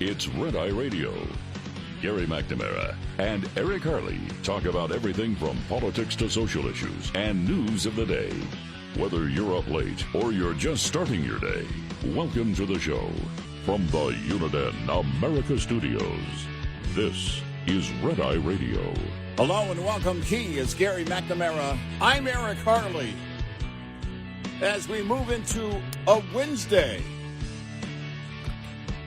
It's Red Eye Radio. Gary McNamara and Eric Harley talk about everything from politics to social issues and news of the day. Whether you're up late or you're just starting your day, welcome to the show. From the Uniden America Studios, this is Red Eye Radio. Hello and welcome. He is Gary McNamara. I'm Eric Harley. As we move into a Wednesday.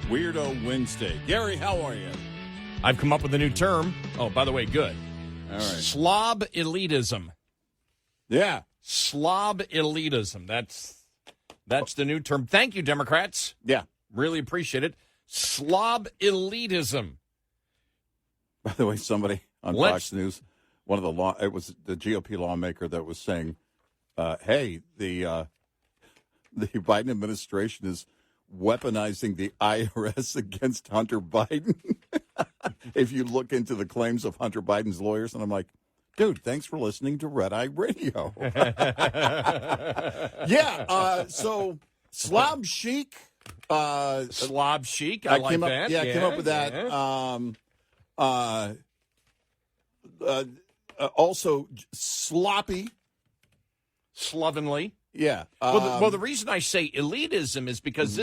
Weirdo Wednesday. Gary, how are you? I've come up with a new term. Oh, by the way, good. All right. Slob elitism. Yeah. Slob elitism. That's the new term. Thank you, Democrats. Yeah. Really appreciate it. Slob elitism. By the way, somebody on Fox News, it was the GOP lawmaker that was saying, hey, the Biden administration is weaponizing the IRS against Hunter Biden. If you look into the claims of Hunter Biden's lawyers, and I'm like, dude, thanks for listening to Red Eye Radio. Yeah, so slob chic. Slob chic, I like that. Yeah, I came up with that. Also, sloppy. Slovenly. Yeah. Well, the reason I say elitism is because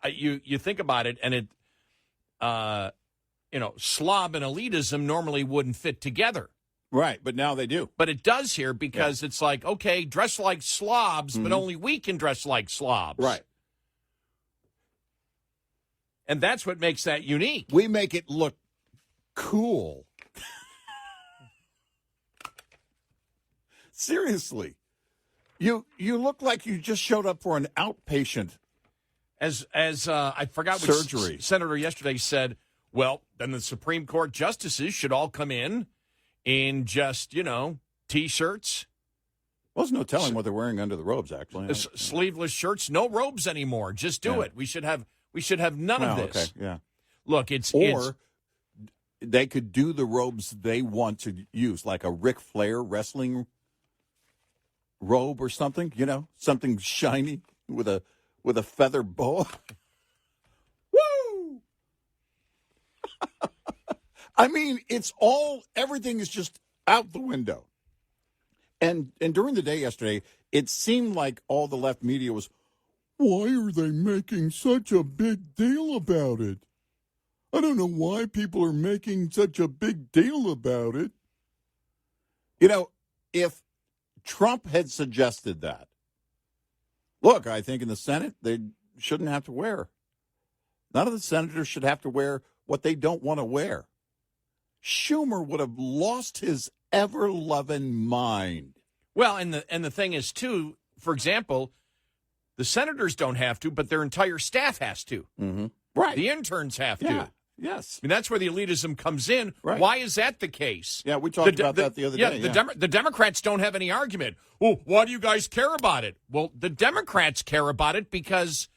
you think about it, and it, slob and elitism normally wouldn't fit together. Right, but now they do. But it does here because it's like, okay, dress like slobs, but only we can dress like slobs. Right. And that's what makes that unique. We make it look cool. Seriously. You look like you just showed up for an outpatient As I forgot surgery. Which senator yesterday said, well, then the Supreme Court justices should all come in just, T-shirts. Well, there's no telling what they're wearing under the robes, actually. Sleeveless shirts, no robes anymore. Just do it. We should have none of this. Okay, yeah. Look, they could do the robes they want to use, like a Ric Flair wrestling robe or something, something shiny with a feather boa. Woo! I mean, everything is just out the window. And during the day yesterday, it seemed like all the left media was, why are they making such a big deal about it? I don't know why people are making such a big deal about it. If Trump had suggested that, look, I think in the Senate, they shouldn't have to wear. None of the senators should have to wear what they don't want to wear. Schumer would have lost his ever-loving mind. Well, and the thing is, too, for example, the senators don't have to, but their entire staff has to. Mm-hmm. Right. The interns have to. Yes. I mean, that's where the elitism comes in. Right. Why is that the case? Yeah, we talked about that the other day. The Democrats don't have any argument. Well, why do you guys care about it? Well, the Democrats care about it because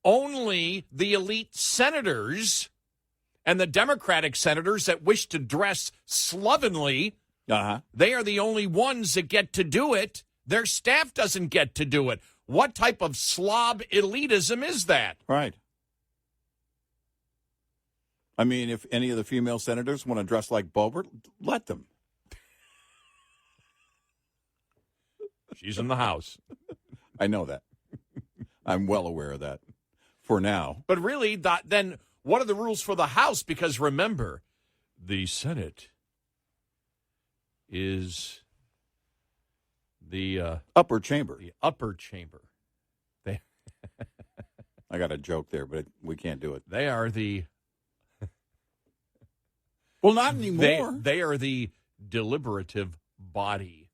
only the elite senators and the Democratic senators that wish to dress slovenly, they are the only ones that get to do it. Their staff doesn't get to do it. What type of slob elitism is that? Right. I mean, if any of the female senators want to dress like Boebert, let them. She's in the House. I know that. I'm well aware of that for now. But really, then what are the rules for the House? Because remember, the Senate is the upper chamber. The upper chamber. I got a joke there, but we can't do it. They are the... Well, not anymore. They are the deliberative body.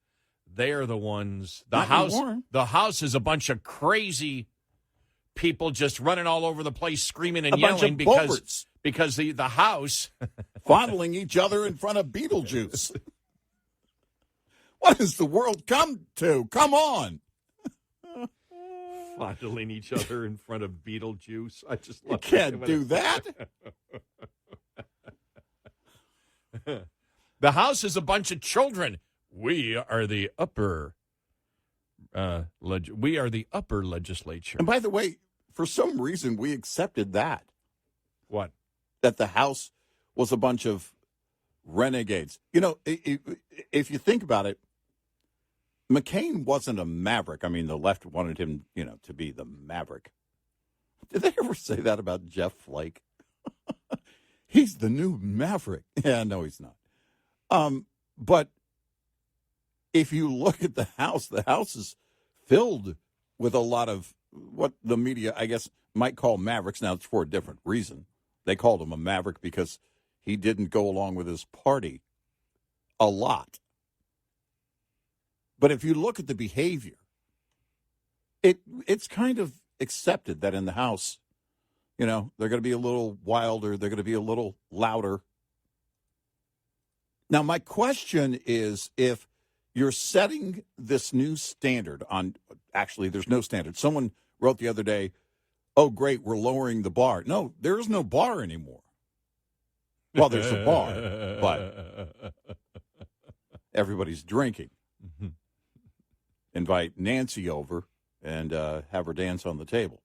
They are the ones. The not House. Anymore. The House is a bunch of crazy people just running all over the place, screaming and yelling because the House fondling each other in front of Beetlejuice. What has the world come to? Come on. Fondling each other in front of Beetlejuice. I just love you can't do that. The House is a bunch of children. We are the upper legislature. And by the way, for some reason, we accepted that. What? that the House was a bunch of renegades. You know, if you think about it, McCain wasn't a maverick. I mean, the left wanted him, to be the maverick. Did they ever say that about Jeff Flake? He's the new maverick. Yeah, no, he's not. But if you look at the House is filled with a lot of what the media, I guess, might call mavericks. Now, it's for a different reason. They called him a maverick because he didn't go along with his party a lot. But if you look at the behavior, it's kind of accepted that in the House, they're going to be a little wilder, they're going to be a little louder. Now, my question is, if you're setting this new standard on, actually, there's no standard. Someone wrote the other day, oh, great, we're lowering the bar. No, there is no bar anymore. Well, there's a bar, but everybody's drinking. Mm-hmm. Invite Nancy over and have her dance on the table.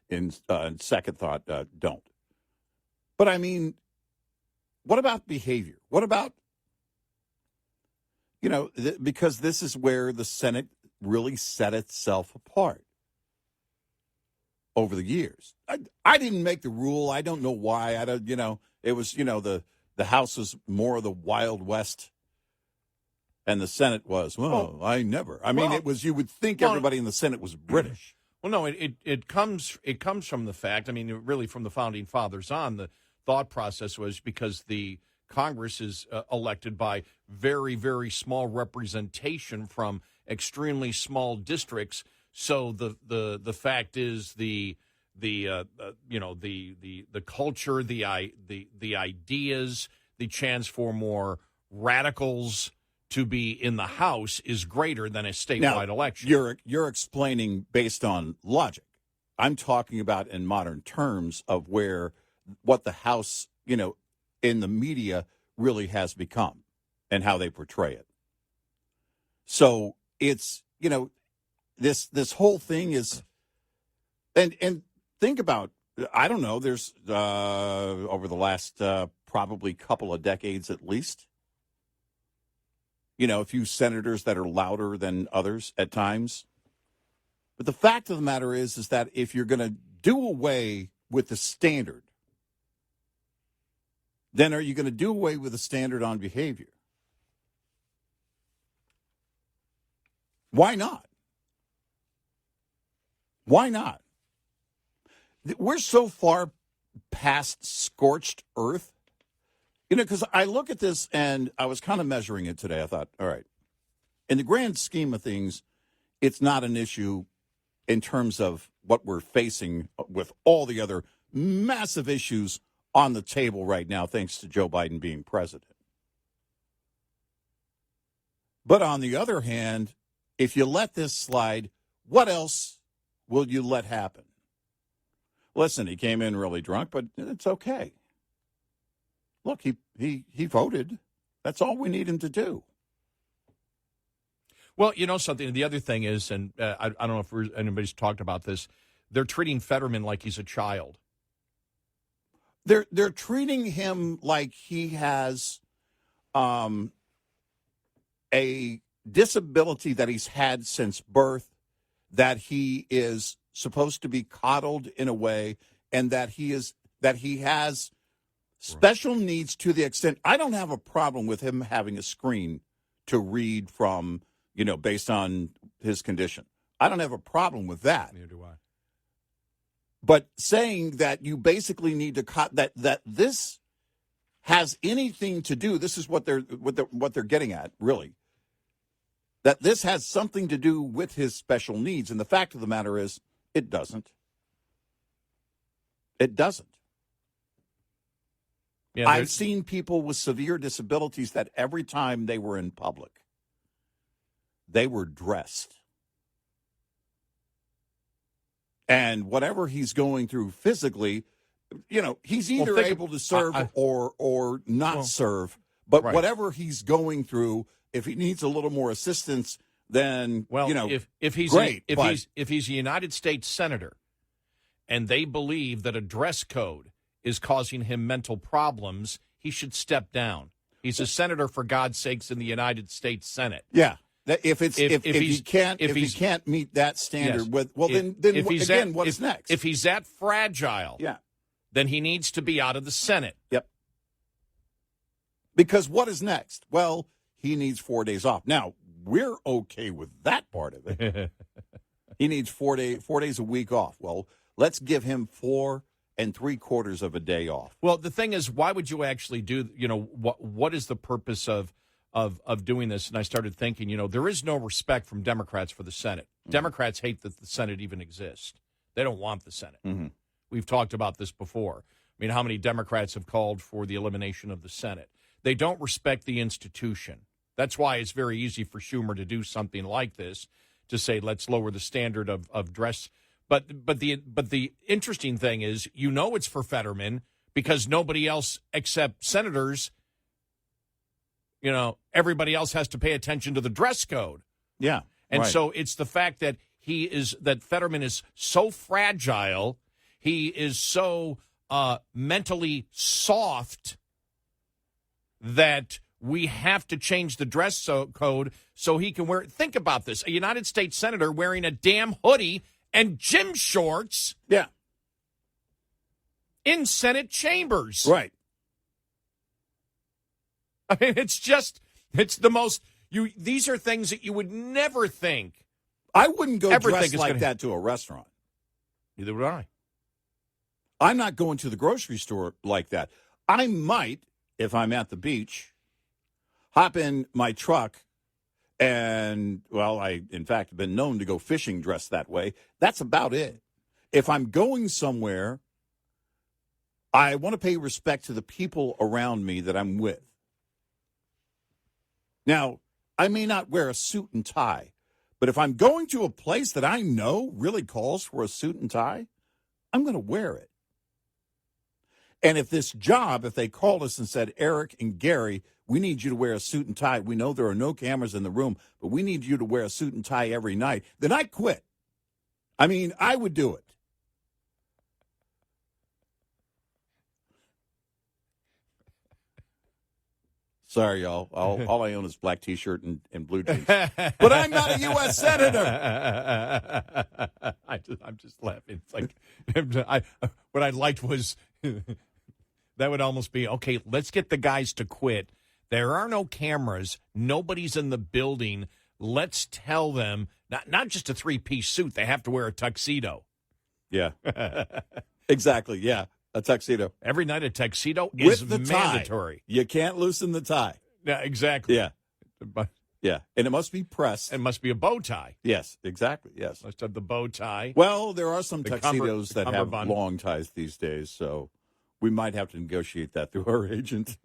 In second thought, don't. But I mean, what about behavior? What about, because this is where the Senate really set itself apart over the years. I didn't make the rule. I don't know why. I don't, it was, the House was more of the Wild West. And the Senate was, I never. I mean, it was, you would think everybody in the Senate was British. Well, no, it comes from the fact, I mean, really from the Founding Fathers on, the thought process was because the Congress is elected by very, very small representation from extremely small districts. So the fact is the culture, the ideas, the chance for more radicals to be in the House is greater than a statewide election. You're explaining based on logic. I'm talking about in modern terms of what the House, in the media really has become and how they portray it. So it's, this whole thing is, and think about, I don't know, there's over the last probably couple of decades at least, a few senators that are louder than others at times. But the fact of the matter is that if you're going to do away with the standard, then are you going to do away with the standard on behavior? Why not? Why not? We're so far past scorched earth. Because I look at this and I was kind of measuring it today. I thought, all right, in the grand scheme of things, it's not an issue in terms of what we're facing with all the other massive issues on the table right now, thanks to Joe Biden being president. But on the other hand, if you let this slide, what else will you let happen? Listen, he came in really drunk, but it's okay. Look, he voted. That's all we need him to do. Well, something. The other thing is, and I don't know if anybody's talked about this, they're treating Fetterman like he's a child. They're treating him like he has a disability that he's had since birth, that he is supposed to be coddled in a way, and that he has special needs to the extent, I don't have a problem with him having a screen to read from, based on his condition. I don't have a problem with that. Neither do I. But saying that you basically need to that this has anything to do, this is what they're getting at, really. That this has something to do with his special needs, and the fact of the matter is, it doesn't. It doesn't. Yeah, I've seen people with severe disabilities that every time they were in public, they were dressed. And whatever he's going through physically, he's either able to serve or not serve. But whatever he's going through, if he needs a little more assistance, then, if he's great. If he's a United States senator and they believe that a dress code is causing him mental problems, he should step down. He's a senator, for God's sakes, in the United States Senate. Yeah. If he can't meet that standard, yes. then what is next? If he's that fragile, then he needs to be out of the Senate. Yep. Because what is next? Well, he needs 4 days off. Now, we're okay with that part of it. He needs 4 days a week off. Well, let's give him 4 3/4 of a day off. Well, the thing is, why would you actually do, what is the purpose of doing this? And I started thinking, there is no respect from Democrats for the Senate. Mm-hmm. Democrats hate that the Senate even exists. They don't want the Senate. Mm-hmm. We've talked about this before. I mean, how many Democrats have called for the elimination of the Senate? They don't respect the institution. That's why it's very easy for Schumer to do something like this, to say, let's lower the standard of dress. But the interesting thing is, it's for Fetterman because nobody else except senators, everybody else has to pay attention to the dress code. Yeah. And so it's the fact that that Fetterman is so fragile, he is so mentally soft that we have to change the dress code so he can wear it. Think about this. A United States senator wearing a damn hoodie and gym shorts. Yeah. In Senate chambers. Right. I mean, it's the most, these are things that you would never think. I wouldn't go dressed like that to a restaurant. Neither would I. I'm not going to the grocery store like that. I might, if I'm at the beach, hop in my truck and, I, in fact, have been known to go fishing dressed that way. That's about it. If I'm going somewhere, I want to pay respect to the people around me that I'm with. Now, I may not wear a suit and tie, but if I'm going to a place that I know really calls for a suit and tie, I'm going to wear it. And if they called us and said, Eric and Gary, we need you to wear a suit and tie. We know there are no cameras in the room, but we need you to wear a suit and tie every night. Then I'd quit. I mean, I would do it. Sorry, y'all. All I own is black T-shirt and blue jeans. But I'm not a U.S. Senator. I'm just laughing. It's like what I liked was that would almost be, okay, let's get the guys to quit. There are no cameras. Nobody's in the building. Let's tell them, not just a 3-piece suit. They have to wear a tuxedo. Yeah. Exactly, yeah. A tuxedo. Every night a tuxedo is mandatory. Tie. You can't loosen the tie. Yeah, exactly. Yeah. Yeah. And it must be pressed. It must be a bow tie. Yes, exactly. Yes. Must have the bow tie. Well, there are some tuxedos that have long ties these days, so we might have to negotiate that through our agent.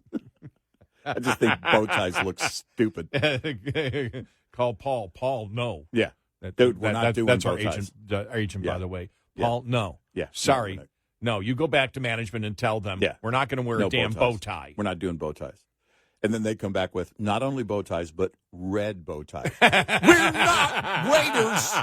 I just think bow ties look stupid. Call Paul. Paul, no. Yeah. Dude, we're not doing that's bow our ties. agent, Yeah. by the way. Paul, no. Yeah. Sorry. No, you go back to management and tell them, we're not going to wear a damn bow tie. We're not doing bow ties. And then they come back with not only bow ties, but red bow ties. We're not waiters.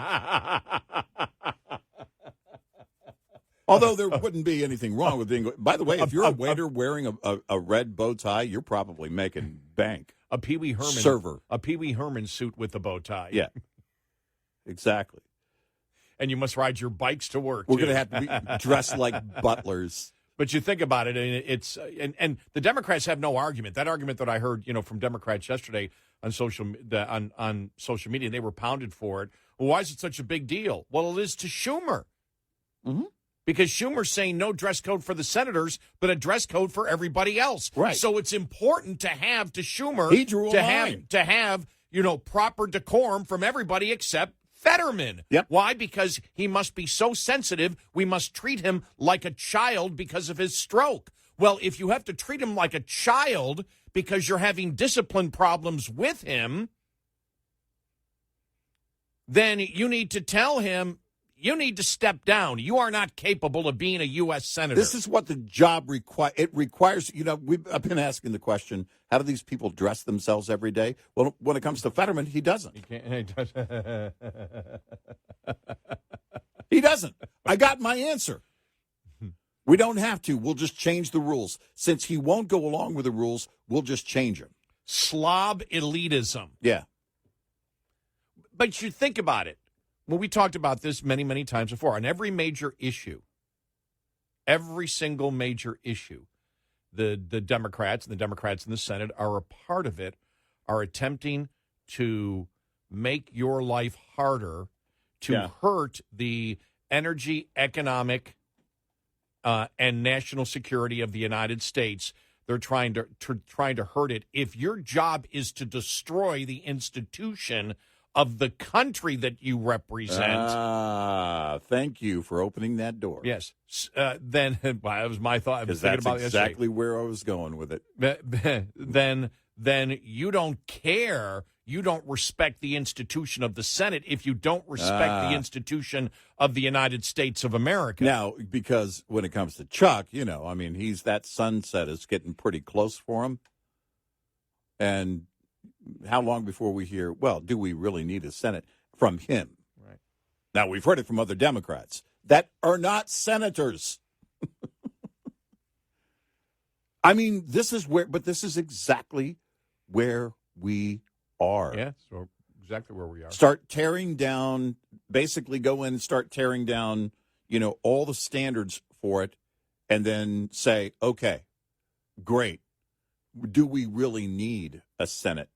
Although there wouldn't be anything wrong with being. By the way, if you're a waiter wearing a red bow tie, you're probably making bank. A Pee Wee Herman server. A Pee Wee Herman suit with a bow tie. Yeah, exactly. And you must ride your bikes to work. We're going to have to be dressed like butlers. But you think about it, and it's and the Democrats have no argument. That argument that I heard, from Democrats yesterday on social media, they were pounded for it. Well, why is it such a big deal? Well, it is to Schumer. Mm-hmm. Because Schumer's saying no dress code for the senators, but a dress code for everybody else. Right. So it's important to have to Schumer. He drew a line. To have proper decorum from everybody except Fetterman. Yep. Why? Because he must be so sensitive. We must treat him like a child because of his stroke. Well, if you have to treat him like a child because you're having discipline problems with him, then you need to tell him, you need to step down. You are not capable of being a U.S. senator. This is what the job requires. It requires, I've been asking the question, how do these people dress themselves every day? Well, when it comes to Fetterman, he doesn't. He doesn't. I got my answer. We don't have to. We'll just change the rules. Since he won't go along with the rules, we'll just change them. Slob elitism. Yeah. But you think about it. Well, we talked about this many, many times before. On every major issue, every single major issue, the Democrats and the Democrats in the Senate are a part of it, are attempting to make your life harder, to hurt the energy, economic, and national security of the United States. They're trying to hurt it. If your job is to destroy the institution of the country that you represent. Thank you for opening that door. Yes. Then that was my thought. I was thinking about exactly where I was going with it. Then you don't care. You don't respect the institution of the Senate if you don't respect the institution of the United States of America. Now, because when it comes to Chuck, that sunset is getting pretty close for him. And how long before we hear, well, do we really need a Senate from him? Right. Now, we've heard it from other Democrats that are not senators. This is exactly where we are. Yeah, so exactly where we are. Start tearing down, basically go in and start tearing down, all the standards for it, and then say, okay, great. Do we really need a Senate?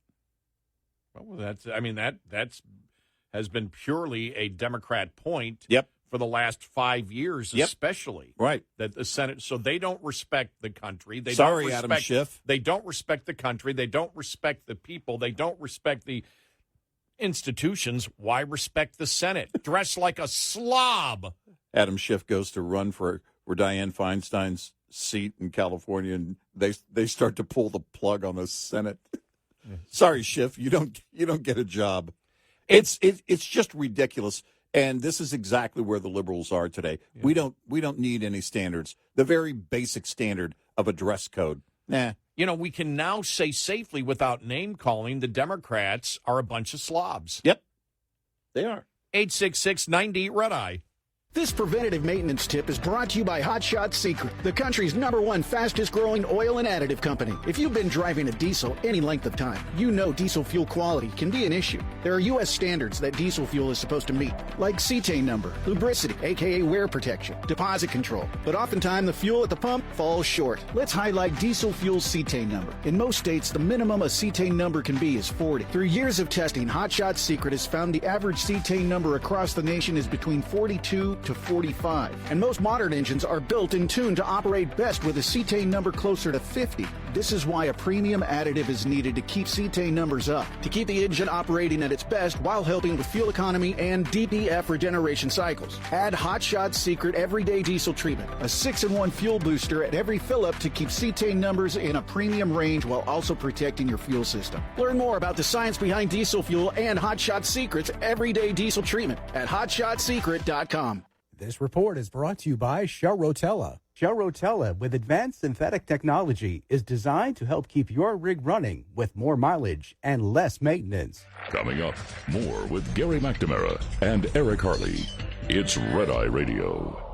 Well, that's has been purely a Democrat point. Yep. For the last 5 years, especially. Right. That the Senate, so they don't respect the country. Adam Schiff. They don't respect the country. They don't respect the people. They don't respect the institutions. Why respect the Senate? Dress like a slob. Adam Schiff goes to run for Dianne Feinstein's seat in California, and they start to pull the plug on the Senate. Sorry, Schiff, you don't get a job. It's just ridiculous. And this is exactly where the liberals are today. Yeah. We don't need any standards. The very basic standard of a dress code. Nah. We can now say safely without name calling the Democrats are a bunch of slobs. Yep. They are. 866-90 Red Eye. This preventative maintenance tip is brought to you by Hot Shot Secret, the country's #1 fastest growing oil and additive company. If you've been driving a diesel any length of time, you know diesel fuel quality can be an issue. There are U.S. standards that diesel fuel is supposed to meet, like cetane number, lubricity, aka wear protection, deposit control. But oftentimes the fuel at the pump falls short. Let's highlight diesel fuel's cetane number. In most states, the minimum a cetane number can be is 40. Through years of testing, Hot Shot Secret has found the average cetane number across the nation is between 42 to 45. And most modern engines are built and tuned to operate best with a cetane number closer to 50. This is why a premium additive is needed to keep cetane numbers up, to keep the engine operating at its best while helping with fuel economy and DPF regeneration cycles. Add Hot Shot Secret Everyday Diesel Treatment, a 6-in-1 fuel booster at every fill-up to keep cetane numbers in a premium range while also protecting your fuel system. Learn more about the science behind diesel fuel and Hot Shot Secret's Everyday Diesel Treatment at hotshotsecret.com. This report is brought to you by Shell Rotella. Shell Rotella, with advanced synthetic technology, is designed to help keep your rig running with more mileage and less maintenance. Coming up, more with Gary McNamara and Eric Harley. It's Red Eye Radio.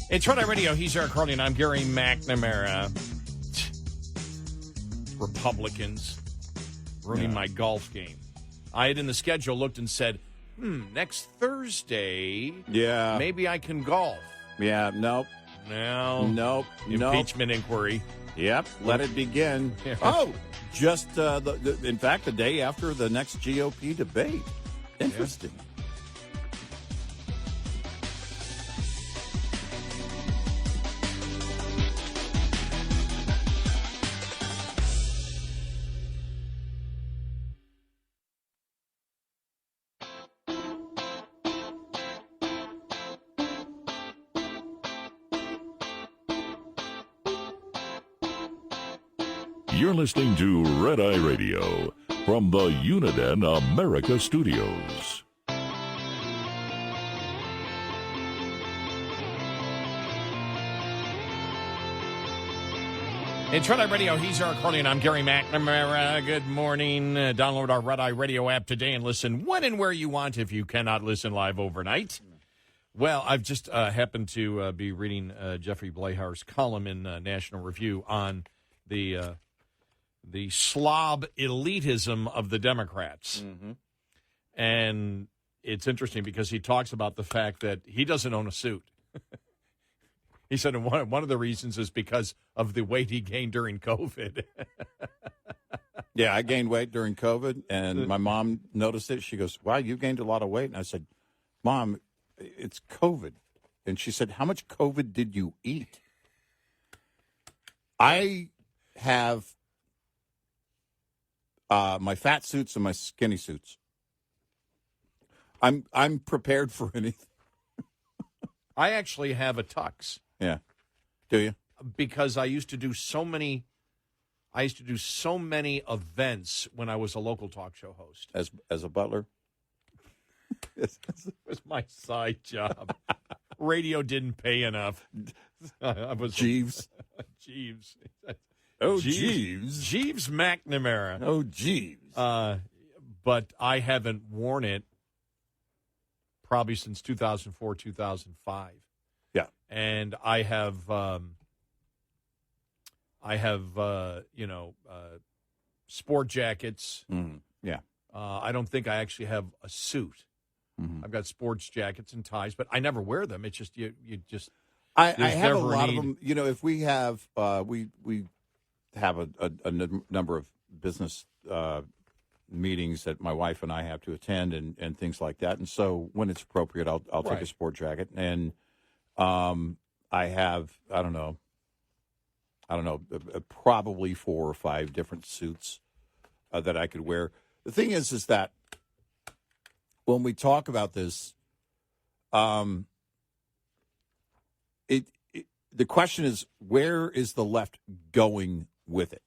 It's Red Eye Radio. He's Eric Harley, and I'm Gary McNamara. Republicans ruining my golf game. I had in the schedule looked and said, next Thursday, maybe I can golf. Yeah, nope. No. Nope. Impeachment inquiry. Yep, let it begin. Oh, just, in fact, the day after the next GOP debate. Interesting. Yeah. You're listening to Red Eye Radio from the Uniden America Studios. In Red-Eye Radio, he's Eric Carly, and I'm Gary McNamara. Good morning. Download our Red-Eye Radio app today and listen when and where you want if you cannot listen live overnight. Well, I've just happened to be reading Jeffrey Blehar's column in National Review on the slob elitism of the Democrats. Mm-hmm. And it's interesting because he talks about the fact that he doesn't own a suit. He said one of the reasons is because of the weight he gained during COVID. Yeah, I gained weight during COVID, and my mom noticed it. She goes, wow, you gained a lot of weight. And I said, Mom, it's COVID. And she said, how much COVID did you eat? I have my fat suits and my skinny suits. I'm prepared for anything. I actually have a tux. Yeah. Do you? Because I used to do so many events when I was a local talk show host. As a butler? It was my side job. Radio didn't pay enough. I was Jeeves. Jeeves. Oh, Jeeves. Jeeves McNamara. Oh, Jeeves. But I haven't worn it probably since 2004, 2005. Yeah. And I have sport jackets. Mm, yeah. I don't think I actually have a suit. Mm-hmm. I've got sports jackets and ties, but I never wear them. It's just you just. I have a lot of them. You know, if we have we have a number of business meetings that my wife and I have to attend and things like that, and so when it's appropriate, I'll take a sport jacket, and I have I don't know, probably 4 or 5 different suits that I could wear. The thing is that when we talk about this, the question is, where is the left going with it?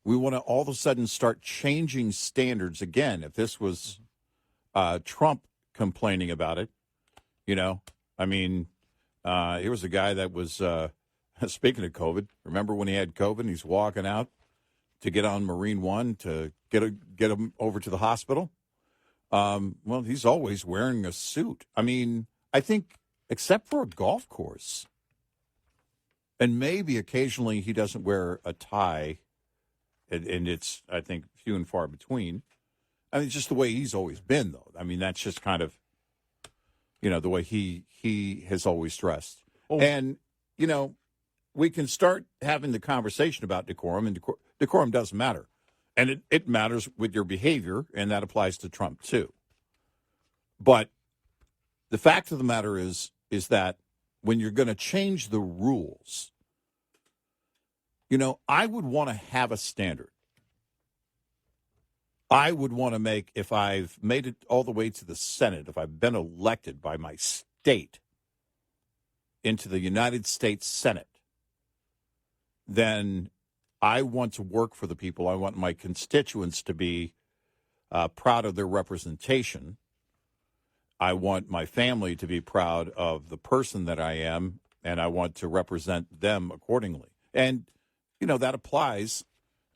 We want to all of a sudden start changing standards again. If this was Trump complaining about it, I mean, here was a guy that was, speaking of COVID, remember when he had COVID and he's walking out to get on Marine One to get him over to the hospital? Well, he's always wearing a suit. I mean, I think except for a golf course, and maybe occasionally he doesn't wear a tie, and it's, I think, few and far between. I mean, it's just the way he's always been, though. I mean, that's just kind of, the way he has always dressed. Oh. And, we can start having the conversation about decorum, and decorum does matter. And it matters with your behavior, and that applies to Trump, too. But the fact of the matter is that when you're going to change the rules, I would want to have a standard. I would want to make, if I've made it all the way to the Senate, if I've been elected by my state into the United States Senate, then I want to work for the people. I want my constituents to be proud of their representation. I want my family to be proud of the person that I am, and I want to represent them accordingly. And, that applies,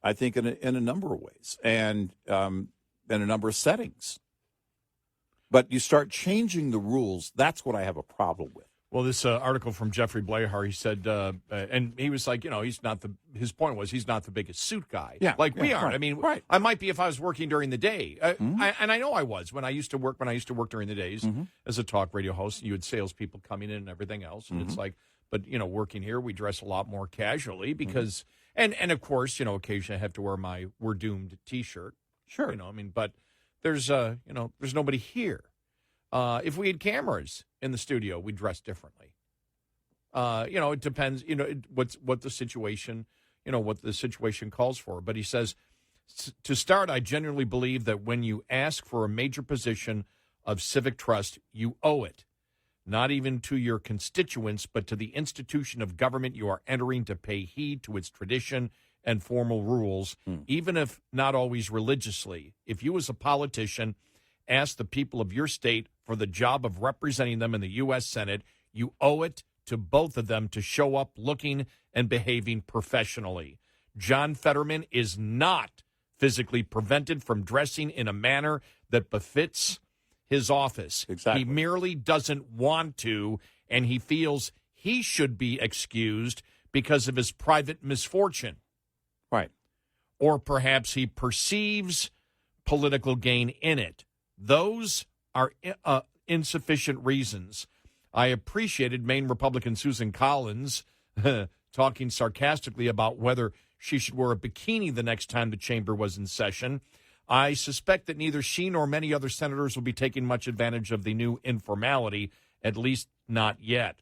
I think, in a number of ways and in a number of settings. But you start changing the rules, that's what I have a problem with. Well, this article from Jeffrey Blehar, he said, and he was like, his point was he's not the biggest suit guy. Yeah, like we are. Right, I mean, right. I might be if I was working during the day. And I know I was when I used to work during the days as a talk radio host. You had salespeople coming in and everything else. And it's like, but, working here, we dress a lot more casually because, and of course, occasionally I have to wear my We're Doomed T-shirt. Sure. But there's nobody here. If we had cameras in the studio, we'd dress differently. It depends, what the situation calls for. But he says, to start, I genuinely believe that when you ask for a major position of civic trust, you owe it, not even to your constituents, but to the institution of government you are entering to pay heed to its tradition and formal rules, even if not always religiously. If you as a politician ask the people of your state for the job of representing them in the U.S. Senate, you owe it to both of them to show up looking and behaving professionally. John Fetterman is not physically prevented from dressing in a manner that befits his office. Exactly. He merely doesn't want to, and he feels he should be excused because of his private misfortune. Right. Or perhaps he perceives political gain in it. Those are insufficient reasons. I appreciated Maine Republican Susan Collins talking sarcastically about whether she should wear a bikini the next time the chamber was in session. I suspect that neither she nor many other senators will be taking much advantage of the new informality, at least not yet.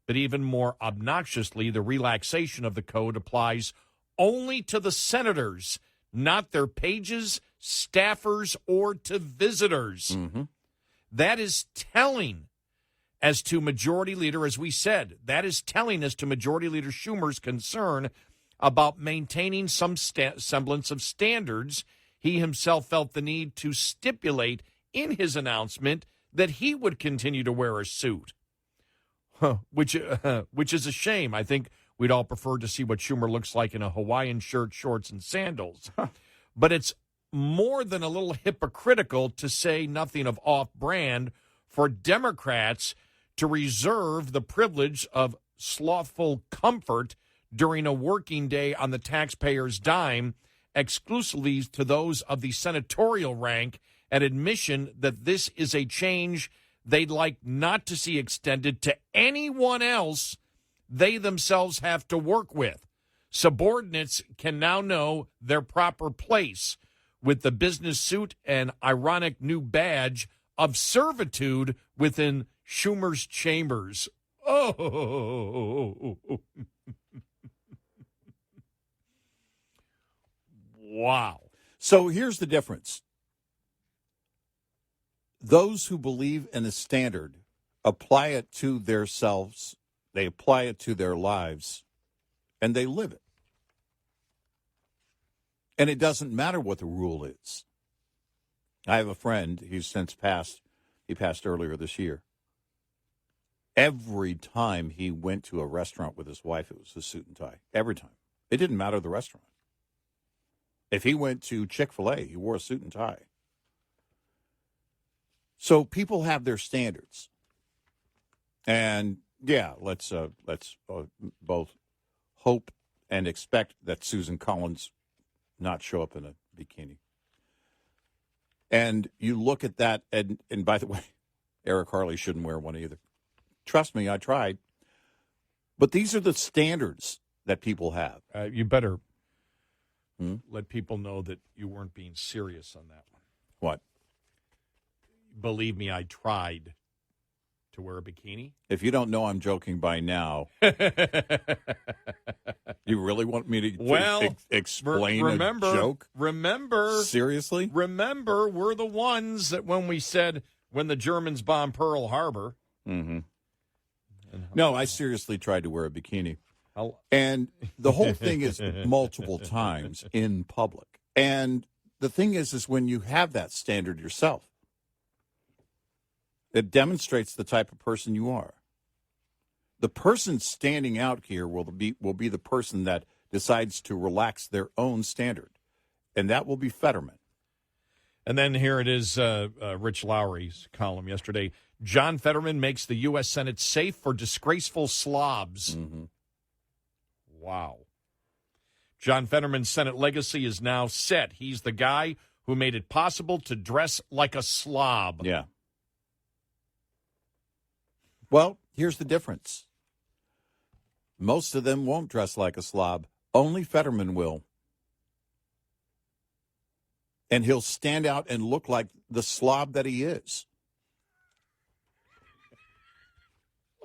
But even more obnoxiously, the relaxation of the code applies only to the senators, not their pages, staffers, or to visitors. Mm-hmm. That is telling as to Majority Leader, as we said, that is telling as to Majority Leader Schumer's concern about maintaining some semblance of standards. He himself felt the need to stipulate in his announcement that he would continue to wear a suit, which is a shame. I think we'd all prefer to see what Schumer looks like in a Hawaiian shirt, shorts, and sandals. But it's more than a little hypocritical, to say nothing of off-brand, for Democrats to reserve the privilege of slothful comfort during a working day on the taxpayer's dime exclusively to those of the senatorial rank, an admission that this is a change they'd like not to see extended to anyone else they themselves have to work with. Subordinates can now know their proper place with the business suit and ironic new badge of servitude within Schumer's chambers. Oh, wow. So here's the difference. Those who believe in a standard apply it to themselves, they apply it to their lives, and they live it. And it doesn't matter what the rule is. I have a friend, he's since passed, he passed earlier this year. Every time he went to a restaurant with his wife, it was a suit and tie. Every time. It didn't matter the restaurant. If he went to Chick-fil-A, he wore a suit and tie. So people have their standards. And, yeah, let's both hope and expect that Susan Collins not show up in a bikini. And you look at that, and by the way, Eric Harley shouldn't wear one either. Trust me, I tried. But these are the standards that people have. You better let people know that you weren't being serious on that one. What? Believe me, I tried to wear a bikini. If you don't know I'm joking by now, you really want me to explain a joke? Remember. Seriously? Remember, we're the ones that when the Germans bombed Pearl Harbor. Mm-hmm. No, I seriously tried to wear a bikini. And the whole thing is multiple times in public. And the thing is when you have that standard yourself, it demonstrates the type of person you are. The person standing out here will be the person that decides to relax their own standard, and that will be Fetterman. And then here it is, Rich Lowry's column yesterday. John Fetterman makes the U.S. Senate safe for disgraceful slobs. Mm-hmm. Wow. John Fetterman's Senate legacy is now set. He's the guy who made it possible to dress like a slob. Yeah. Well, here's the difference. Most of them won't dress like a slob. Only Fetterman will. And he'll stand out and look like the slob that he is.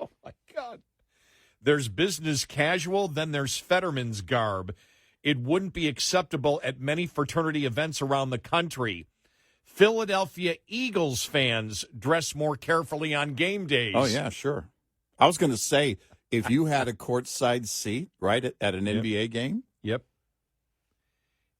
Oh, my God. There's business casual, then there's Fetterman's garb. It wouldn't be acceptable at many fraternity events around the country. Philadelphia Eagles fans dress more carefully on game days. Oh, yeah, sure. I was going to say, if you had a courtside seat, right, at an NBA game. Yep.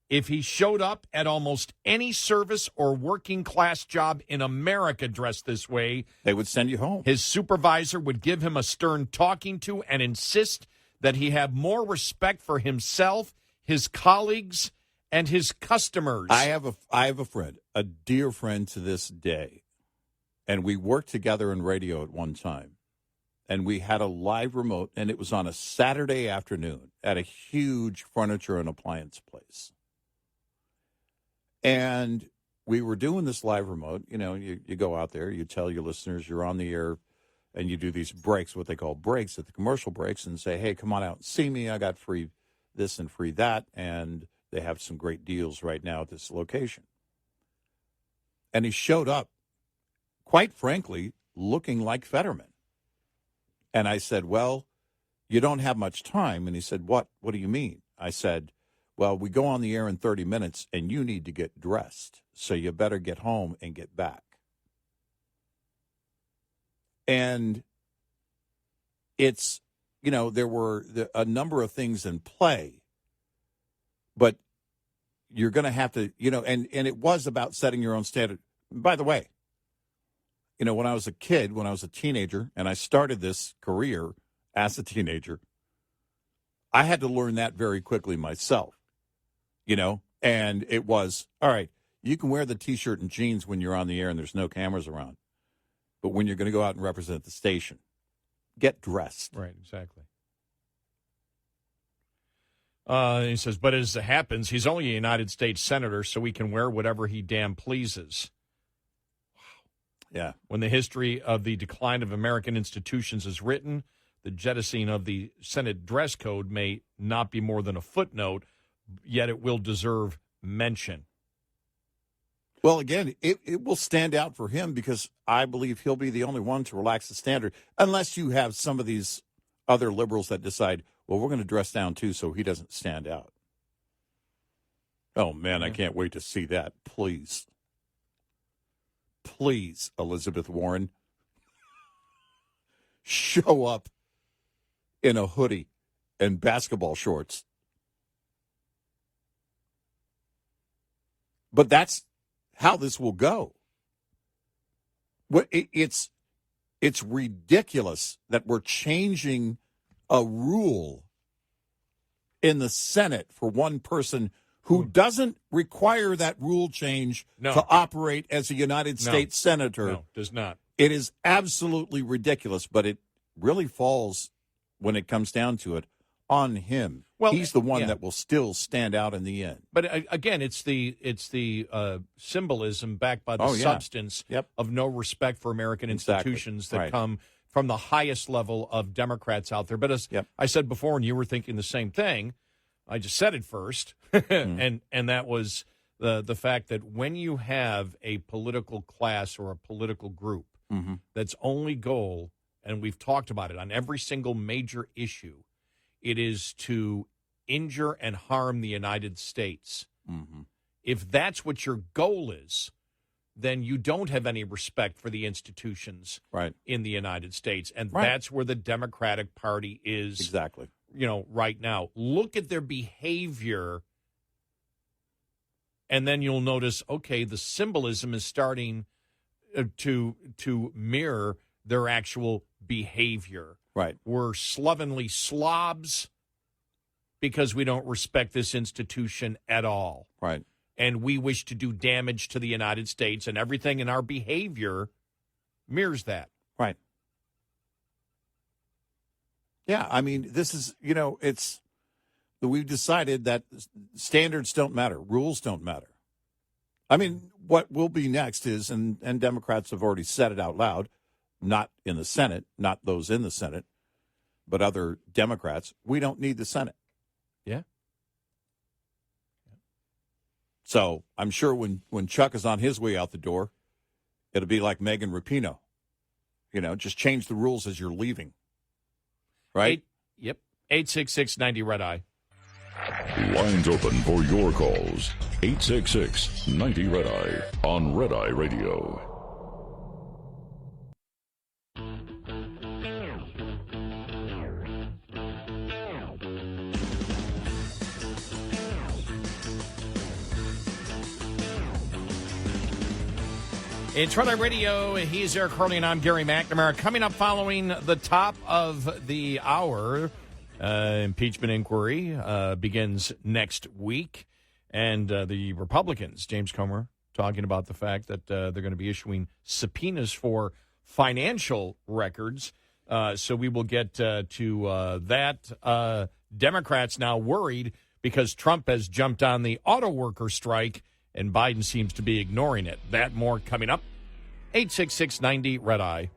If he showed up at almost any service or working class job in America dressed this way, they would send you home. His supervisor would give him a stern talking to and insist that he have more respect for himself, his colleagues, and his customers. I have a friend, a dear friend to this day, and we worked together in radio at one time. And we had a live remote, and it was on a Saturday afternoon at a huge furniture and appliance place. And we were doing this live remote. You know, you go out there, you tell your listeners you're on the air, and you do these breaks, what they call breaks at the commercial breaks, and say, hey, come on out and see me. I got free this and free that, and they have some great deals right now at this location. And he showed up, quite frankly, looking like Fetterman. And I said, well, you don't have much time. And he said, what? What do you mean? I said, well, we go on the air in 30 minutes, and you need to get dressed. So you better get home and get back. And it's, you know, there were a number of things in play. But you're going to have to, you know, and it was about setting your own standard. By the way, you know, when I was a kid, when I was a teenager, and I started this career as a teenager, I had to learn that very quickly myself, you know, and it was, all right, you can wear the T-shirt and jeans when you're on the air and there's no cameras around, but when you're going to go out and represent the station, get dressed. Right, exactly. He says, but as it happens, he's only a United States senator, so he can wear whatever he damn pleases. Yeah. When the history of the decline of American institutions is written, the jettisoning of the Senate dress code may not be more than a footnote, yet it will deserve mention. Well, again, it will stand out for him because I believe he'll be the only one to relax the standard, unless you have some of these other liberals that decide, well, we're going to dress down too so he doesn't stand out. Oh, man, I can't wait to see that. Please. Please, Elizabeth Warren, show up in a hoodie and basketball shorts. But that's how this will go. It's ridiculous that we're changing a rule in the Senate for one person who doesn't require that rule change to operate as a United States senator. No, does not. It is absolutely ridiculous, but it really falls, when it comes down to it, on him. Well, he's the one that will still stand out in the end. But again, it's the symbolism backed by the substance of no respect for American institutions that come from the highest level of Democrats out there. But as I said before, and you were thinking the same thing, I just said it first, and that was the fact that when you have a political class or a political group that's only goal, and we've talked about it on every single major issue, it is to injure and harm the United States. If that's what your goal is, then you don't have any respect for the institutions in the United States. And that's where the Democratic Party is. Exactly. You know, right now. Look at their behavior, and then you'll notice, okay, the symbolism is starting to mirror their actual behavior. Right. We're slovenly slobs because we don't respect this institution at all. Right. And we wish to do damage to the United States, and everything in our behavior mirrors that. Right. Yeah, I mean, this is, you know, we've decided that standards don't matter, rules don't matter. I mean, what will be next is, and Democrats have already said it out loud, not in the Senate, not those in the Senate, but other Democrats, we don't need the Senate. Yeah. So I'm sure when Chuck is on his way out the door, it'll be like Megan Rapinoe. You know, just change the rules as you're leaving. Right? 866-90-RED-EYE. Lines open for your calls. 866-90-RED-EYE on Red Eye Radio. It's Red Eye Radio. He's Eric Hurley, and I'm Gary McNamara. Coming up following the top of the hour, impeachment inquiry begins next week. And the Republicans, James Comer, talking about the fact that they're going to be issuing subpoenas for financial records. So we will get to that. Democrats now worried because Trump has jumped on the auto worker strike, and Biden seems to be ignoring it. That more coming up. 866-90 Red Eye.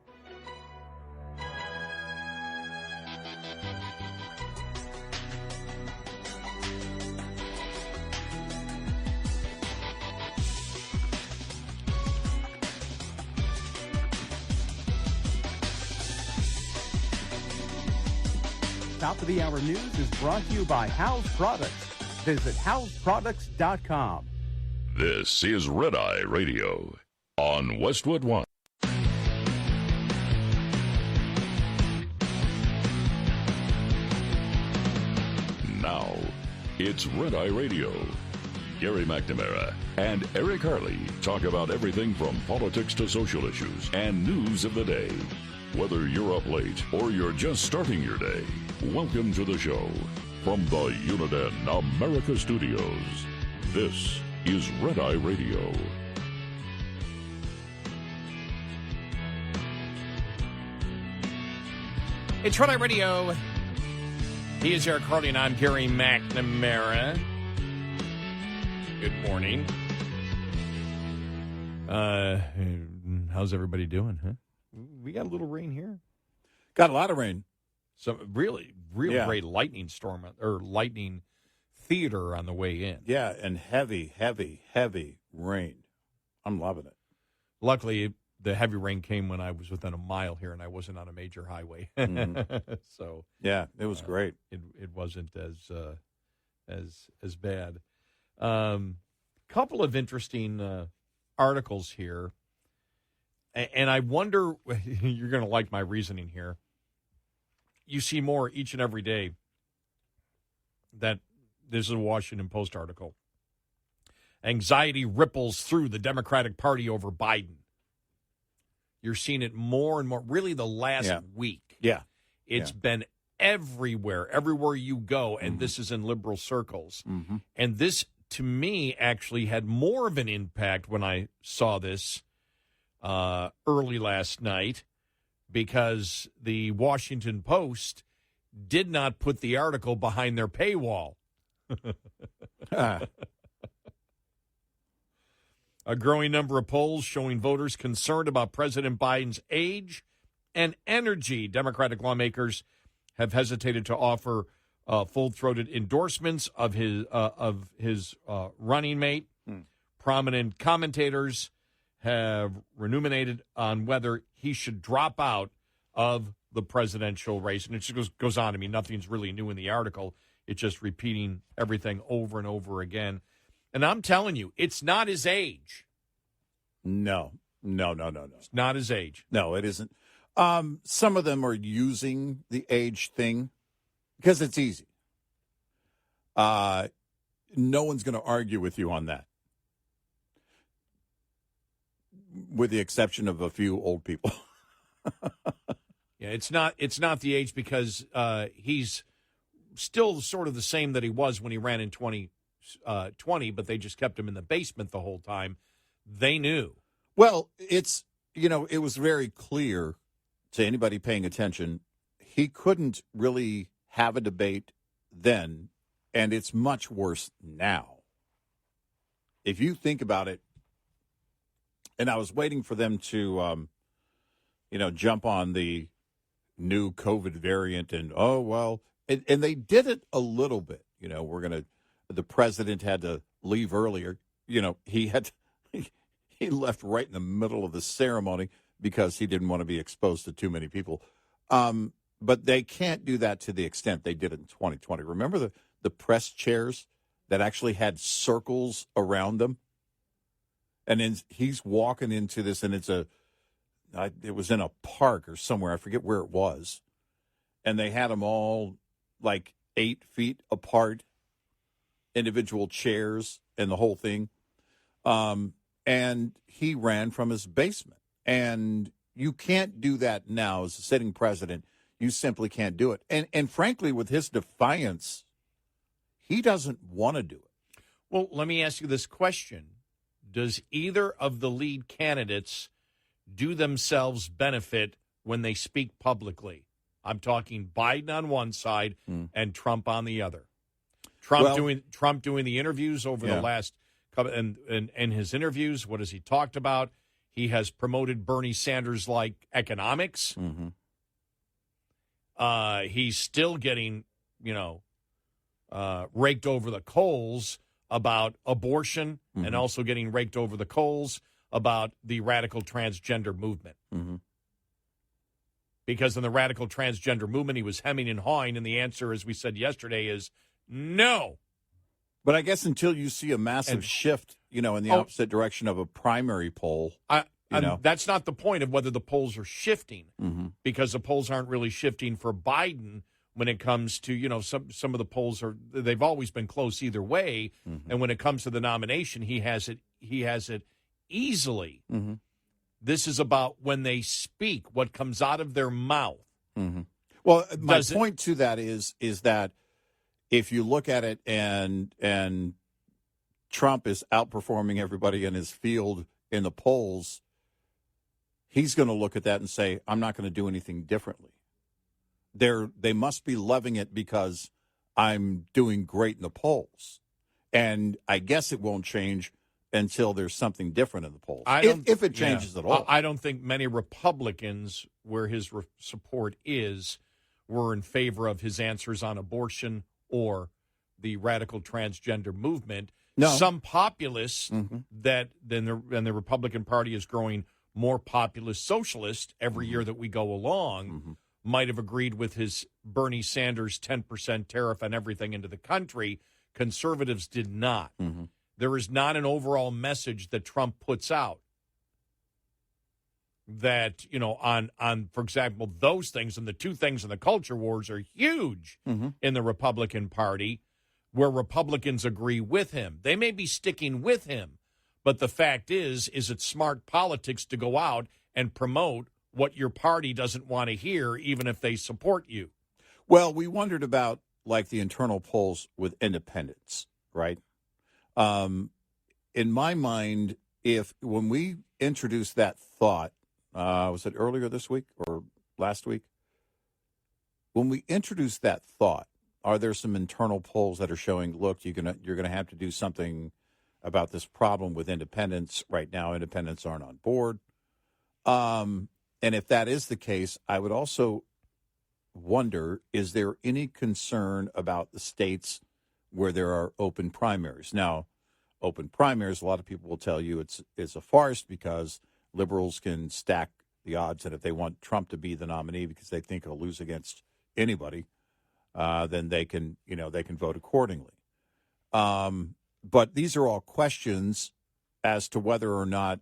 Top of the hour news is brought to you by House Products. Visit houseproducts.com. This is Red Eye Radio on Westwood One. Now, it's Red Eye Radio. Gary McNamara and Eric Harley talk about everything from politics to social issues and news of the day. Whether you're up late or you're just starting your day, welcome to the show. From the Uniden America Studios, this is Red Eye Radio. It's Red Eye Radio. He is Eric Harley, and I'm Gary McNamara. Good morning. How's everybody doing, huh? We got a little rain here. Got a lot of rain. Some really great lightning storm or lightning theater on the way in. Yeah, and heavy, heavy, heavy rain. I'm loving it. Luckily, the heavy rain came when I was within a mile here, and I wasn't on a major highway. Mm-hmm. So yeah, it was great. It wasn't as bad. Couple of interesting articles here. And I wonder, you're going to like my reasoning here. You see more each and every day that this is a Washington Post article. Anxiety ripples through the Democratic Party over Biden. You're seeing it more and more, really the last week. Yeah. It's been everywhere you go, and this is in liberal circles. Mm-hmm. And this, to me, actually had more of an impact when I saw this early last night, because the Washington Post did not put the article behind their paywall. A growing number of polls showing voters concerned about President Biden's age and energy. Democratic lawmakers have hesitated to offer full-throated endorsements of his running mate. Prominent commentators have ruminated on whether he should drop out of the presidential race. And it just goes on. I mean, nothing's really new in the article. It's just repeating everything over and over again. And I'm telling you, it's not his age. No. It's not his age. No, it isn't. Some of them are using the age thing because it's easy. No one's going to argue with you on that, with the exception of a few old people. Yeah, it's not the age, because he's still sort of the same that he was when he ran in 2020, but they just kept him in the basement the whole time. They knew. Well, it was very clear to anybody paying attention, he couldn't really have a debate then, and it's much worse now. If you think about it, and I was waiting for them to, jump on the new COVID variant and, and they did it a little bit. The president had to leave earlier. He left right in the middle of the ceremony because he didn't want to be exposed to too many people. But they can't do that to the extent they did it in 2020. Remember the press chairs that actually had circles around them? And then he's walking into this, and it was in a park or somewhere. I forget where it was. And they had them all like 8 feet apart, individual chairs and the whole thing. and he ran from his basement. And you can't do that now as a sitting president. You simply can't do it. And frankly, with his defiance, he doesn't want to do it. Well, let me ask you this question. Does either of the lead candidates do themselves benefit when they speak publicly? I'm talking Biden on one side and Trump on the other. Trump doing the interviews over the last couple, and his interviews, what has he talked about? He has promoted Bernie Sanders-like economics. He's still getting, raked over the coals about abortion and also getting raked over the coals about the radical transgender movement. Because in the radical transgender movement, he was hemming and hawing, and the answer, as we said yesterday, is no. But I guess until you see a massive shift, in the opposite direction of a primary poll. That's not the point of whether the polls are shifting, because the polls aren't really shifting for Biden when it comes to, some of the polls they've always been close either way. And when it comes to the nomination, he has it easily. This is about when they speak, what comes out of their mouth. Well, my point to that is that if you look at it and Trump is outperforming everybody in his field in the polls, he's going to look at that and say, I'm not going to do anything differently. They must be loving it because I'm doing great in the polls. And I guess it won't change until there's something different in the polls, if it changes at all. I don't think many Republicans, where his support is, were in favor of his answers on abortion or the radical transgender movement. No. Some populists that then the Republican Party is growing more populist socialist every year that we go along might have agreed with his Bernie Sanders 10% tariff on everything into the country. Conservatives did not. There is not an overall message that Trump puts out that, on, for example, those things, and the two things in the culture wars are huge in the Republican Party, where Republicans agree with him. They may be sticking with him, but the fact is it smart politics to go out and promote what your party doesn't want to hear, even if they support you? Well, we wondered about, like, the internal polls with independents, right? In my mind, when we introduced that thought, was it earlier this week or last week? When we introduced that thought, are there some internal polls that are showing, look, you're gonna have to do something about this problem with independents? Right now, independents aren't on board. And if that is the case, I would also wonder, is there any concern about the states where there are open primaries? Now, open primaries, a lot of people will tell you it's a farce because liberals can stack the odds, and if they want Trump to be the nominee because they think he'll lose against anybody, then they can vote accordingly. But these are all questions as to whether or not,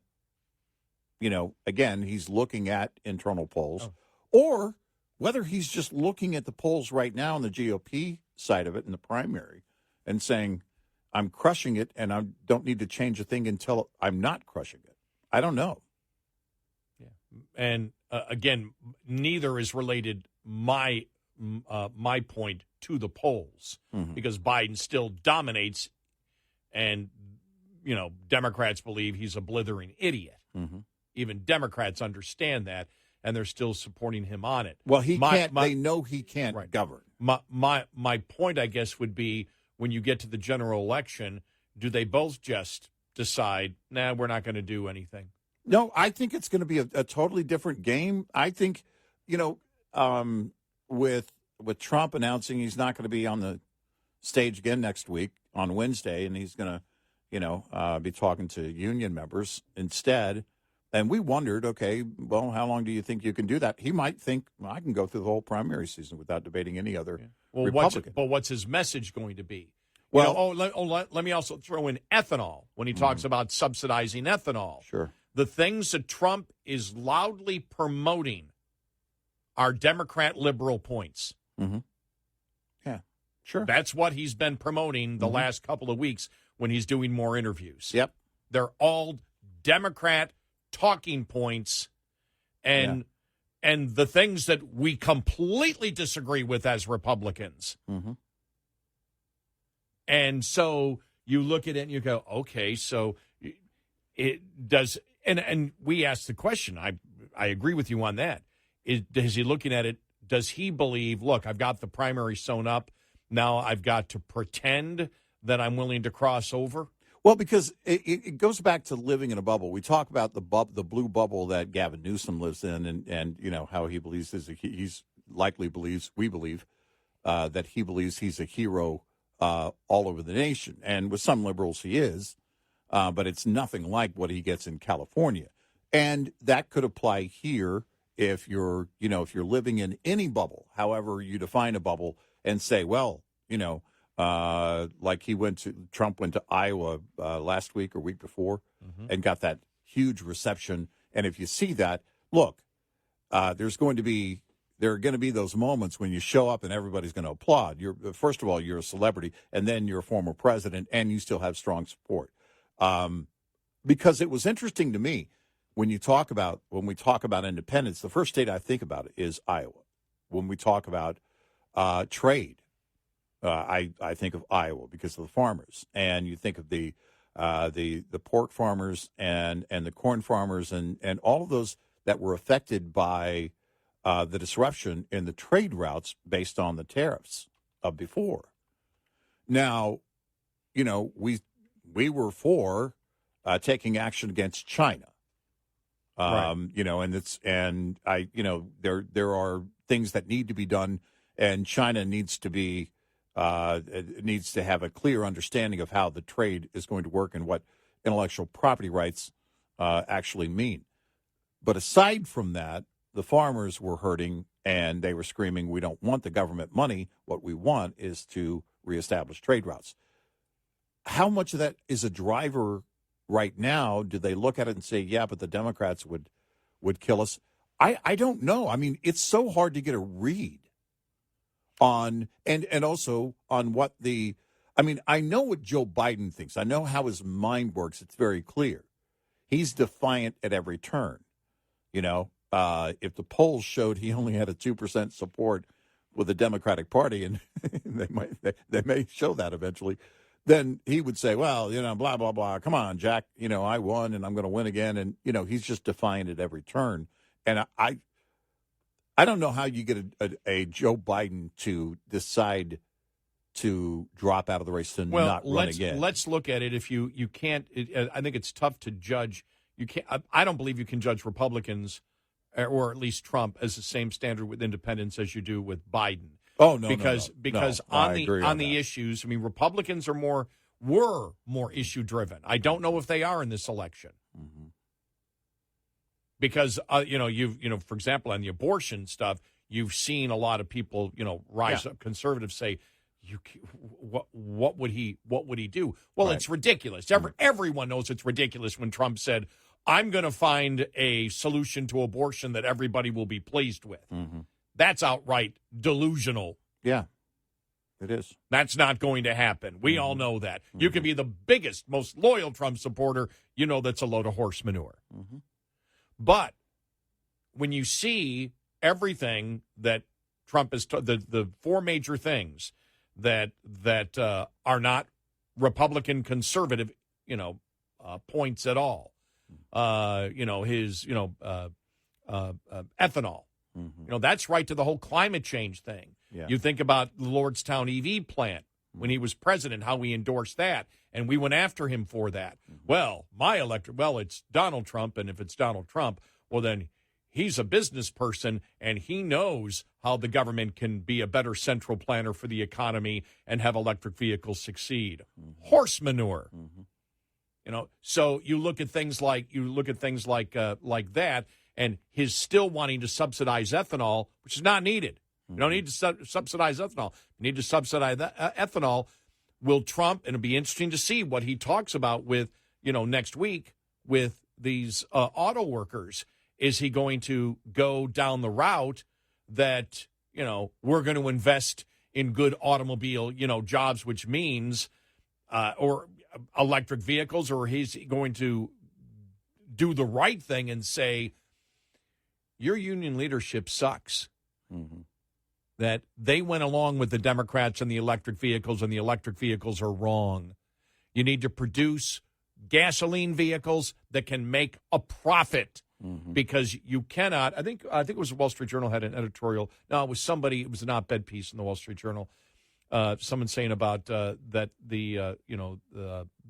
again, he's looking at internal polls, or whether he's just looking at the polls right now on the GOP side of it in the primary and saying, I'm crushing it and I don't need to change a thing until I'm not crushing it. I don't know. Yeah. And again, neither is related my point to the polls, because Biden still dominates, and Democrats believe he's a blithering idiot. Even Democrats understand that, and they're still supporting him on it. Well, they know he can't govern. My point, I guess, would be, when you get to the general election, do they both just decide, nah, we're not going to do anything? No, I think it's going to be a totally different game. I think, with Trump announcing he's not going to be on the stage again next week on Wednesday, and he's going to, be talking to union members instead. And we wondered, okay, well, how long do you think you can do that? He might think, well, I can go through the whole primary season without debating any other Republican. What's his message going to be? Well, let me also throw in ethanol when he talks about subsidizing ethanol. Sure. The things that Trump is loudly promoting are Democrat liberal points. Yeah, sure. That's what he's been promoting the last couple of weeks when he's doing more interviews. Yep. They're all Democrat talking points and the things that we completely disagree with as Republicans. Mm-hmm. And so you look at it and you go, okay, so it does, and we asked the question. I agree with you on that. Is he looking at it? Does he believe, look, I've got the primary sewn up. Now I've got to pretend that I'm willing to cross over? Well, because it goes back to living in a bubble. We talk about the blue bubble that Gavin Newsom lives in, and you know how he believes he's likely believes that he believes he's a hero all over the nation, and with some liberals he is, but it's nothing like what he gets in California, and that could apply here if you're living in any bubble, however you define a bubble, and say, well, like Trump went to Iowa last week or week before and got that huge reception. And if you see that, look, there are going to be those moments when you show up and everybody's going to applaud. First of all, you're a celebrity, and then you're a former president, and you still have strong support. Because it was interesting to me when we talk about independence, the first state I think about is Iowa. When we talk about trade, I think of Iowa because of the farmers, and you think of the pork farmers and the corn farmers and all of those that were affected by the disruption in the trade routes based on the tariffs of before. Now, we were for taking action against China. Right. There are things that need to be done, and China needs to have a clear understanding of how the trade is going to work and what intellectual property rights actually mean. But aside from that, the farmers were hurting, and they were screaming, we don't want the government money. What we want is to reestablish trade routes. How much of that is a driver right now? Do they look at it and say, yeah, but the Democrats would kill us? I don't know. I mean, it's so hard to get a read on, and also on what I know what Joe Biden thinks. I know how his mind works. It's very clear. He's defiant at every turn. If the polls showed he only had a 2% support with the Democratic Party, and they may show that eventually, then he would say, well, blah, blah, blah. Come on, Jack, I won and I'm going to win again. And, he's just defiant at every turn. And I don't know how you get a Joe Biden to decide to drop out of the race to not run again. Let's look at it. If you can't, I think it's tough to judge. You can't. I don't believe you can judge Republicans, or at least Trump, as the same standard with independents as you do with Biden. Oh no, because on the issues, I mean, Republicans were more issue driven. I don't know if they are in this election. Mm-hmm. Because for example, on the abortion stuff, you've seen a lot of people rise up, conservatives say, what would he do? Well, right. It's ridiculous. Everyone knows it's ridiculous when Trump said, I'm going to find a solution to abortion that everybody will be pleased with. Mm-hmm. That's outright delusional. Yeah, it is. That's not going to happen. We all know that. Mm-hmm. You can be the biggest, most loyal Trump supporter. That's a load of horse manure. Mm-hmm. But when you see everything that Trump has, the four major things that are not Republican conservative, points at all, his, ethanol. Mm-hmm. That's right to the whole climate change thing. Yeah. You think about the Lordstown EV plant when he was president, how we endorsed that, and we went after him for that. Mm-hmm. Well, it's Donald Trump, and if it's Donald Trump, well, then he's a business person, and he knows how the government can be a better central planner for the economy and have electric vehicles succeed. Mm-hmm. Horse manure. Mm-hmm. So you look at things like that, and his still wanting to subsidize ethanol, which is not needed. You don't need to subsidize ethanol. You need to subsidize ethanol. Will Trump, and it'll be interesting to see what he talks about with, next week with these auto workers. Is he going to go down the route that, we're going to invest in good automobile, jobs, which means, or electric vehicles, or he's going to do the right thing and say, your union leadership sucks. Mm-hmm. That they went along with the Democrats and the electric vehicles are wrong. You need to produce gasoline vehicles that can make a profit because you cannot. I think it was the Wall Street Journal had an editorial. No, it was somebody. It was an op-ed piece in the Wall Street Journal. Someone saying about that the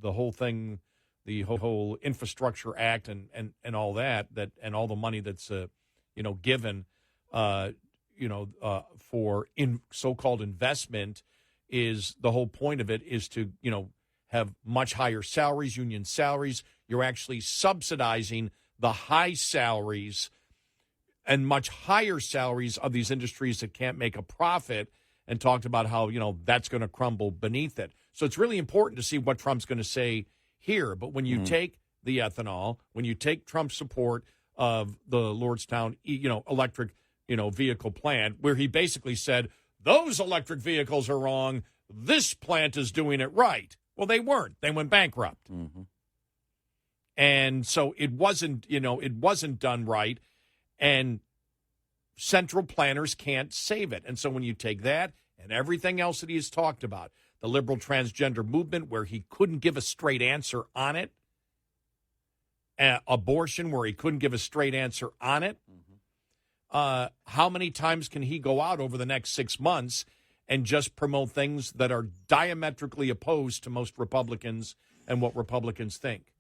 whole thing, the whole Infrastructure Act and all that and all the money that's given for so-called investment is the whole point of it is to have much higher salaries, union salaries. You're actually subsidizing the high salaries and much higher salaries of these industries that can't make a profit, and talked about how, that's going to crumble beneath it. So it's really important to see what Trump's going to say here. But when you take the ethanol, when you take Trump's support of the Lordstown, electric, vehicle plant, where he basically said, those electric vehicles are wrong, this plant is doing it right. Well, they weren't. They went bankrupt. Mm-hmm. And so it wasn't done right, and central planners can't save it. And so when you take that and everything else that he has talked about, the liberal transgender movement where he couldn't give a straight answer on it, abortion where he couldn't give a straight answer on it, how many times can he go out over the next 6 months and just promote things that are diametrically opposed to most Republicans and what Republicans think?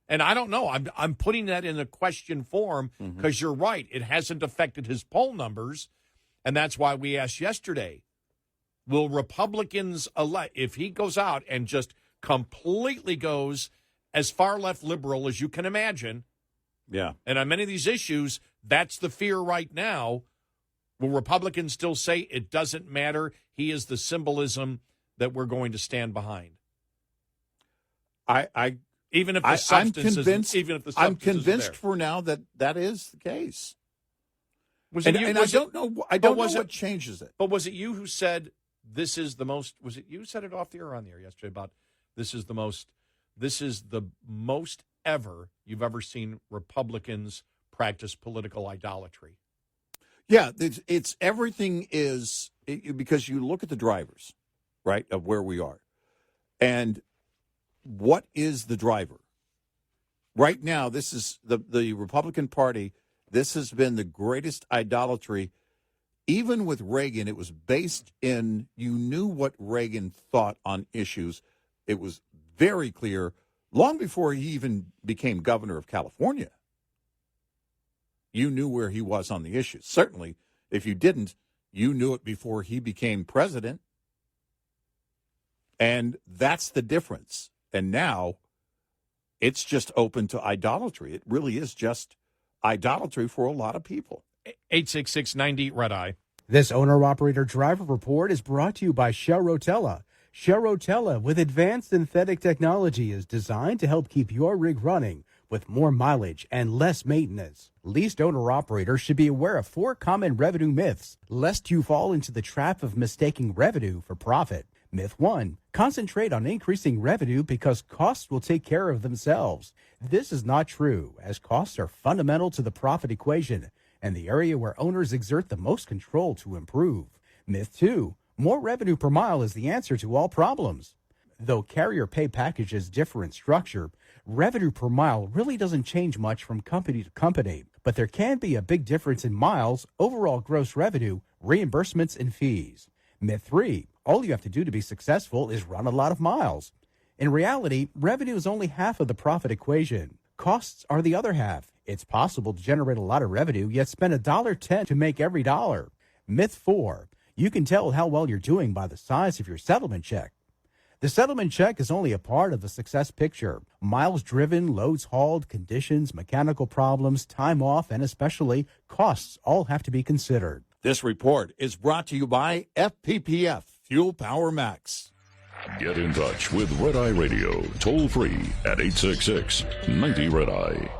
And I don't know. I'm putting that in a question form because you're right. It hasn't affected his poll numbers, and that's why we asked yesterday, will Republicans elect, if he goes out and just completely goes as far left liberal as you can imagine, and on many of these issues, that's the fear right now, will Republicans still say it doesn't matter, he is the symbolism that we're going to stand behind? Even if the substance I'm convinced for now that is the case. I don't know what changes it. But was it you who said this is the most? Was it you who said it off the air or on the air yesterday about this is the most ever you've ever seen Republicans practice political idolatry? Yeah, it's everything is because you look at the drivers, right, of where we are, and what is the driver? Right now, this is the Republican Party. This has been the greatest idolatry. Even with Reagan, it was based in, you knew what Reagan thought on issues. It was very clear long before he even became governor of California. You knew where he was on the issues. Certainly, if you didn't, you knew it before he became president. And that's the difference. And now it's just open to idolatry. It really is just idolatry for a lot of people. 866-90 Red Eye. This owner-operator driver report is brought to you by Shell Rotella. Shell Rotella with advanced synthetic technology is designed to help keep your rig running with more mileage and less maintenance. Leased owner-operators should be aware of 4 common revenue myths, lest you fall into the trap of mistaking revenue for profit. Myth 1, concentrate on increasing revenue because costs will take care of themselves. This is not true, as costs are fundamental to the profit equation and the area where owners exert the most control to improve. Myth 2, more revenue per mile is the answer to all problems. Though carrier pay packages differ in structure, revenue per mile really doesn't change much from company to company, but there can be a big difference in miles, overall gross revenue, reimbursements, and fees. Myth 3, all you have to do to be successful is run a lot of miles. In reality, revenue is only half of the profit equation. Costs are the other half. It's possible to generate a lot of revenue, yet spend $1.10 to make every dollar. Myth 4, you can tell how well you're doing by the size of your settlement check. The settlement check is only a part of the success picture. Miles driven, loads hauled, conditions, mechanical problems, time off, and especially costs all have to be considered. This report is brought to you by FPPF, Fuel Power Max. Get in touch with Red Eye Radio, toll free at 866-90 Red Eye.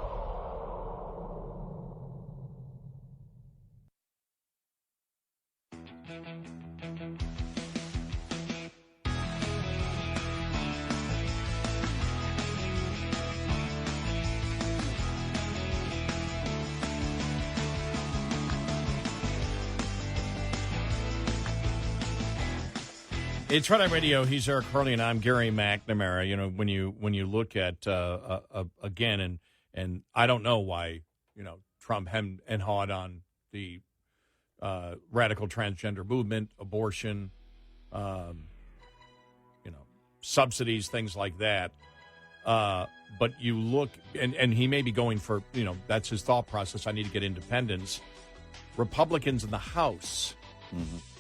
It's Red Eye Radio. He's Eric Hurley, and I'm Gary McNamara. You know, when you look at again, and I don't know why Trump hemmed and hawed on the radical transgender movement, abortion, subsidies, things like that. But you look, and he may be going for, that's his thought process. I need to get independence. Republicans in the House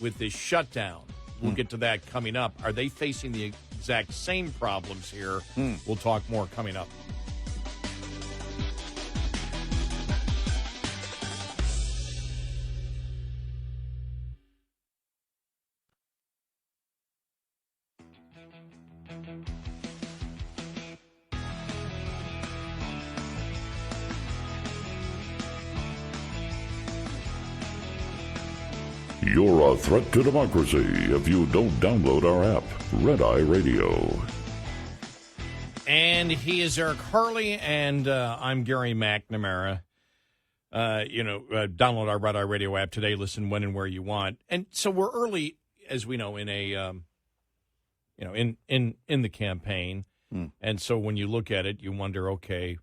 with this shutdown, we'll get to that coming up. Are they facing the exact same problems here? We'll talk more coming up. You're a threat to democracy if you don't download our app, Red Eye Radio. And he is Eric Hurley, and I'm Gary McNamara. Download our Red Eye Radio app today. Listen when and where you want. And so we're early, as we know, in a in the campaign. And so when you look at it, you wonder, okay,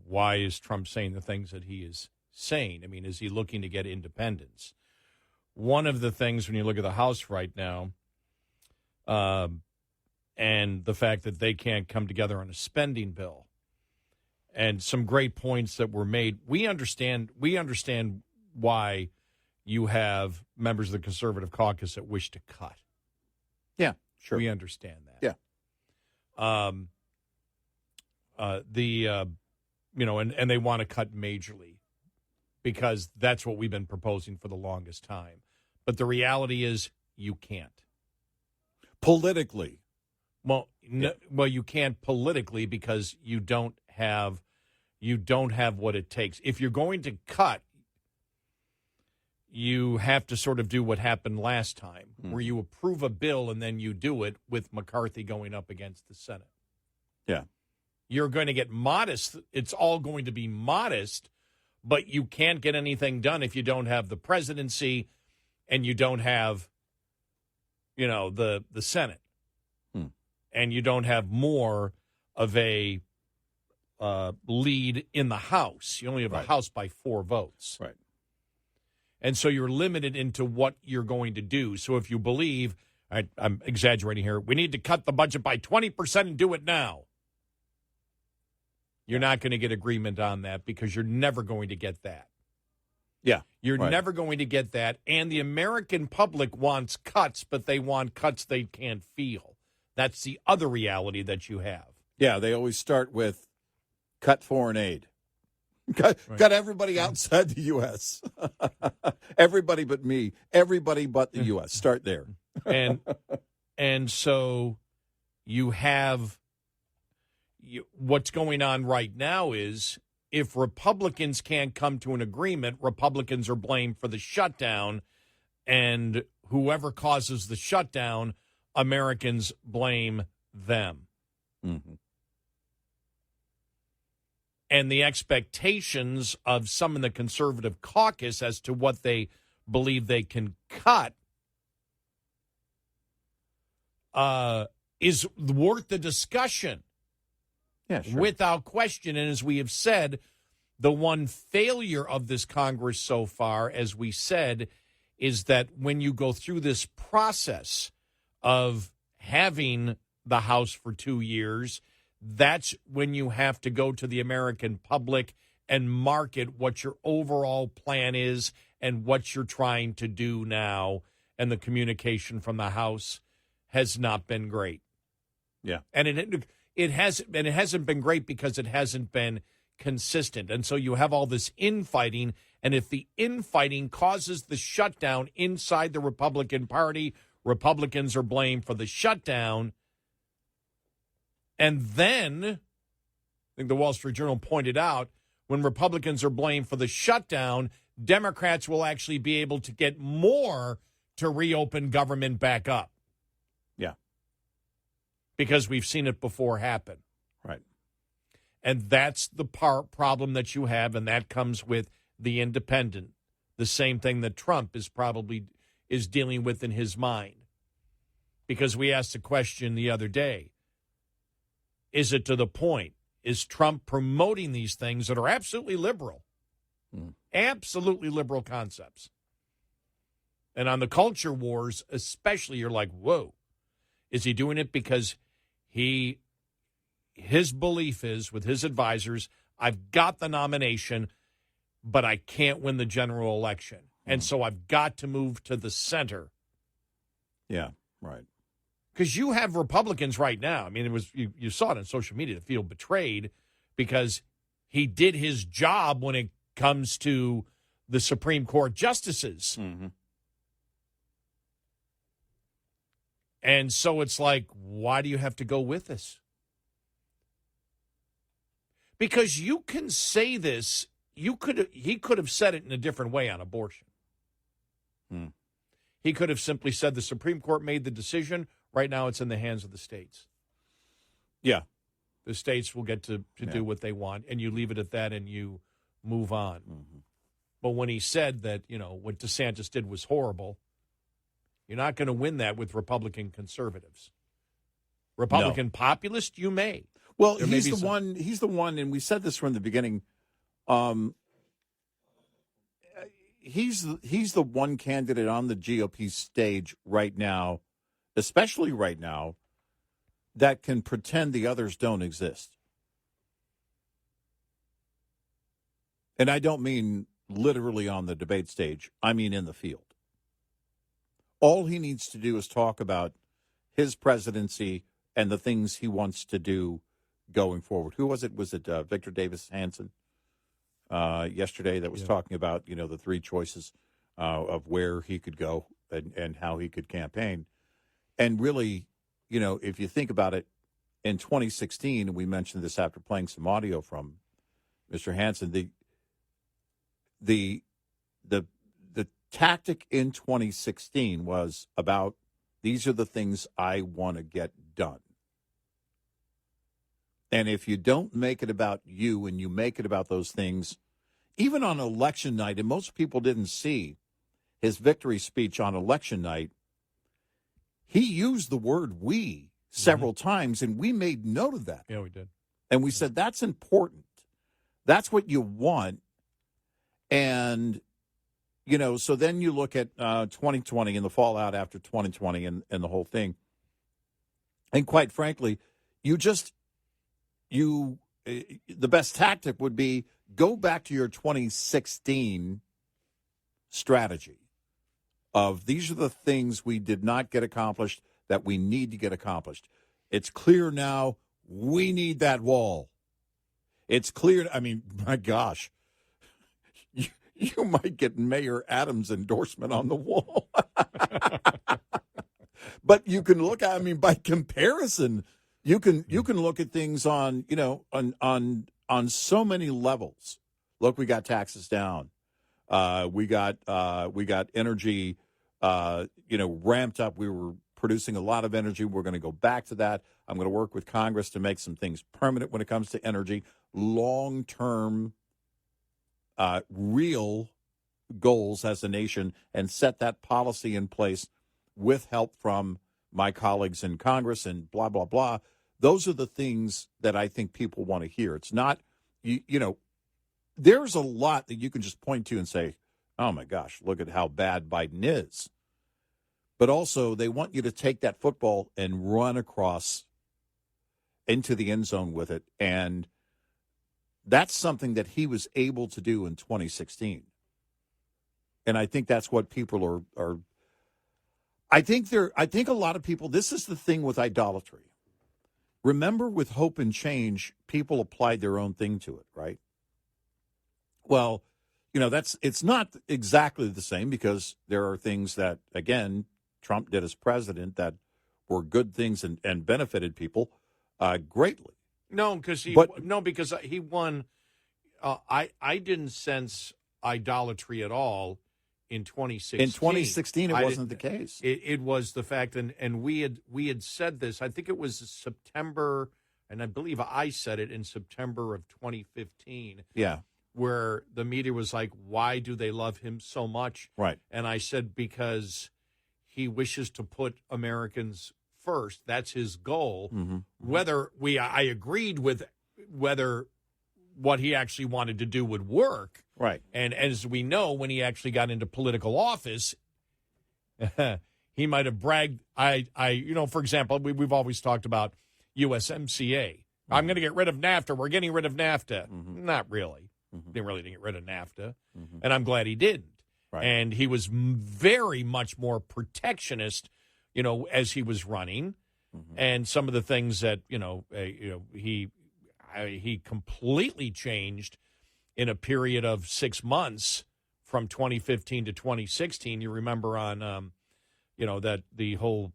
why is Trump saying the things that he is saying? I mean, is he looking to get independence? One of the things when you look at the House right now, and the fact that they can't come together on a spending bill, and some great points that were made. We understand why you have members of the conservative caucus that wish to cut. Yeah, sure. We understand that. Yeah. And they want to cut majorly, because that's what we've been proposing for the longest time. But the reality is you can't. Politically. Well, you can't politically because you don't have what it takes. If you're going to cut, you have to sort of do what happened last time, where you approve a bill and then you do it with McCarthy going up against the Senate. Yeah. You're going to get modest. It's all going to be modest. But you can't get anything done if you don't have the presidency and you don't have, the Senate. And you don't have more of a lead in the House. You only have a House by 4 votes. Right. And so you're limited into what you're going to do. So if you believe, I'm exaggerating here, we need to cut the budget by 20% and do it now. You're not going to get agreement on that because you're never going to get that. Yeah. You're never going to get that. And the American public wants cuts, but they want cuts they can't feel. That's the other reality that you have. Yeah, they always start with cut foreign aid. Cut everybody outside the U.S. Everybody but me. Everybody but the U.S. Start there. And so you have... what's going on right now is if Republicans can't come to an agreement, Republicans are blamed for the shutdown, and whoever causes the shutdown, Americans blame them. Mm-hmm. And the expectations of some in the conservative caucus as to what they believe they can cut is worth the discussion. Yeah, sure. Without question. And as we have said, the one failure of this Congress so far, as we said, is that when you go through this process of having the House for 2 years, that's when you have to go to the American public and market what your overall plan is and what you're trying to do now. And the communication from the House has not been great. Yeah. And it hasn't been great because it hasn't been consistent. And so you have all this infighting, and if the infighting causes the shutdown inside the Republican Party, Republicans are blamed for the shutdown. And then, I think the Wall Street Journal pointed out, when Republicans are blamed for the shutdown, Democrats will actually be able to get more to reopen government back up. Yeah. Because we've seen it before happen. Right. And that's the problem that you have, and that comes with the independent. The same thing that Trump is probably dealing with in his mind. because we asked a question the other day. Is it to the point? Is Trump promoting these things that are absolutely liberal? Absolutely liberal concepts. And on the culture wars, especially, you're like, whoa. Is he doing it because his belief is, with his advisors, I've got the nomination, but I can't win the general election. And so I've got to move to the center. Yeah, right. Because you have Republicans right now. I mean, it was you saw it on social media that feel betrayed because he did his job when it comes to the Supreme Court justices. Mm-hmm. And so it's like, why do you have to go with this? Because you can say this, he could have said it in a different way on abortion. He could have simply said the Supreme Court made the decision. Right now it's in the hands of the states. Yeah. The states will get to do what they want, and you leave it at that and you move on. Mm-hmm. But when he said that, what DeSantis did was horrible, you're not going to win that with Republican conservatives. Republican populist, you may. Well, he's the one, and we said this from the beginning. He's the one candidate on the GOP stage right now, especially right now, that can pretend the others don't exist. And I don't mean literally on the debate stage. I mean in the field. All he needs to do is talk about his presidency and the things he wants to do going forward. Who was it? Was it Victor Davis Hanson yesterday that was talking about, the three choices of where he could go and how he could campaign. And really, if you think about it, in 2016, and we mentioned this after playing some audio from Mr. Hanson, the tactic in 2016 was about, these are the things I want to get done. And if you don't make it about you and you make it about those things, even on election night, and most people didn't see his victory speech on election night, he used the word we several times, and we made note of that. Yeah, we did. And we said, that's important. That's what you want. And, so then you look at 2020 and the fallout after 2020 and the whole thing. And quite frankly, the best tactic would be go back to your 2016 strategy of these are the things we did not get accomplished that we need to get accomplished. It's clear now we need that wall. It's clear. I mean, my gosh, you might get Mayor Adams' endorsement on the wall. But you can look at, by comparison, you can look at things on so many levels. Look, we got taxes down. We got energy, ramped up. We were producing a lot of energy. We're going to go back to that. I'm going to work with Congress to make some things permanent when it comes to energy, long-term, real goals as a nation, and set that policy in place with help from my colleagues in Congress and blah, blah, blah. Those are the things that I think people want to hear. It's not, there's a lot that you can just point to and say, oh, my gosh, look at how bad Biden is. But also, they want you to take that football and run across into the end zone with it. And that's something that he was able to do in 2016. And I think that's what people are I think a lot of people, this is the thing with idolatry. Remember, with Hope and Change, people applied their own thing to it, right? Well, it's not exactly the same, because there are things that, again, Trump did as president that were good things and benefited people greatly. No, because he won. I didn't sense idolatry at all in 2016. In 2016, it wasn't the case. It was the fact, and we had said this. I think it was September, and I believe I said it in September of 2015. Yeah. Where the media was like, why do they love him so much? Right. And I said, because he wishes to put Americans first. That's his goal. Whether I agreed with whether what he actually wanted to do would work. Right. And as we know, when he actually got into political office, he might have bragged. For example, we've always talked about USMCA. I'm going to get rid of NAFTA. We're getting rid of NAFTA. Not really. Didn't really get rid of NAFTA. And I'm glad he didn't. Right. And he was very much more protectionist, as he was running. And some of the things that, he completely changed in a period of 6 months from 2015 to 2016. You remember on, that the whole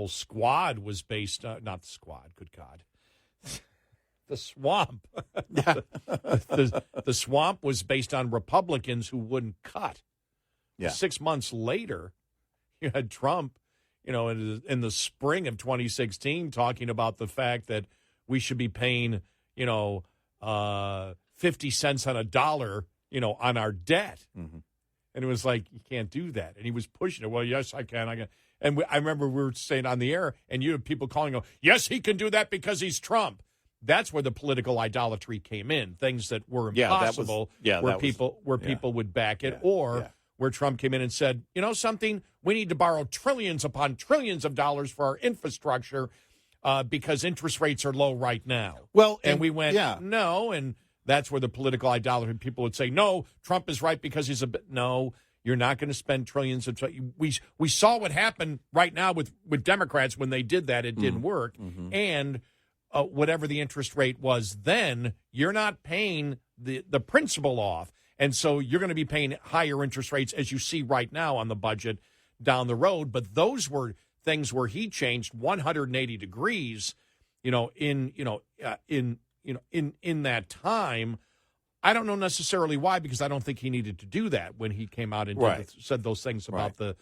squad was based, not the squad, good God. The swamp. the swamp was based on Republicans who wouldn't cut. Yeah. 6 months later, you had Trump, in the spring of 2016 talking about the fact that we should be paying, 50 cents on a dollar, on our debt. And it was like, you can't do that. And he was pushing it. Well, yes, I can. And I remember we were saying on the air, and you had people calling, yes, he can do that because he's Trump. That's where the political idolatry came in. Things that were impossible, where people would back it, where Trump came in and said, something, we need to borrow trillions upon trillions of dollars for our infrastructure because interest rates are low right now. Well, and we went, no, and that's where the political idolatry, people would say, no, Trump is right because he's no, you're not going to spend trillions of we saw what happened right now with Democrats when they did that. It didn't work. And whatever the interest rate was then, you're not paying the principal off. And so you're going to be paying higher interest rates, as you see right now on the budget down the road. But those were things where he changed 180 degrees, in that time. I don't know necessarily why, because I don't think he needed to do that when he came out and said those things about the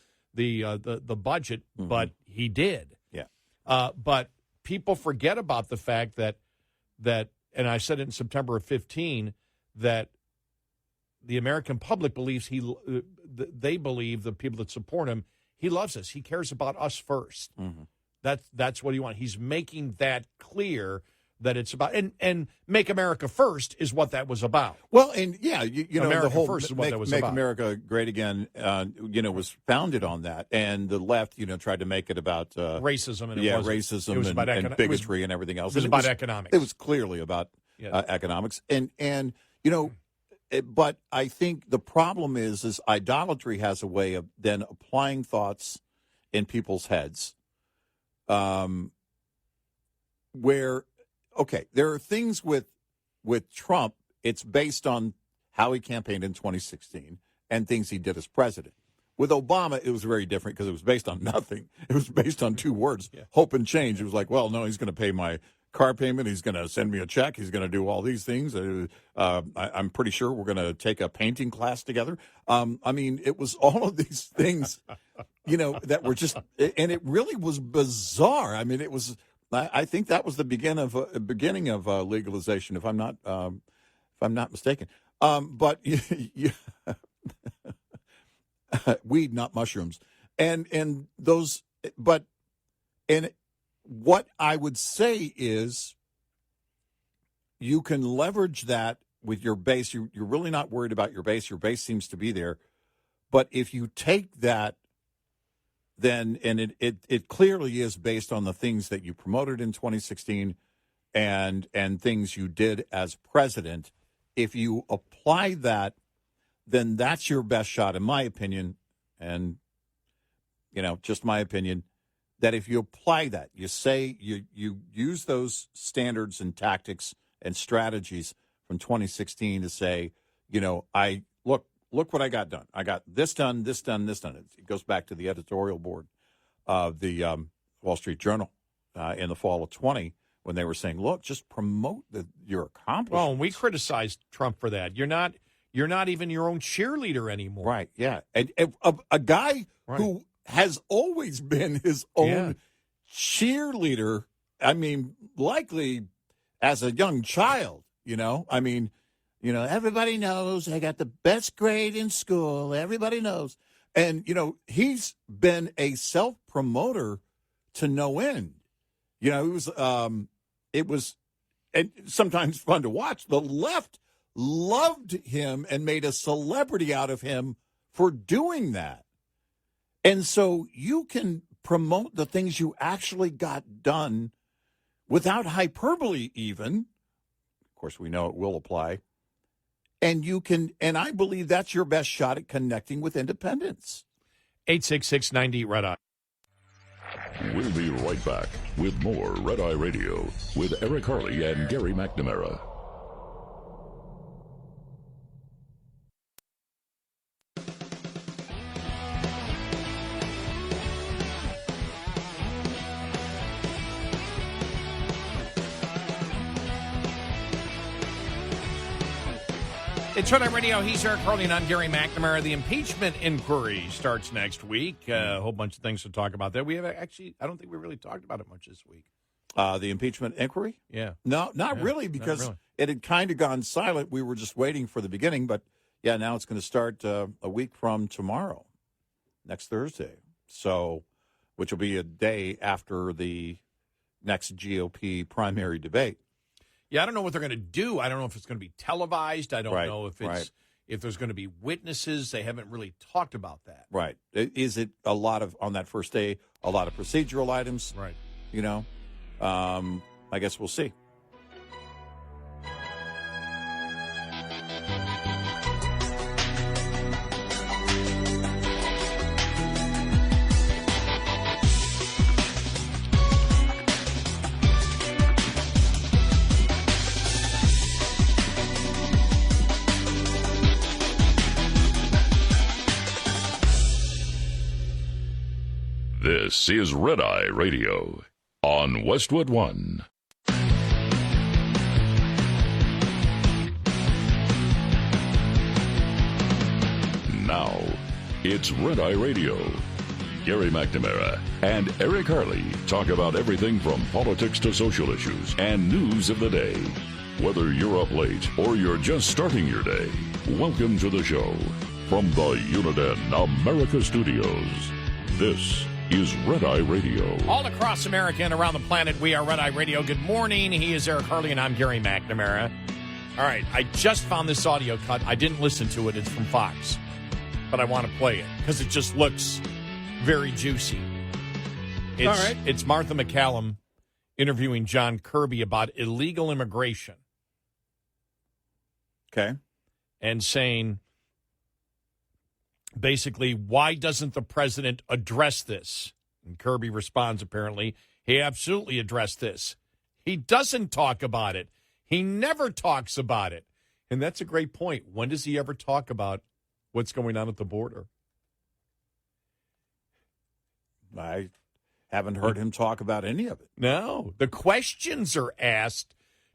budget, but he did. Yeah. But people forget about the fact that, and I said it in September of 2015, that the American public believes they believe, the people that support him, he loves us. He cares about us first. That's what he wants. He's making that clear, that it's about, and Make America First is what that was about. Well, and America the whole First is what that was Make about. America Great Again, was founded on that, and the left, tried to make it about racism, and racism and bigotry and everything else. It was about economics. It was clearly about economics, and but I think the problem is idolatry has a way of then applying thoughts in people's heads, where. Okay, there are things with Trump, it's based on how he campaigned in 2016 and things he did as president. With Obama, it was very different because it was based on nothing. It was based on two words, hope and change. It was like, well, no, he's going to pay my car payment. He's going to send me a check. He's going to do all these things. I'm pretty sure we're going to take a painting class together. It was all of these things, that were just, and it really was bizarre. It was... I think that was the beginning of legalization, if I'm not mistaken. But weed, not mushrooms, and those. But what I would say is, you can leverage that with your base. You're really not worried about your base. Your base seems to be there, but if you take that. Then, and it clearly is based on the things that you promoted in 2016 and things you did as president. If you apply that, then that's your best shot, in my opinion, and, just my opinion, that if you apply that, you say you use those standards and tactics and strategies from 2016 to say, Look what I got done. I got this done, this done, this done. It goes back to the editorial board of the Wall Street Journal in the fall of 20 when they were saying, look, just promote your accomplishments. Well, we criticized Trump for that. You're not even your own cheerleader anymore. Right, yeah. And a guy who has always been his own cheerleader, likely as a young child, everybody knows I got the best grade in school. Everybody knows. And, he's been a self-promoter to no end. It was and sometimes fun to watch. The left loved him and made a celebrity out of him for doing that. And so you can promote the things you actually got done without hyperbole even. Of course, we know it will apply. And I believe that's your best shot at connecting with independents. 866-90 Red Eye. We'll be right back with more Red Eye Radio with Eric Harley and Gary McNamara. It's Red Eye Radio. He's Eric Harley, and I'm Gary McNamara. The impeachment inquiry starts next week. A whole bunch of things to talk about there. We have I don't think we really talked about it much this week. The impeachment inquiry? Yeah. No, not really, because it had kind of gone silent. We were just waiting for the beginning. But, yeah, now it's going to start a week from tomorrow, next Thursday. So, which will be a day after the next GOP primary debate. Yeah, I don't know what they're going to do. I don't know if it's going to be televised. I don't know if if there's going to be witnesses. They haven't really talked about that. Right. Is it a lot of, on that first day, a lot of procedural items? Right. I guess we'll see. This is Red Eye Radio on Westwood One. Now, it's Red Eye Radio. Gary McNamara and Eric Harley talk about everything from politics to social issues and news of the day. Whether you're up late or you're just starting your day, welcome to the show. From the Uniden America Studios, this is Red Eye Radio. All across America and around the planet, we are Red Eye Radio. Good morning. He is Eric Harley, and I'm Gary McNamara. All right, I just found this audio cut. I didn't listen to it. It's from Fox. But I want to play it because it just looks very juicy. All right. It's Martha McCallum interviewing John Kirby about illegal immigration. Okay. And saying, basically, why doesn't the president address this? And Kirby responds, apparently, he absolutely addressed this. He doesn't talk about it. He never talks about it. And that's a great point. When does he ever talk about what's going on at the border? I haven't heard him talk about any of it. No. The questions are asked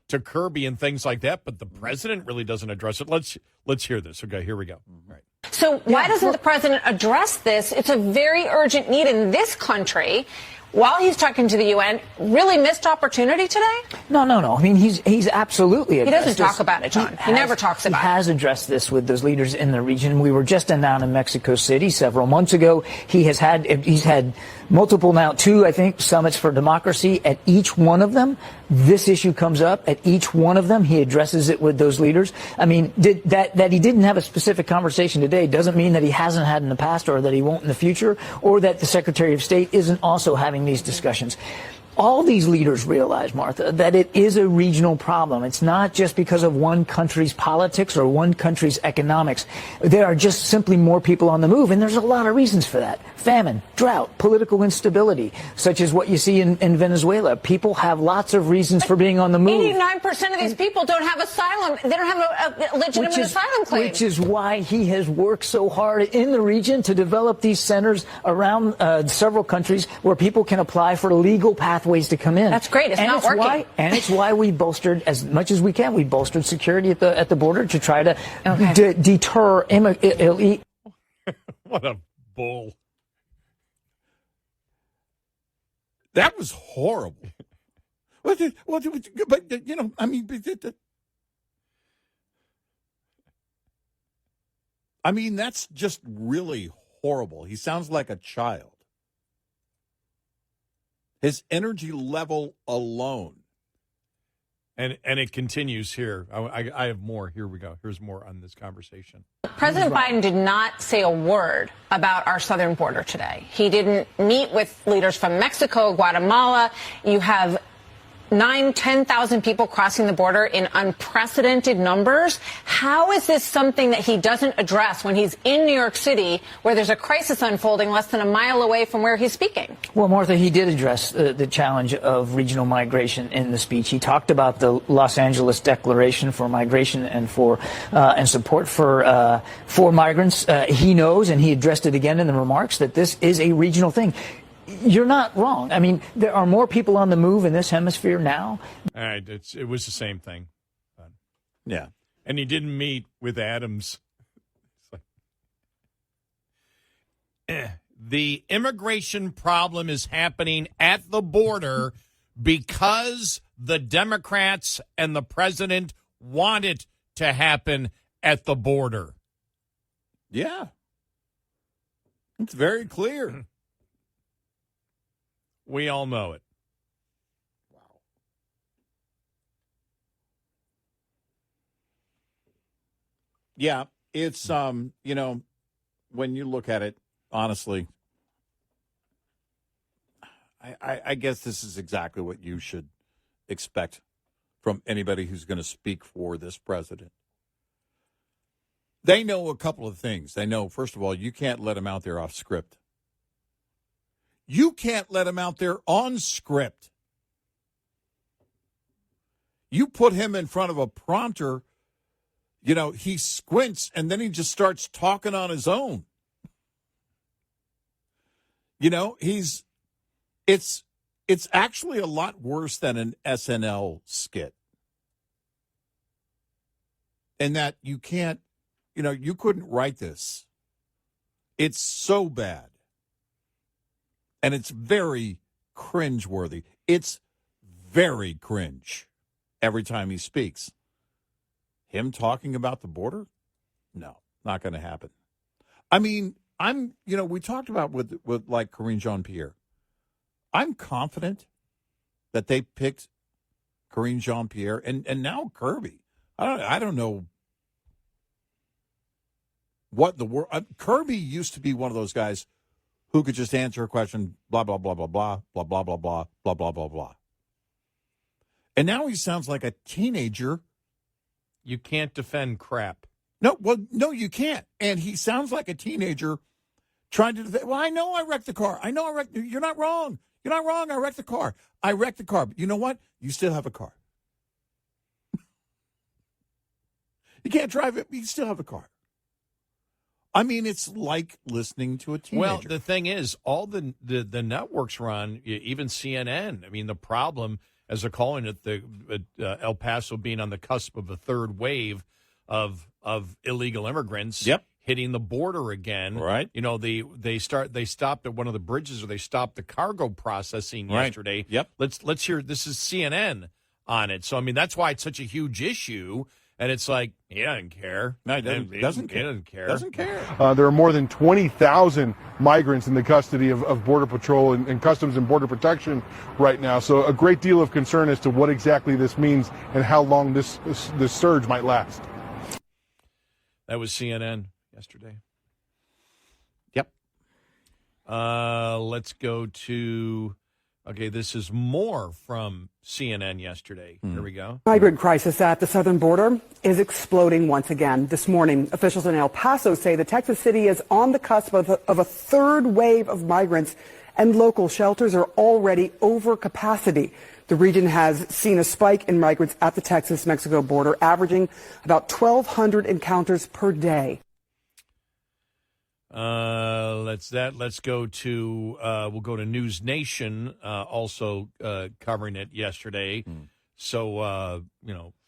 to Kirby and things like that, but the president really doesn't address it. Let's hear this. Okay, here we go. Right. So why doesn't the president address this? It's a very urgent need in this country. While he's talking to the UN, really missed opportunity today? No. I mean, he's absolutely addressed He doesn't talk about it, John. He never talks about it. He has addressed this with those leaders in the region. We were just down in Mexico City several months ago. He's had multiple now, 2, I think, summits for democracy. At each one of them, this issue comes up. At each one of them, he addresses it with those leaders. I mean, that he didn't have a specific conversation today doesn't mean that he hasn't had in the past or that he won't in the future, or that the Secretary of State isn't also having these discussions. All these leaders realize, Martha, that it is a regional problem. It's not just because of one country's politics or one country's economics. There are just simply more people on the move, and there's a lot of reasons for that. Famine, drought, political instability, such as what you see in Venezuela. People have lots of reasons for being on the move. 89% of these people don't have asylum. They don't have a legitimate asylum claim. Which is why he has worked so hard in the region to develop these centers around several countries where people can apply for legal pathways to come in. That's great. It's not working. And it's why we bolstered, as much as we can, we bolstered security at the border to try to deter What a bull. That was horrible. But I mean, that's just really horrible. He sounds like a child. His energy level alone. And it continues here. I have more. Here we go. Here's more on this conversation. President Biden did not say a word about our southern border today. He didn't meet with leaders from Mexico, Guatemala. You have 10,000 people crossing the border in unprecedented numbers. How is this something that he doesn't address when he's in New York City, where there's a crisis unfolding less than a mile away from where he's speaking? Well, Martha, he did address the challenge of regional migration in the speech. He talked about the Los Angeles Declaration for Migration and and support for migrants. He knows, and he addressed it again in the remarks, that this is a regional thing. You're not wrong. I mean, there are more people on the move in this hemisphere now. All right, it was the same thing. Yeah. And he didn't meet with Adams. It's like, the immigration problem is happening at the border because the Democrats and the president want it to happen at the border. Yeah. It's very clear. We all know it. Wow. Yeah, it's when you look at it honestly, I guess this is exactly what you should expect from anybody who's going to speak for this president. They know a couple of things. They know, first of all, you can't let him out there off script. You can't let him out there on script. You put him in front of a prompter, he squints and then he just starts talking on his own. It's actually a lot worse than an SNL skit. And that you can't, you couldn't write this. It's so bad. And it's very cringeworthy. It's very cringe every time he speaks. Him talking about the border? No, not going to happen. I mean, we talked about with like Karine Jean-Pierre. I'm confident that they picked Karine Jean-Pierre and now Kirby. I don't know what the word. Kirby used to be one of those guys who could just answer a question, blah, blah, blah, blah, blah, blah, blah, blah, blah, blah, blah, blah, blah. And now he sounds like a teenager. You can't defend crap. No, you can't. And he sounds like a teenager trying to defend. Well, I know I wrecked the car. You're not wrong. You're not wrong. I wrecked the car. But you know what? You still have a car. You can't drive it, but you still have a car. I mean, it's like listening to a teenager. Well, the thing is, all the networks run, even CNN. I mean, the problem, as they're calling it, El Paso being on the cusp of a third wave of illegal immigrants hitting the border again. Right. They stopped at one of the bridges, or they stopped the cargo processing yesterday. Yep. Let's hear. This is CNN on it. So I mean, that's why it's such a huge issue. And it's like, he doesn't care. No, he doesn't care. Doesn't care. There are more than 20,000 migrants in the custody of Border Patrol and Customs and Border Protection right now. So a great deal of concern as to what exactly this means and how long this surge might last. That was CNN yesterday. Yep. Let's go to... Okay, this is more from CNN yesterday. Here we go. Migrant crisis at the southern border is exploding once again. This morning, officials in El Paso say the Texas city is on the cusp of a third wave of migrants, and local shelters are already over capacity. The region has seen a spike in migrants at the Texas-Mexico border, averaging about 1,200 encounters per day. Let's go to we'll go to News Nation, also covering it yesterday. So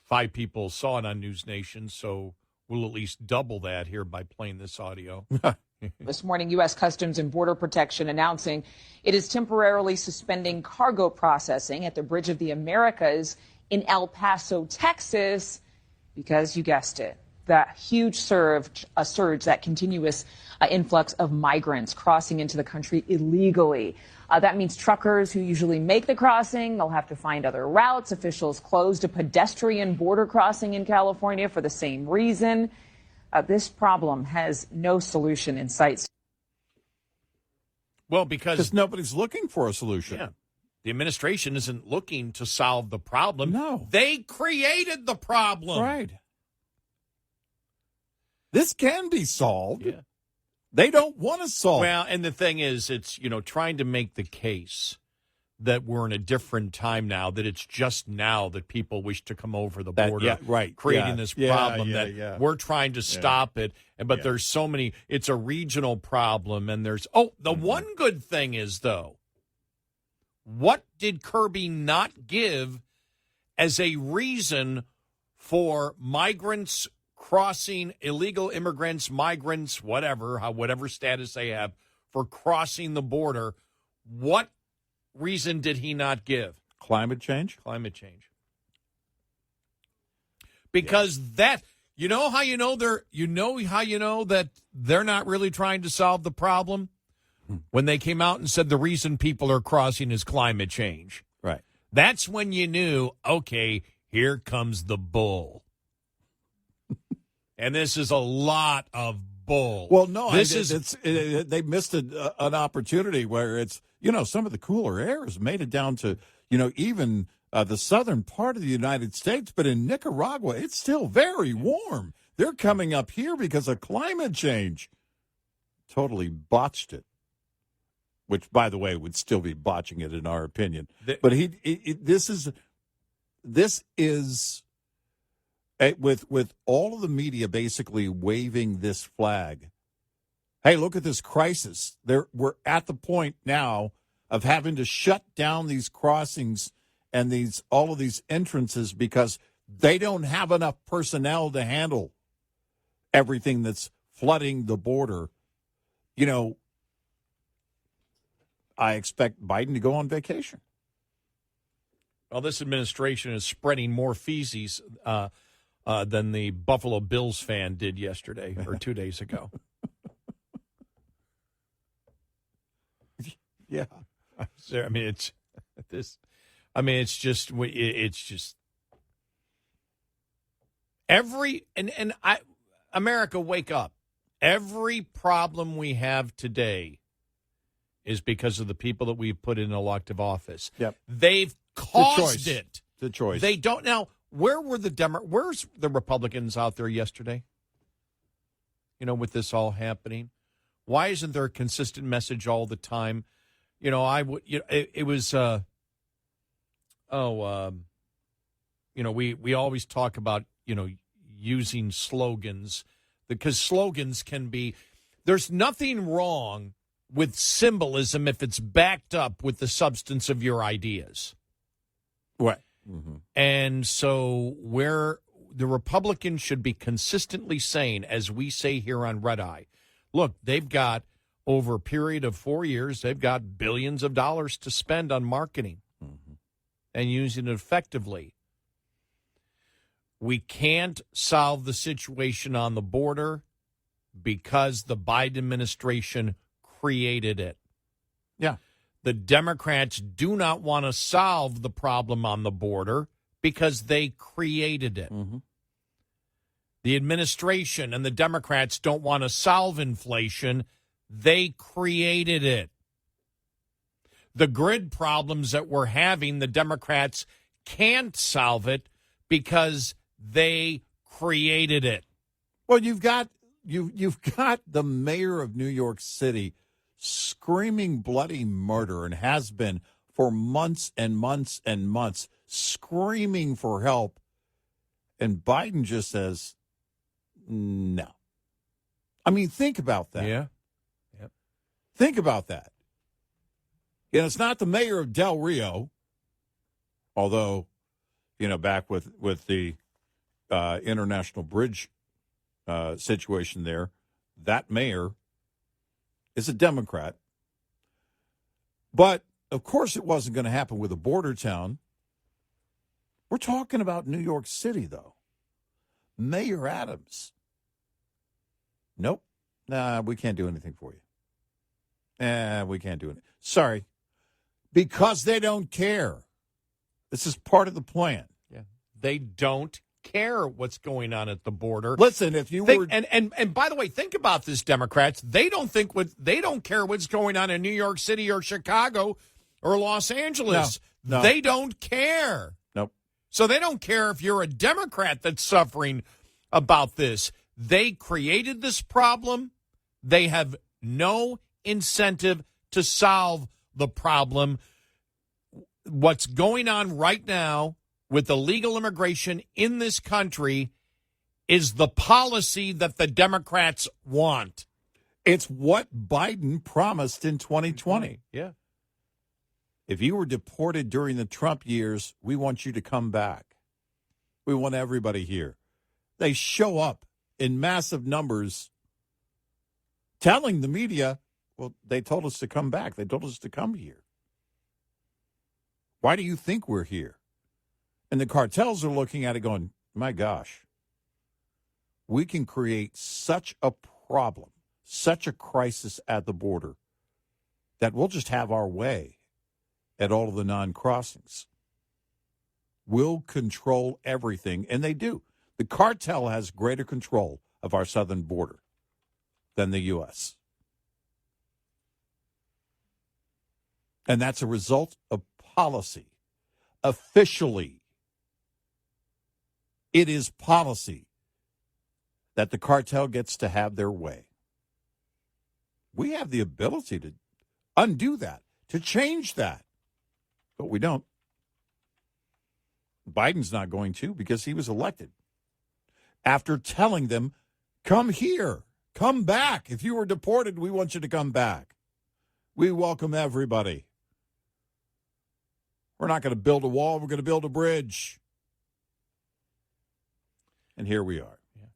5 people saw it on News Nation, so we'll at least double that here by playing this audio. This morning, U.S. Customs and Border Protection announcing it is temporarily suspending cargo processing at the Bridge of the Americas in El Paso, Texas, because you guessed it, that huge surge, that continuous influx of migrants crossing into the country illegally. That means truckers who usually make the crossing, they'll have to find other routes. Officials closed a pedestrian border crossing in California for the same reason. This problem has no solution in sight. Well, because nobody's looking for a solution. Yeah. The administration isn't looking to solve the problem. No. They created the problem. Right. This can be solved. Yeah. They don't want to solve it. Well, and the thing is, it's, trying to make the case that we're in a different time now, that it's just now that people wish to come over the border, creating this problem that we're trying to stop it. But there's so many, it's a regional problem. And there's, one good thing is, though, what did Kirby not give as a reason for migrants crossing, illegal immigrants, migrants, whatever status they have, for crossing the border? What reason did he not give? Climate change? Climate change. Because that, how you know that they're not really trying to solve the problem? When they came out and said the reason people are crossing is climate change. Right. That's when you knew, okay, here comes the bull. And this is a lot of bull. Well, no, they missed an opportunity where it's, some of the cooler air has made it down to, even the southern part of the United States. But in Nicaragua, it's still very warm. They're coming up here because of climate change. Totally botched it. Which, by the way, would still be botching it in our opinion. But this is with all of the media basically waving this flag. Hey, look at this crisis. We're at the point now of having to shut down these crossings and all of these entrances because they don't have enough personnel to handle everything that's flooding the border. I expect Biden to go on vacation. Well, this administration is spreading more feces than the Buffalo Bills fan did yesterday or 2 days ago. Yeah. It's just America, wake up. Every problem we have today is because of the people that we've put in elective office. Yep. They've caused it. The choice. They don't now. Where's the Republicans out there yesterday? With this all happening, why isn't there a consistent message all the time? We always talk about using slogans because slogans can be. There's nothing wrong with symbolism if it's backed up with the substance of your ideas. Right. Mm-hmm. And so where the Republicans should be consistently saying, as we say here on Red Eye, look, they've got, over a period of 4 years, they've got billions of dollars to spend on marketing and using it effectively. We can't solve the situation on the border because the Biden administration created it. Yeah. The Democrats do not want to solve the problem on the border because they created it. Mm-hmm. The administration and the Democrats don't want to solve inflation. They created it. The grid problems that we're having, the Democrats can't solve it because they created it. Well, you've got the mayor of New York City screaming bloody murder and has been for months and months and months, screaming for help. And Biden just says, no. I mean, think about that. Yeah. Yep. Think about that. It's not the mayor of Del Rio, although, back with the International Bridge situation there, that mayor is a Democrat. But, of course, it wasn't going to happen with a border town. We're talking about New York City, though. Mayor Adams Nope. Nah, we can't do anything for you. We can't do it. Sorry. Because they don't care. This is part of the plan. Yeah. They don't care what's going on at the border. Listen, if you were and by the way, think about this, Democrats. They don't care what's going on in New York City or Chicago or Los Angeles. No. They don't care. Nope. So they don't care if you're a Democrat that's suffering about this. They created this problem. They have no incentive to solve the problem. What's going on right now with illegal immigration in this country is the policy that the Democrats want. It's what Biden promised in 2020. Yeah. If you were deported during the Trump years, we want you to come back. We want everybody here. They show up in massive numbers telling the media, well, they told us to come back. They told us to come here. Why do you think we're here? And the cartels are looking at it going, my gosh, we can create such a problem, such a crisis at the border that we'll just have our way at all of the non-crossings. We'll control everything, and they do. The cartel has greater control of our southern border than the U.S. And that's a result of policy. Officially, it is policy that the cartel gets to have their way. We have the ability to undo that, to change that, but we don't. Biden's not going to because he was elected after telling them, come here, come back. If you were deported, we want you to come back. We welcome everybody. We're not going to build a wall. We're going to build a bridge. And here we are. Yeah.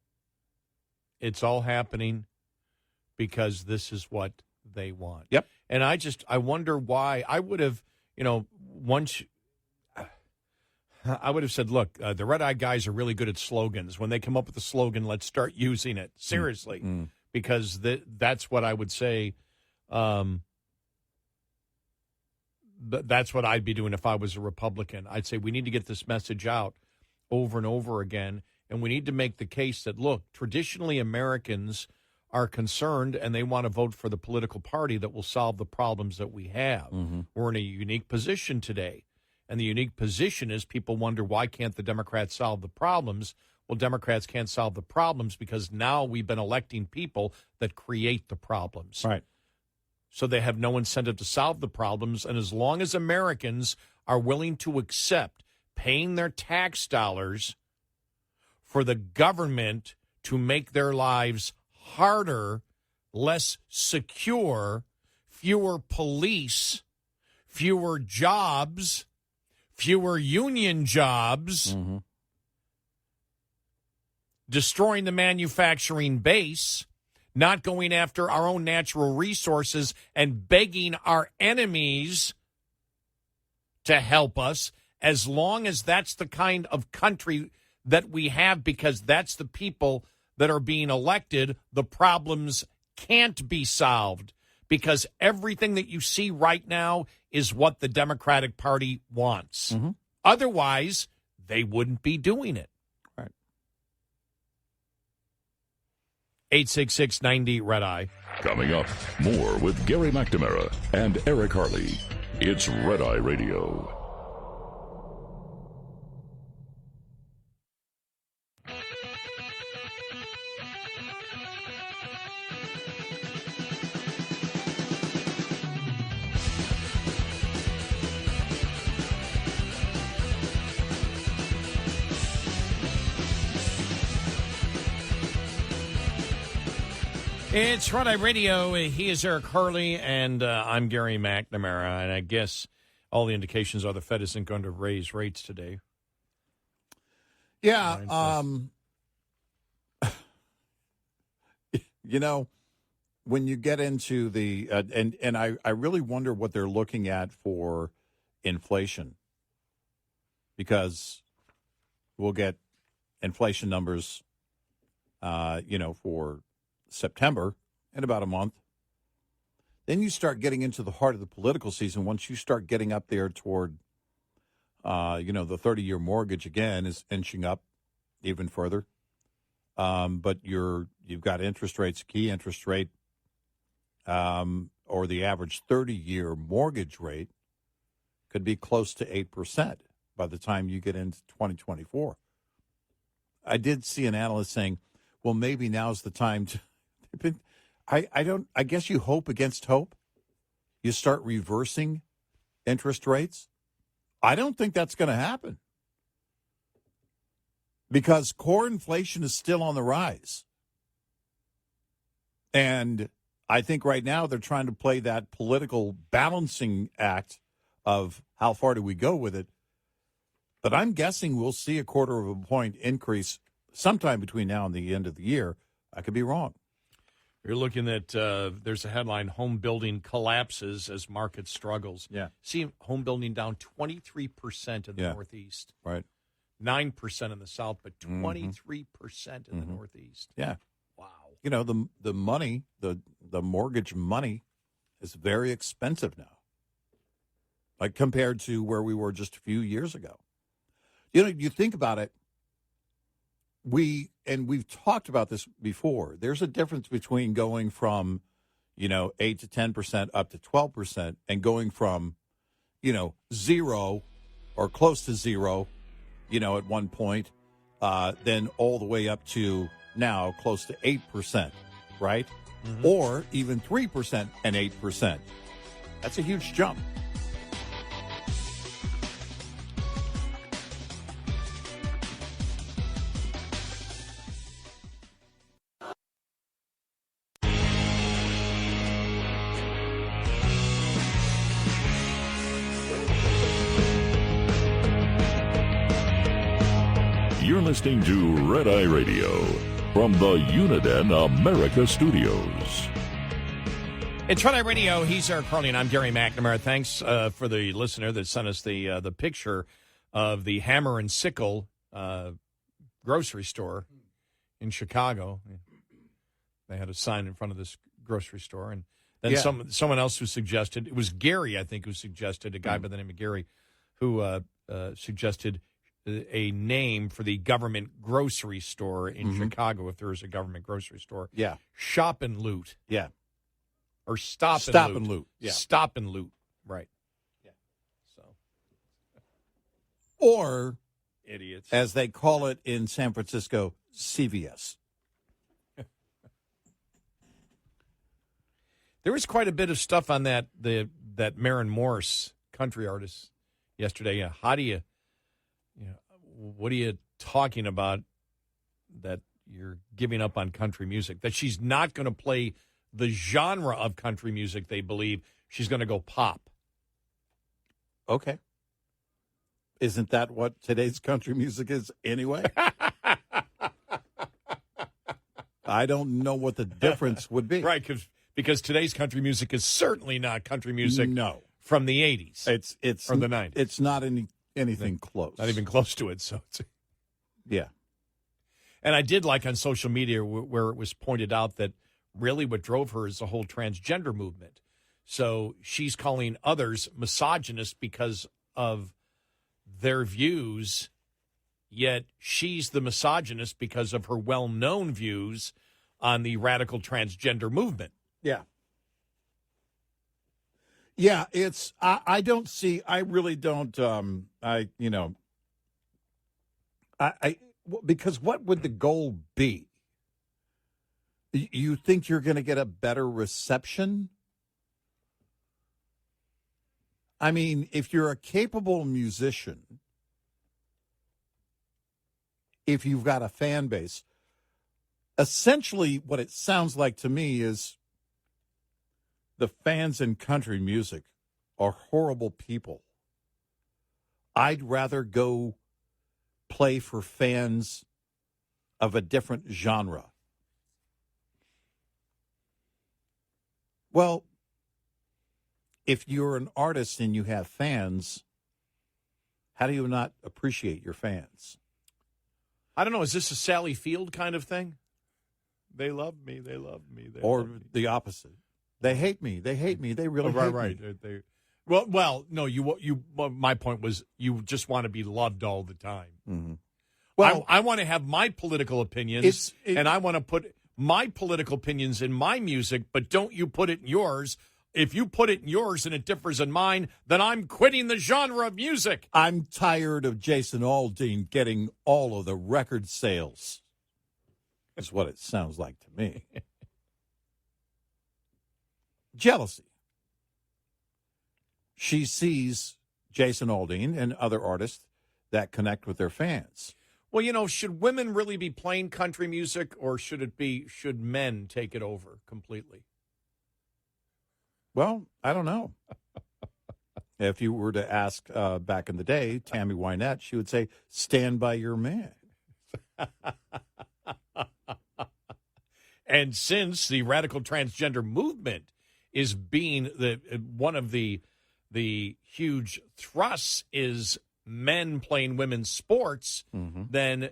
It's all happening because this is what they want. Yep. And I wonder why. I would have, I would have said, look, the red-eye guys are really good at slogans. When they come up with a slogan, let's start using it. Seriously. Because that's what I would say. That's what I'd be doing if I was a Republican. I'd say we need to get this message out over and over again, and we need to make the case that, look, traditionally Americans are concerned and they want to vote for the political party that will solve the problems that we have. Mm-hmm. We're in a unique position today, and the unique position is people wonder, why can't the Democrats solve the problems? Well, Democrats can't solve the problems because now we've been electing people that create the problems. Right. So they have no incentive to solve the problems. And as long as Americans are willing to accept paying their tax dollars for the government to make their lives harder, less secure, fewer police, fewer jobs, fewer union jobs, destroying the manufacturing base, not going after our own natural resources and begging our enemies to help us, as long as that's the kind of country that we have, because that's the people that are being elected, the problems can't be solved, because everything that you see right now is what the Democratic Party wants. Mm-hmm. Otherwise, they wouldn't be doing it. 866-90-RED-EYE. Coming up, more with Gary McNamara and Eric Harley. It's Red Eye Radio. It's Red Eye Radio. He is Eric Harley, and I'm Gary McNamara. And I guess all the indications are the Fed isn't going to raise rates today. Yeah. When you get into the and I really wonder what they're looking at for inflation, because we'll get inflation numbers, for September, in about a month. Then you start getting into the heart of the political season. Once you start getting up there toward, the 30-year mortgage again is inching up even further. But you've got interest rates, key interest rate, or the average 30-year mortgage rate could be close to 8% by the time you get into 2024. I did see an analyst saying, well, maybe now's the time to I guess you hope against hope. You start reversing interest rates. I don't think that's going to happen because core inflation is still on the rise. And I think right now they're trying to play that political balancing act of how far do we go with it. But I'm guessing we'll see a 0.25 point increase sometime between now and the end of the year. I could be wrong. You're looking at, there's a headline, home building collapses as market struggles. Yeah. See home building down 23% in the Northeast. Right. 9% in the South, but 23% in the Northeast. Yeah. Wow. You know, the money, the mortgage money is very expensive now, like compared to where we were just a few years ago. You think about it, we've talked about this before. There's a difference between going from, 8 to 10% up to 12% and going from, 0 or close to 0, at one point, then all the way up to now close to 8%, right? Or even 3% and 8%. That's a huge jump. You're listening to Red Eye Radio from the Uniden America Studios. It's Red Eye Radio. He's Eric Carly, and I'm Gary McNamara. Thanks for the listener that sent us the picture of the Hammer and Sickle grocery store in Chicago. They had a sign in front of this grocery store, and then someone else who suggested, it was Gary, I think, who suggested, a guy by the name of Gary, who suggested a name for the government grocery store in Chicago, if there is a government grocery store. Yeah. Shop and Loot. Yeah. Or Stop and Loot. Yeah. Stop and Loot. Right. Yeah. So. Or, idiots, as they call it in San Francisco, CVS. There was quite a bit of stuff on that Maren Morse country artist yesterday. How do you what are you talking about that you're giving up on country music? That she's not going to play the genre of country music they believe. She's going to go pop. Okay. Isn't that what today's country music is anyway? I don't know what the difference would be. Right, because today's country music is certainly not country music from the 80s. It's or the 90s. It's not anything close. Not even close to it. So yeah. And I did like on social media where it was pointed out that really what drove her is the whole transgender movement. So she's calling others misogynist because of their views, yet she's the misogynist because of her well-known views on the radical transgender movement. Yeah. Yeah, I don't see, I really don't, because what would the goal be? You think you're going to get a better reception? I mean, if you're a capable musician, if you've got a fan base, essentially what it sounds like to me is the fans in country music are horrible people. I'd rather go play for fans of a different genre. Well, if you're an artist and you have fans, how do you not appreciate your fans? I don't know. Is this a Sally Field kind of thing? They love me. They love me. They or love me. the opposite. They hate me. They hate me. They really hate me. They, well, no. My point was you just want to be loved all the time. Mm-hmm. Well, I want to have my political opinions, and I want to put my political opinions in my music, but don't you put it in yours. If you put it in yours and it differs in mine, then I'm quitting the genre of music. I'm tired of Jason Aldean getting all of the record sales. That's what it sounds like to me. Jealousy. She sees Jason Aldean and other artists that connect with their fans. Well, should women really be playing country music, or should men take it over completely? Well, I don't know. If you were to ask back in the day, Tammy Wynette, she would say, stand by your man. And since the radical transgender movement is being one of the huge thrusts is men playing women's sports, then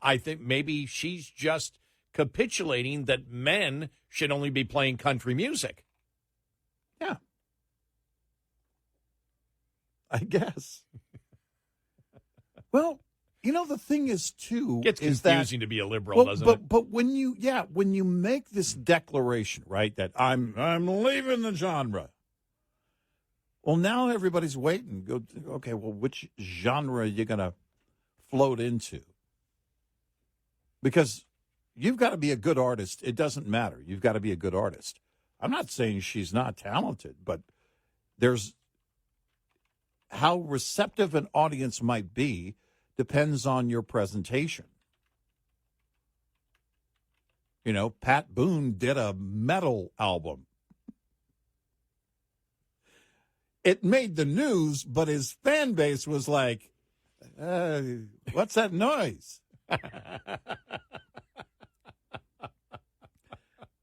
I think maybe she's just capitulating that men should only be playing country music. Yeah. I guess. Well, the thing is, too, It's is confusing to be a liberal, doesn't it? But when you make this declaration, right, that I'm leaving the genre. Well, now everybody's waiting. Go, okay, well, which genre are you going to float into? Because you've got to be a good artist. It doesn't matter. You've got to be a good artist. I'm not saying she's not talented, but there's how receptive an audience might be depends on your presentation. Pat Boone did a metal album. It made the news, but his fan base was like, what's that noise?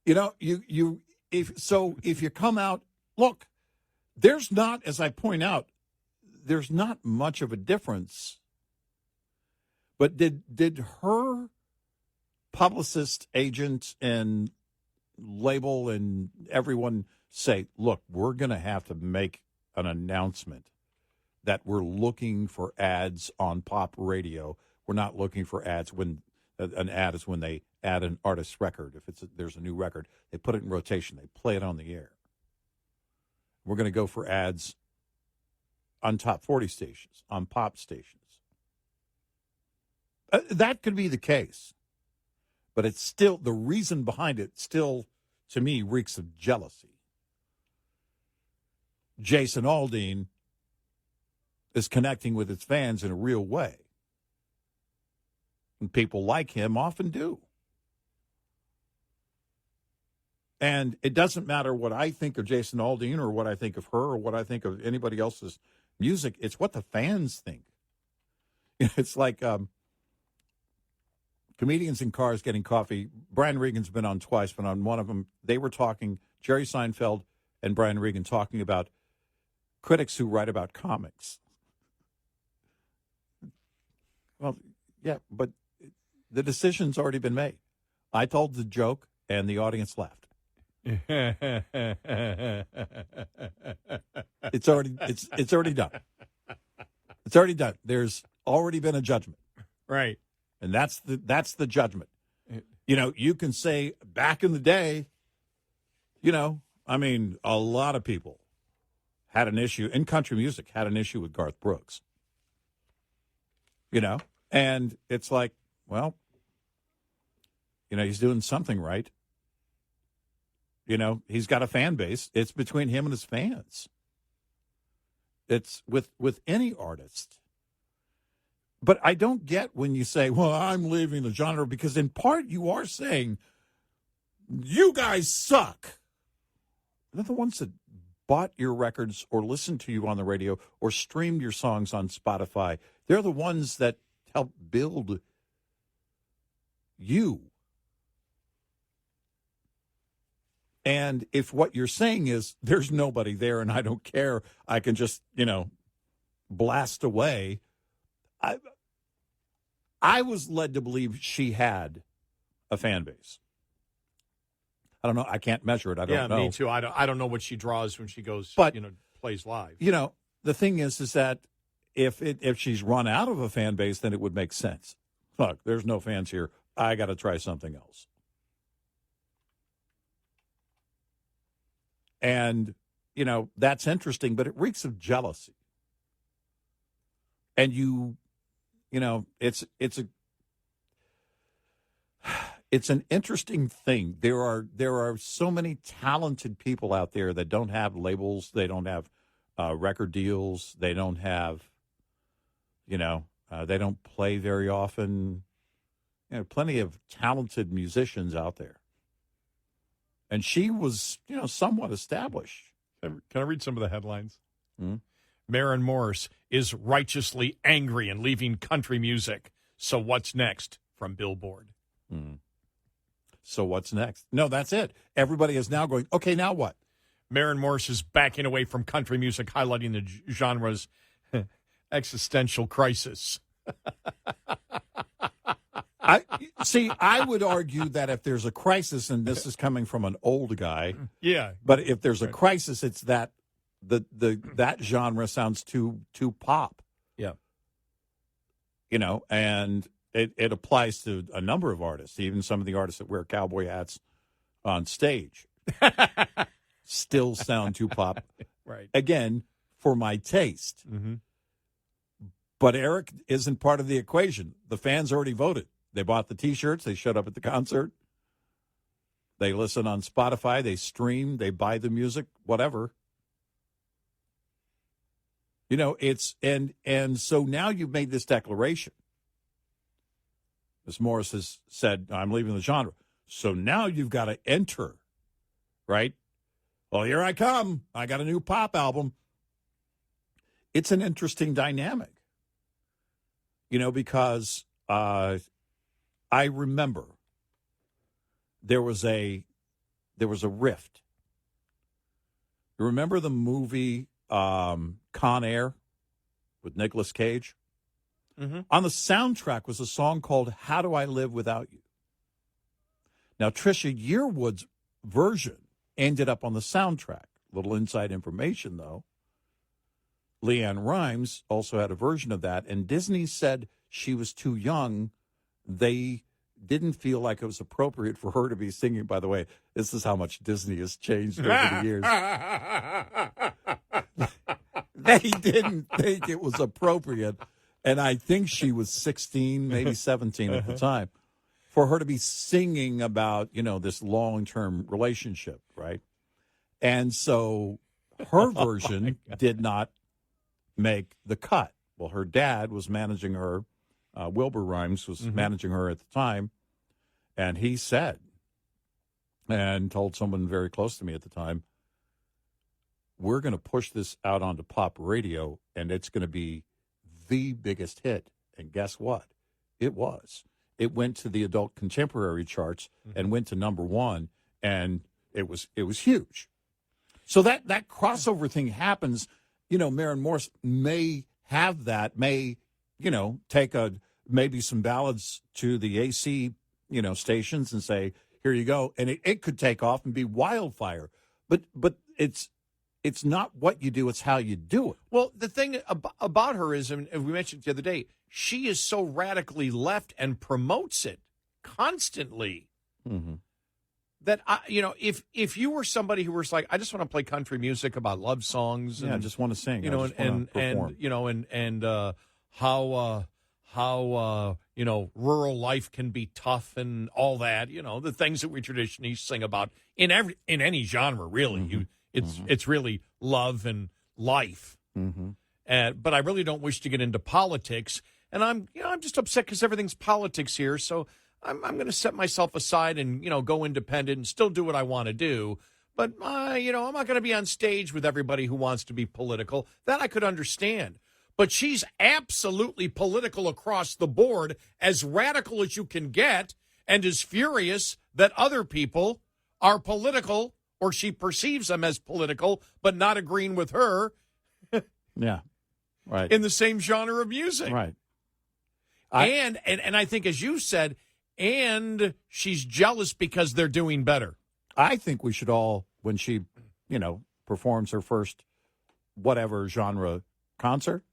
If you come out, look, there's not, as I point out, there's not much of a difference. But did her publicist, agent, and label and everyone say, look, we're going to have to make an announcement that we're looking for ads on pop radio. We're not looking for ads when an ad is when they add an artist's record. If there's a new record, they put it in rotation. They play it on the air. We're going to go for ads on top 40 stations, on pop stations. That could be the case. But it's still, the reason behind it still, to me, reeks of jealousy. Jason Aldean is connecting with his fans in a real way. And people like him often do. And it doesn't matter what I think of Jason Aldean or what I think of her or what I think of anybody else's music. It's what the fans think. It's like comedians in cars getting coffee. Brian Regan's been on twice, but on one of them, they were talking, Jerry Seinfeld and Brian Regan talking about critics who write about comics. Well, yeah, but the decision's already been made. I told the joke, and the audience laughed. It's already done. It's already done. There's already been a judgment. Right. And that's the judgment. You can say back in the day, a lot of people had an issue in country music, had an issue with Garth Brooks. And it's like, well, he's doing something right. He's got a fan base. It's between him and his fans. It's with any artist. But I don't get when you say, well, I'm leaving the genre, because in part you are saying, you guys suck. They're the ones that bought your records or listened to you on the radio or streamed your songs on Spotify. They're the ones that help build you. And if what you're saying is there's nobody there and I don't care, I can just, blast away. I was led to believe she had a fan base. I don't know. I can't measure it. I don't know. Me too. I don't know what she draws when she goes, but, plays live. The thing is that if she's run out of a fan base, then it would make sense. Look, there's no fans here. I got to try something else. And, that's interesting, but it reeks of jealousy. And it's an interesting thing. There are so many talented people out there that don't have labels. They don't have record deals. They don't have, they don't play very often. Plenty of talented musicians out there. And she was, somewhat established. Can I read some of the headlines? Mm-hmm. Maren Morris is righteously angry and leaving country music. So what's next? From Billboard. Mm-hmm. So what's next? No, that's it. Everybody is now going, okay, now what? Maren Morris is backing away from country music, highlighting the genre's existential crisis. I would argue that if there's a crisis, and this is coming from an old guy, yeah. But if there's a crisis, it's that that genre sounds too pop. Yeah. And it applies to a number of artists, even some of the artists that wear cowboy hats on stage still sound too pop. Right. Again, for my taste. Mm-hmm. But Eric isn't part of the equation. The fans already voted. They bought the T-shirts. They showed up at the concert. They listen on Spotify. They stream. They buy the music, whatever. It's and so now you've made this declaration. Ms. Morris has said, I'm leaving the genre. So now you've got to enter, right? Well, here I come. I got a new pop album. It's an interesting dynamic, because I remember there was a rift. You remember the movie Con Air with Nicolas Cage? Mm-hmm. On the soundtrack was a song called How Do I Live Without You? Now, Trisha Yearwood's version ended up on the soundtrack. Little inside information, though. Leanne Rimes also had a version of that, and Disney said she was too young. They didn't feel like it was appropriate for her to be singing. By the way, this is how much Disney has changed over the years. They didn't think it was appropriate, and I think she was 16, maybe 17 at the time, for her to be singing about, this long-term relationship, right? And so her version did not make the cut. Well, her dad was managing her. Wilbur Rimes was managing her at the time, and he said, and told someone very close to me at the time, we're going to push this out onto pop radio, and it's going to be the biggest hit. And guess what? It was. It went to the adult contemporary charts and went to number one, and it was huge. So that crossover thing happens. Maren Morris may have that, may, take maybe some ballads to the AC, stations and say, here you go. And it could take off and be wildfire. But it's not what you do, it's how you do it. Well, the thing about her is, and we mentioned the other day, she is so radically left and promotes it constantly. Mm-hmm. That, if you were somebody who was like, I just want to play country music about love songs. And, I just want to sing. How rural life can be tough and all that, the things that we traditionally sing about in any genre, really. Mm-hmm. It's really love and life. Mm-hmm. But I really don't wish to get into politics. And I'm just upset because everything's politics here. So I'm going to set myself aside and, go independent and still do what I want to do. But, I'm not going to be on stage with everybody who wants to be political. That I could understand. But she's absolutely political across the board, as radical as you can get, and is furious that other people are political, or she perceives them as political, but not agreeing with her. Yeah, right. In the same genre of music. Right. And I think, as you said, and she's jealous because they're doing better. I think we should all, when she, performs her first whatever genre concert,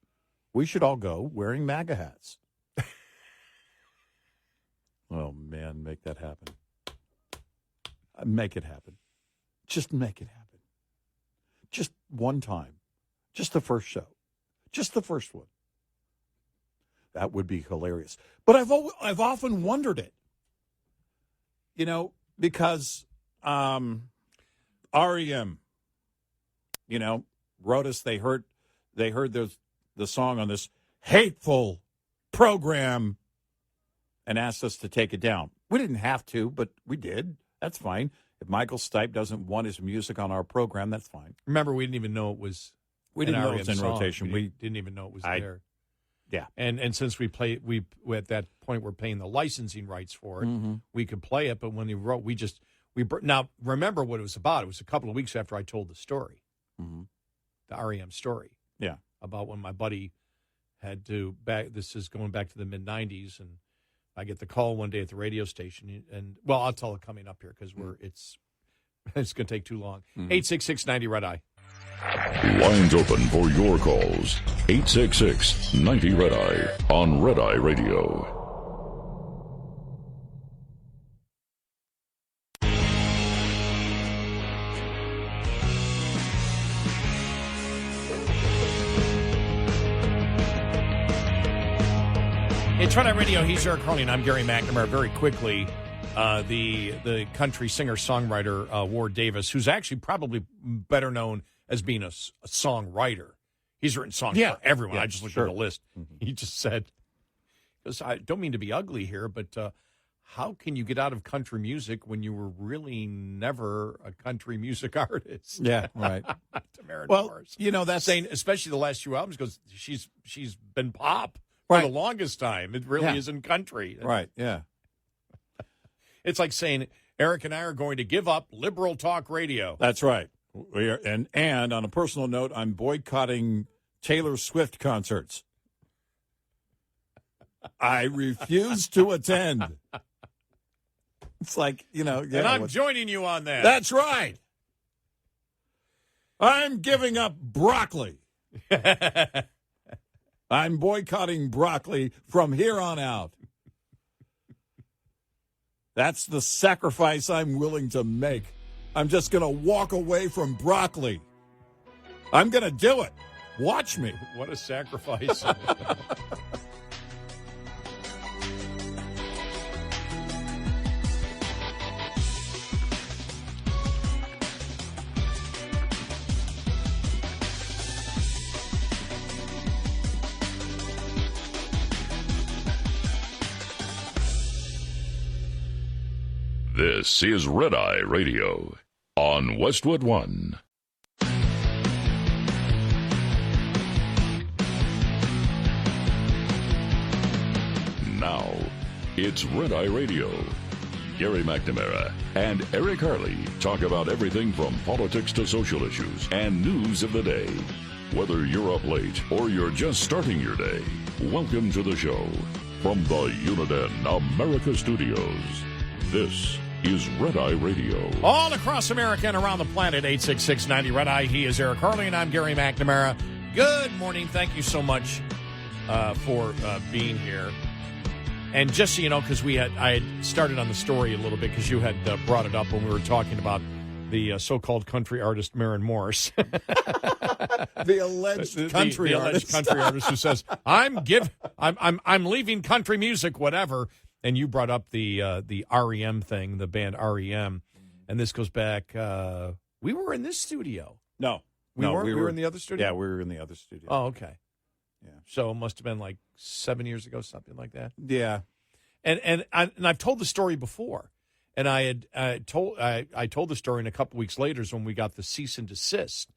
we should all go wearing MAGA hats. Oh, man, make that happen. Make it happen. Just make it happen. Just one time. Just the first show. Just the first one. That would be hilarious. But I've often wondered it. Because REM, wrote us, they heard the song on this hateful program and asked us to take it down. We didn't have to, but we did. That's fine. If Michael Stipe doesn't want his music on our program, that's fine. Remember, we didn't even know it was. We didn't know it was in song. rotation. We didn't even know it was there. Yeah. And since we at that point we're paying the licensing rights for it, we could play it. But when he wrote, now remember what it was about. It was a couple of weeks after I told the story, the REM story. Yeah. About when my buddy had to this is going back to the mid '90s, and I get the call one day at the radio station, and I'll tell it coming up here because it's going to take too long. 866-90 Red Eye. Lines open for your calls. 866-90 Red Eye on Red Eye Radio. It's Red Eye Radio. He's Eric Carly, and I'm Gary McNamara. Very quickly, the country singer-songwriter Ward Davis, who's actually probably better known as being a songwriter. He's written songs for everyone. I just looked at the list. He just said, because I don't mean to be ugly here, but how can you get out of country music when you were really never a country music artist? Yeah, right. Tamara Well, Norris. that's saying, especially the last few albums, because she's been pop for the longest time. It really isn't country. Right, yeah. It's like saying, Eric and I are going to give up liberal talk radio. That's right. We are, and on a personal note, I'm boycotting Taylor Swift concerts. I refuse to attend. It's like, and I'm joining you on that. That's right. I'm giving up broccoli. I'm boycotting broccoli from here on out. That's the sacrifice I'm willing to make. I'm just going to walk away from broccoli. I'm going to do it. Watch me. What a sacrifice. This is Red Eye Radio on Westwood One. Now, it's Red Eye Radio. Gary McNamara and Eric Harley talk about everything from politics to social issues and news of the day. Whether you're up late or you're just starting your day, welcome to the show. From the Uniden America Studios, this is Red Eye Radio. All across America and around the planet, 866-90 Red Eye. He is Eric Harley, and I'm Gary McNamara. Good morning. Thank you so much for being here. And just so you know, because I had started on the story a little bit because you had brought it up when we were talking about the so-called country artist Maren Morris. The alleged country artist. Alleged country artist who says, I'm leaving country music, whatever. And you brought up the REM thing, the band REM, and this goes back. We were in this studio. No, we were in the other studio. Yeah, we were in the other studio. Oh, okay. Yeah. So it must have been like 7 years ago, something like that. Yeah. And I've told the story before, and I told the story, and a couple weeks later is when we got the cease and desist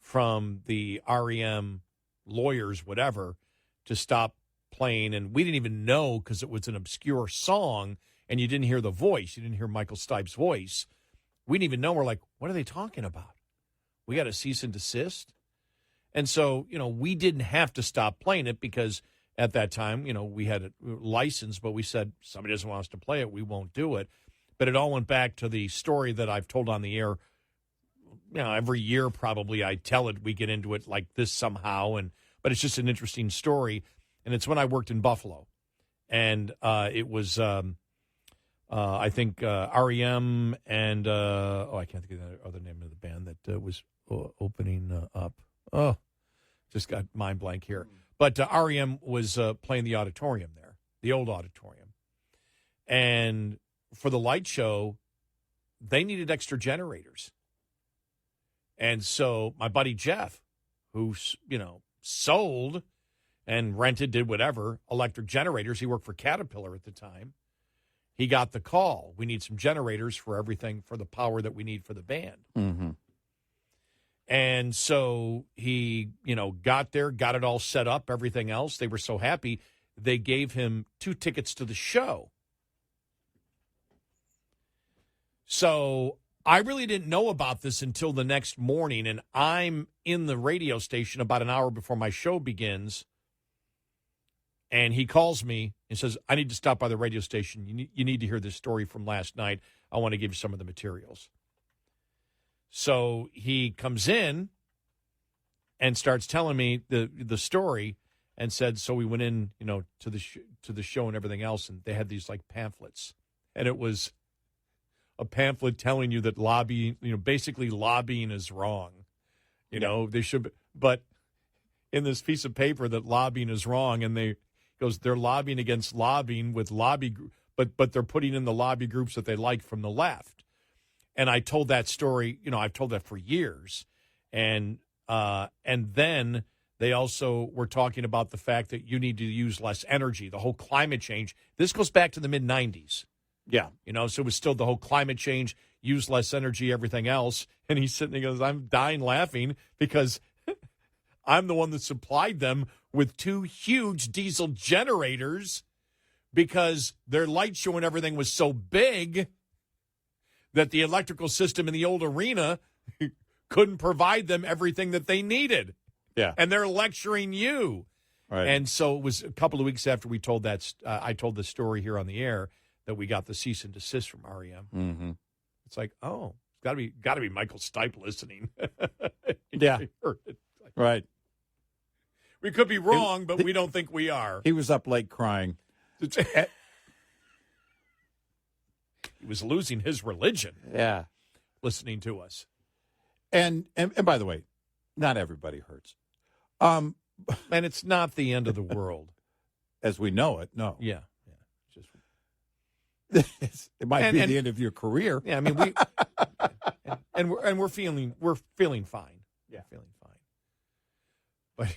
from the REM lawyers, whatever, to stop playing, and we didn't even know because it was an obscure song, and you didn't hear the voice. You didn't hear Michael Stipe's voice. We didn't even know. We're like, what are they talking about? We got a cease and desist. And so, we didn't have to stop playing it because at that time, we had it licensed, but we said, somebody doesn't want us to play it, we won't do it. But it all went back to the story that I've told on the air. Every year probably I tell it. We get into it like this somehow, but it's just an interesting story. And it's when I worked in Buffalo, and it was I think REM and I can't think of the other name of the band that was opening up. Oh, just got mind blank here. But REM was playing the auditorium there, the old auditorium, and for the light show, they needed extra generators. And so my buddy Jeff, who, sold and rented, did whatever, electric generators. He worked for Caterpillar at the time. He got the call. We need some generators for everything, for the power that we need for the band. Mm-hmm. And so he, got there, got it all set up, everything else. They were so happy. They gave him 2 tickets to the show. So I really didn't know about this until the next morning, and I'm in the radio station about an hour before my show begins, and he calls me and says, I need to stop by the radio station. You need to hear this story from last night. I want to give you some of the materials. So he comes in and starts telling me the story and said, so we went in, to the show and everything else, and they had these, like, pamphlets, and it was a pamphlet telling you that lobbying, basically lobbying is wrong. They should, but in this piece of paper that lobbying is wrong, and they're lobbying against lobbying with lobby, but they're putting in the lobby groups that they like from the left. And I told that story, I've told that for years. And then they also were talking about the fact that you need to use less energy, the whole climate change. This goes back to the mid-'90s. Yeah. So it was still the whole climate change, use less energy, everything else. And he's sitting there and goes, I'm dying laughing because I'm the one that supplied them with 2 huge diesel generators because their light show and everything was so big that the electrical system in the old arena couldn't provide them everything that they needed. Yeah. And they're lecturing you. Right. And so it was a couple of weeks after we told that, I told the story here on the air, that we got the cease and desist from REM. Mm-hmm. It's like, oh, it's got to be Michael Stipe listening. Yeah. Right. We could be wrong, but we don't think we are. He was up late crying. He was losing his religion. Yeah. Listening to us. And by the way, not everybody hurts. And it's not the end of the world. As we know it, no. Yeah. It might be the end of your career. Yeah, I mean we're feeling fine. Yeah, feeling fine. But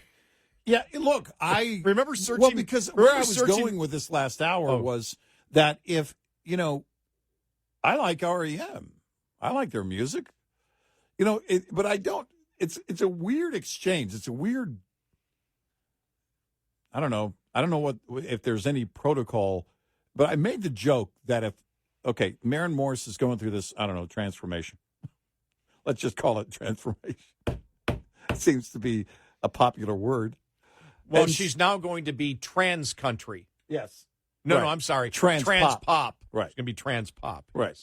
yeah, look, I remember searching. Well, because where I was going with this last hour was that if I like REM, I like their music, but I don't. It's a weird exchange. It's a weird. I don't know if there's any protocol. But I made the joke that Maren Morris is going through this, transformation. Let's just call it transformation. It seems to be a popular word. Well, she's now going to be trans country. Yes. No, right. I'm sorry. Trans pop. Right. It's going to be trans pop. Right.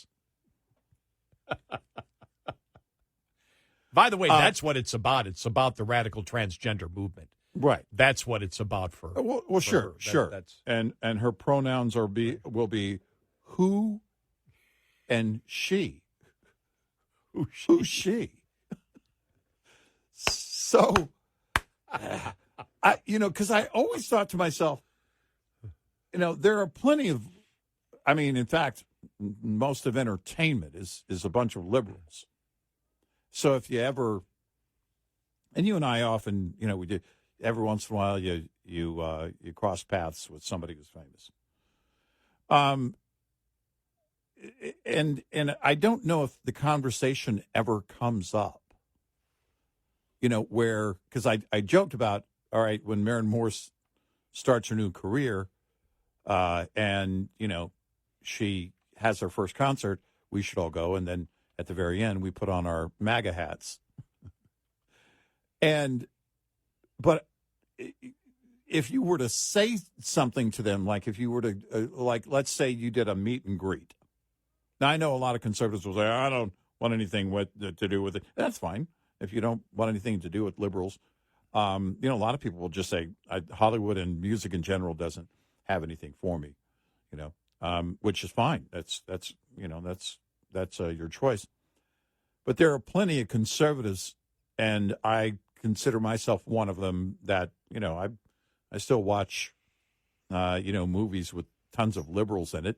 By the way, that's what it's about. It's about the radical transgender movement. Right. That's what it's about for. Well, sure. That's and her pronouns will be who and she. Who's she? So, because I always thought to myself, there are plenty of, in fact, most of entertainment is a bunch of liberals. So if you ever, and you and I often, we do, every once in a while you cross paths with somebody who's famous. And I don't know if the conversation ever comes up, because I joked about, all right, when Maren Morris starts her new career, and, she has her first concert, we should all go. And then at the very end, we put on our MAGA hats. But if you were to say something to them, like if you were to, let's say you did a meet and greet, Now, I know a lot of conservatives will say, I don't want anything to do with it. That's fine if you don't want anything to do with liberals. A lot of people will just say Hollywood and music in general doesn't have anything for me, which is fine. That's your choice. But there are plenty of conservatives, and I consider myself one of them, that, I still watch, movies with tons of liberals in it.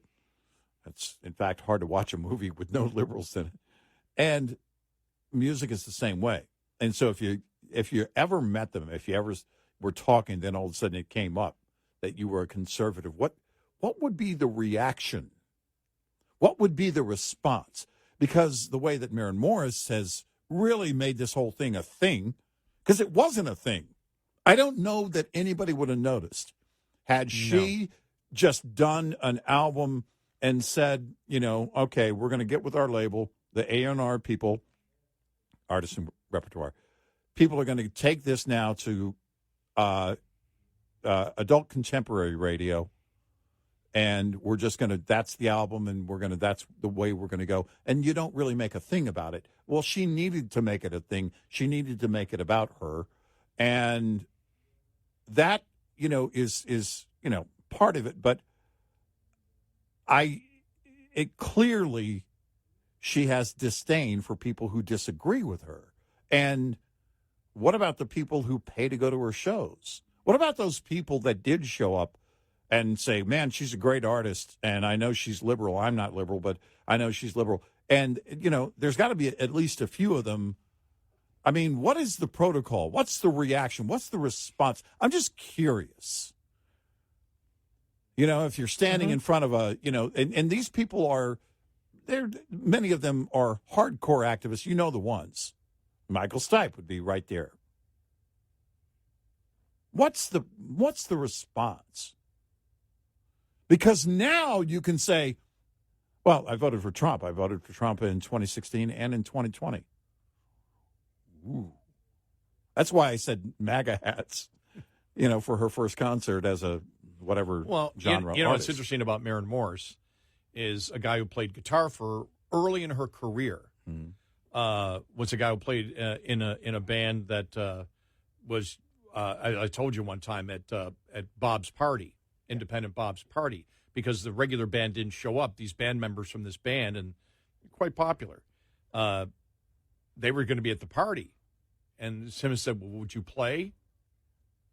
It's, in fact, hard to watch a movie with no liberals in it. And music is the same way. And so if you ever met them, if you ever were talking, then all of a sudden it came up that you were a conservative, what would be the reaction? What would be the response? Because the way that Maren Morris has really made this whole thing a thing, because it wasn't a thing. I don't know that anybody would have noticed had she just done an album and said, okay, we're going to get with our label, the A&R people, artists and repertoire. People are going to take this now to adult contemporary radio, and we're just going to, that's the album, and that's the way we're going to go. And you don't really make a thing about it. Well, she needed to make it a thing. She needed to make it about her. And that, is part of it. But clearly she has disdain for people who disagree with her. And what about the people who pay to go to her shows? What about those people that did show up and say, man, she's a great artist, and I know she's liberal. I'm not liberal, but I know she's liberal. And, there's got to be at least a few of them. I mean, what is the protocol? What's the reaction? What's the response? I'm just curious. If you're standing in front of and these people many of them are hardcore activists. The ones. Michael Stipe would be right there. What's the response? Because now you can say, well, I voted for Trump. I voted for Trump in 2016 and in 2020. Ooh. That's why I said MAGA hats, for her first concert as a whatever genre. What's interesting about Maren Morris is a guy who played guitar for early in her career. Was a guy who played in a band that was I told you one time at Bob's party, independent Bob's party, because the regular band didn't show up. These band members from this band, and quite popular, they were going to be at the party, and Simmons said, "Well, would you play?"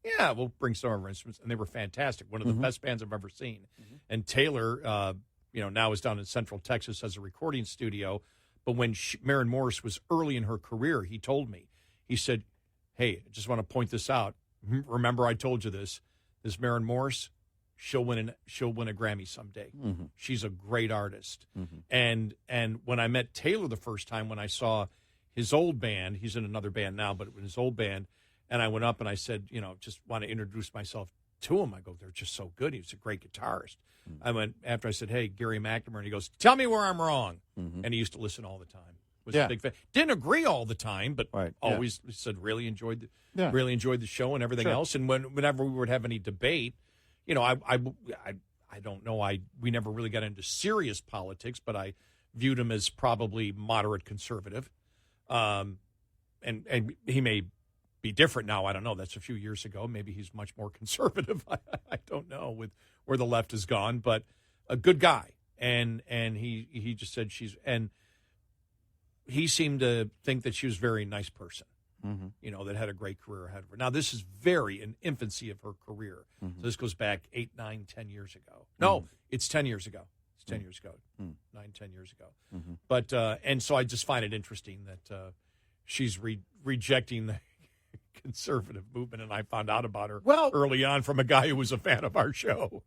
Yeah, we'll bring some of our instruments, and they were fantastic. One of the best bands I've ever seen. And Taylor, now is down in Central Texas as a recording studio. But when Maren Morris was early in her career, he told me, he said, "Hey, I just want to point this out. Remember, I told you this. This Maren Morris, she'll win a Grammy someday. She's a great artist." And when I met Taylor the first time, when I saw his old band, he's in another band now, but in his old band, and I went up and I said, just want to introduce myself to him. I go, they're just so good. He was a great guitarist. I went, after I said, "Hey, Gary McNamara," and he goes, "Tell me where I'm wrong." And he used to listen all the time. Was a big fan. Didn't agree all the time, but always said really enjoyed the show and everything else. And whenever we would have any debate, I don't know, we never really got into serious politics, but I viewed him as probably moderate conservative. And he may be different now. I don't know. That's a few years ago. Maybe he's much more conservative. I don't know with where the left has gone, but a good guy. And he just said he seemed to think that she was a very nice person, that had a great career ahead of her. Now, this is very in infancy of her career. So this goes back 8, 9, 10 years ago. No, it's 10 years ago. It's 10 years ago, 9, 10 years ago. But, and so I just find it interesting that she's rejecting the conservative movement, and I found out about her early on from a guy who was a fan of our show.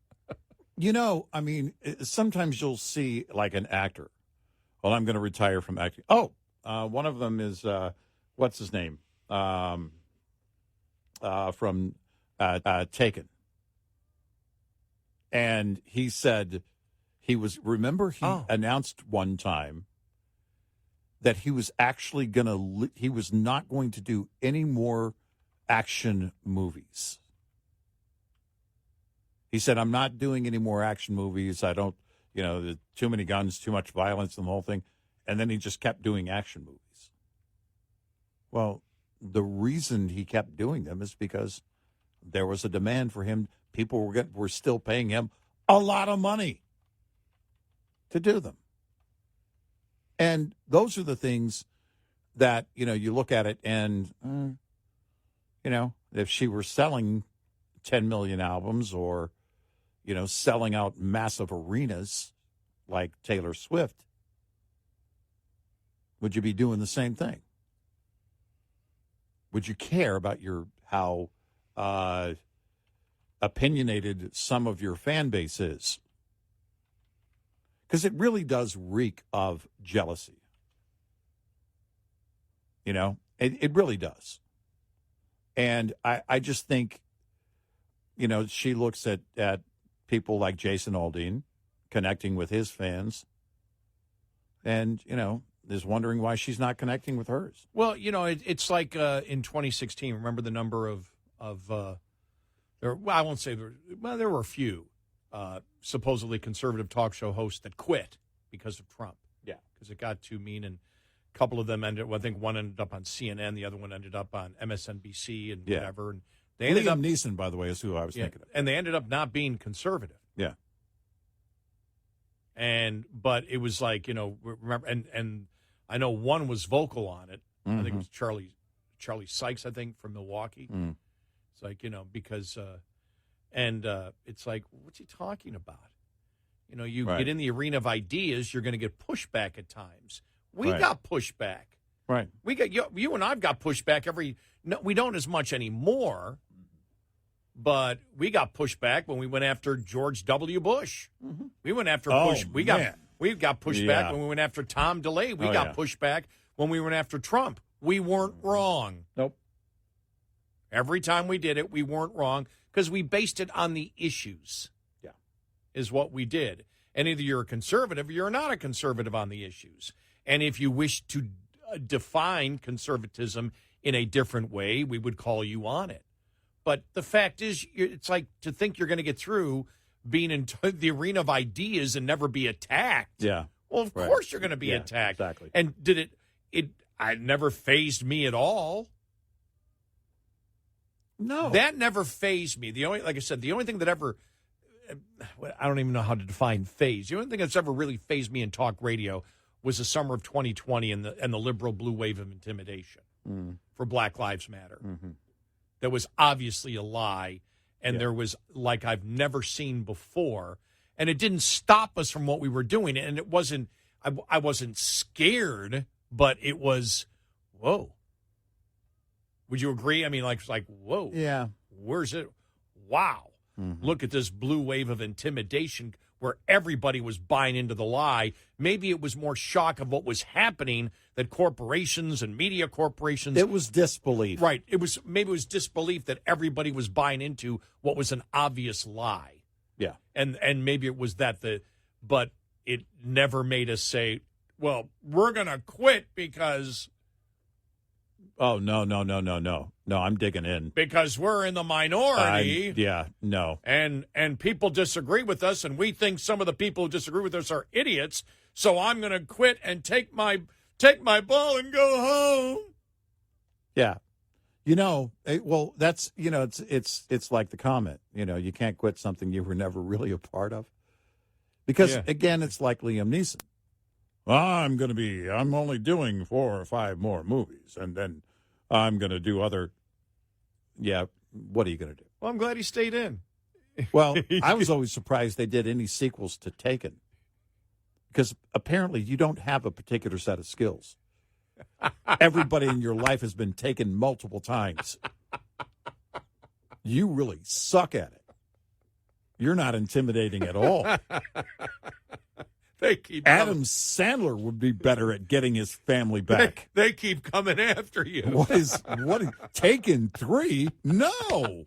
I mean, sometimes you'll see like an actor. Well, I'm going to retire from acting. Oh, one of them is, what's his name? From Taken. And he said he announced one time that he was actually he was not going to do any more action movies. He said, "I'm not doing any more action movies. I don't, too many guns, too much violence, and the whole thing. And then he just kept doing action movies. Well, the reason he kept doing them is because there was a demand for him. People were still paying him a lot of money to do them. And those are the things that, you look at it and, if she were selling 10 million albums or, selling out massive arenas like Taylor Swift, would you be doing the same thing? Would you care about how opinionated some of your fan base is? Because it really does reek of jealousy. It really does. And I just think, she looks at people like Jason Aldean connecting with his fans and, is wondering why she's not connecting with hers. Well, it's like in 2016, remember the number of there were a few supposedly conservative talk show hosts that quit because of Trump. Yeah. Because it got too mean, and a couple of them I think one ended up on CNN, the other one ended up on MSNBC and whatever. And they ended Liam up Neeson, by the way, is who I was thinking of. And they ended up not being conservative. Yeah. But it was like, remember, and I know one was vocal on it. Mm-hmm. I think it was Charlie Sykes, I think, from Milwaukee. Mm. It's like, because, it's like, what's he talking about? You Right. get in the arena of ideas, you're going to get pushback at times. We Right. got pushback. Right. We got you and I've got pushback we don't as much anymore, but we got pushback when we went after George W. Bush. Mm-hmm. We went after Oh, Bush. We got pushback Yeah. when we went after Tom DeLay. We got pushback when we went after Trump. We weren't wrong. Nope. Every time we did it, we weren't wrong because we based it on the issues. Yeah. Is what we did. And either you're a conservative or you're not a conservative on the issues. And if you wish to define conservatism in a different way, we would call you on it. But the fact is, it's like to think you're going to get through being in the arena of ideas and never be attacked. Yeah. Well, of course you're going to be attacked. Exactly. And it never fazed me at all. No. That never fazed me. Like I said, the only thing that ever, I don't even know how to define phase. The only thing that's ever really fazed me in talk radio was the summer of 2020 and the liberal blue wave of intimidation for Black Lives Matter. Mm-hmm. That was obviously a lie, and there was like I've never seen before, and it didn't stop us from what we were doing. And it wasn't, I wasn't scared, but it was, whoa. Would you agree? I mean, like whoa. Yeah. Where's it? Wow. Mm-hmm. Look at this blue wave of intimidation where everybody was buying into the lie. Maybe it was more shock of what was happening that corporations and media corporations. It was disbelief. Right. It was disbelief that everybody was buying into what was an obvious lie. Yeah. And maybe it was but it never made us say, well, we're going to quit because. Oh, no. No, I'm digging in. Because we're in the minority. No. And people disagree with us, and we think some of the people who disagree with us are idiots, so I'm going to quit and take my ball and go home. Yeah. That's, it's like the comment, you can't quit something you were never really a part of. Because, again, it's like Liam Neeson. I'm only doing 4 or 5 more movies, and then I'm going to do other. Yeah, what are you going to do? Well, I'm glad he stayed in. Well, I was always surprised they did any sequels to Taken, because apparently you don't have a particular set of skills. Everybody in your life has been taken multiple times. You really suck at it. You're not intimidating at all. Adam Sandler would be better at getting his family back. They keep coming after you. What is Taken 3? No.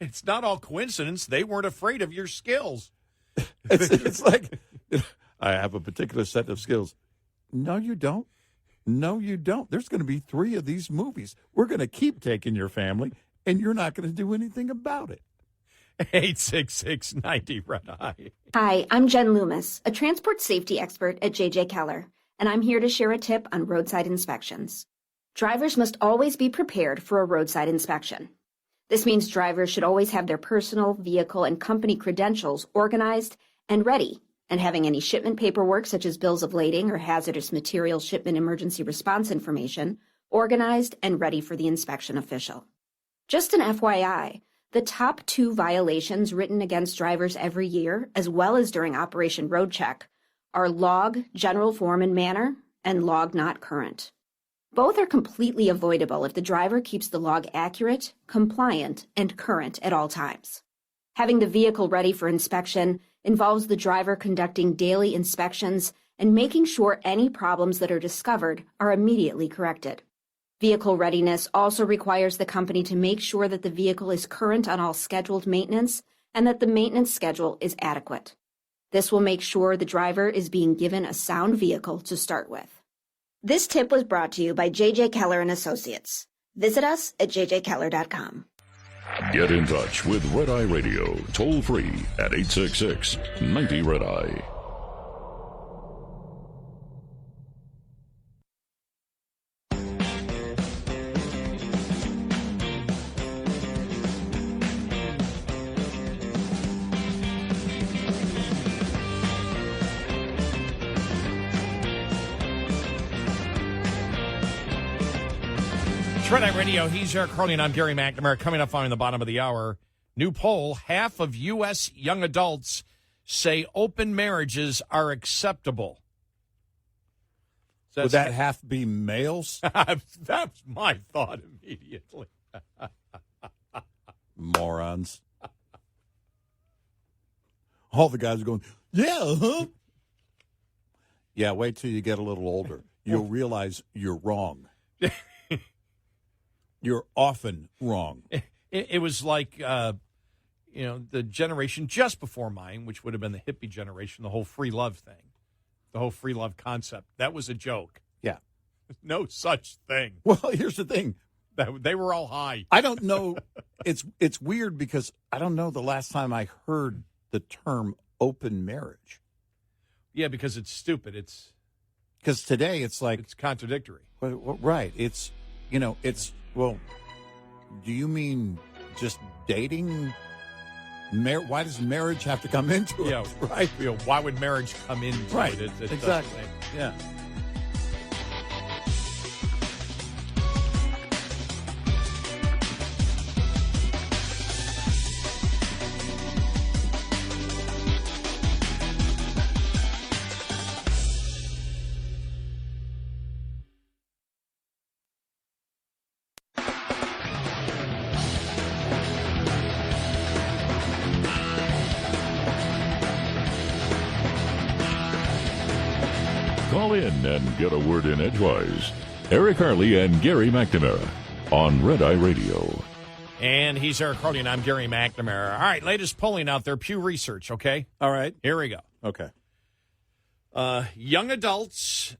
It's not all coincidence. They weren't afraid of your skills. It's like, I have a particular set of skills. No, you don't. There's going to be 3 of these movies. We're going to keep taking your family, and you're not going to do anything about it. 866-90-RED-I. Hi, I'm Jen Loomis, a transport safety expert at JJ Keller, and I'm here to share a tip on roadside inspections. Drivers must always be prepared for a roadside inspection. This means drivers should always have their personal, vehicle, and company credentials organized and ready, and having any shipment paperwork such as bills of lading or hazardous materials shipment emergency response information organized and ready for the inspection official. Just an FYI, the top 2 violations written against drivers every year, as well as during Operation Road Check, are log general form and manner and log not current. Both are completely avoidable if the driver keeps the log accurate, compliant, and current at all times. Having the vehicle ready for inspection involves the driver conducting daily inspections and making sure any problems that are discovered are immediately corrected. Vehicle readiness also requires the company to make sure that the vehicle is current on all scheduled maintenance and that the maintenance schedule is adequate. This will make sure the driver is being given a sound vehicle to start with. This tip was brought to you by JJ Keller and Associates. Visit us at jjkeller.com. Get in touch with Red Eye Radio, toll free at 866-90-RED-I. It's Red Eye Radio. He's Eric Carly, and I'm Gary McNamara. Coming up on the bottom of the hour, new poll, half of U.S. young adults say open marriages are acceptable. Would that half be males? That's my thought immediately. Morons. All the guys are going, yeah, huh? Yeah, wait till you get a little older. You'll realize you're wrong. You're often wrong. It was like, the generation just before mine, which would have been the hippie generation, the whole free love thing, the whole free love concept. That was a joke. Yeah. No such thing. Well, here's the thing. They were all high. I don't know. It's weird because I don't know the last time I heard the term open marriage. Yeah, because it's stupid. Because today it's like. It's contradictory. Right. Well, do you mean just dating? Why does marriage have to come into it? Yeah, right. Why would marriage come into right. it? It exactly. Yeah. Call in and get a word in edgewise. Eric Harley and Gary McNamara on Red Eye Radio. And he's Eric Harley, and I'm Gary McNamara. All right, latest polling out there, Pew Research, okay? All right. Here we go. Okay. Young adults,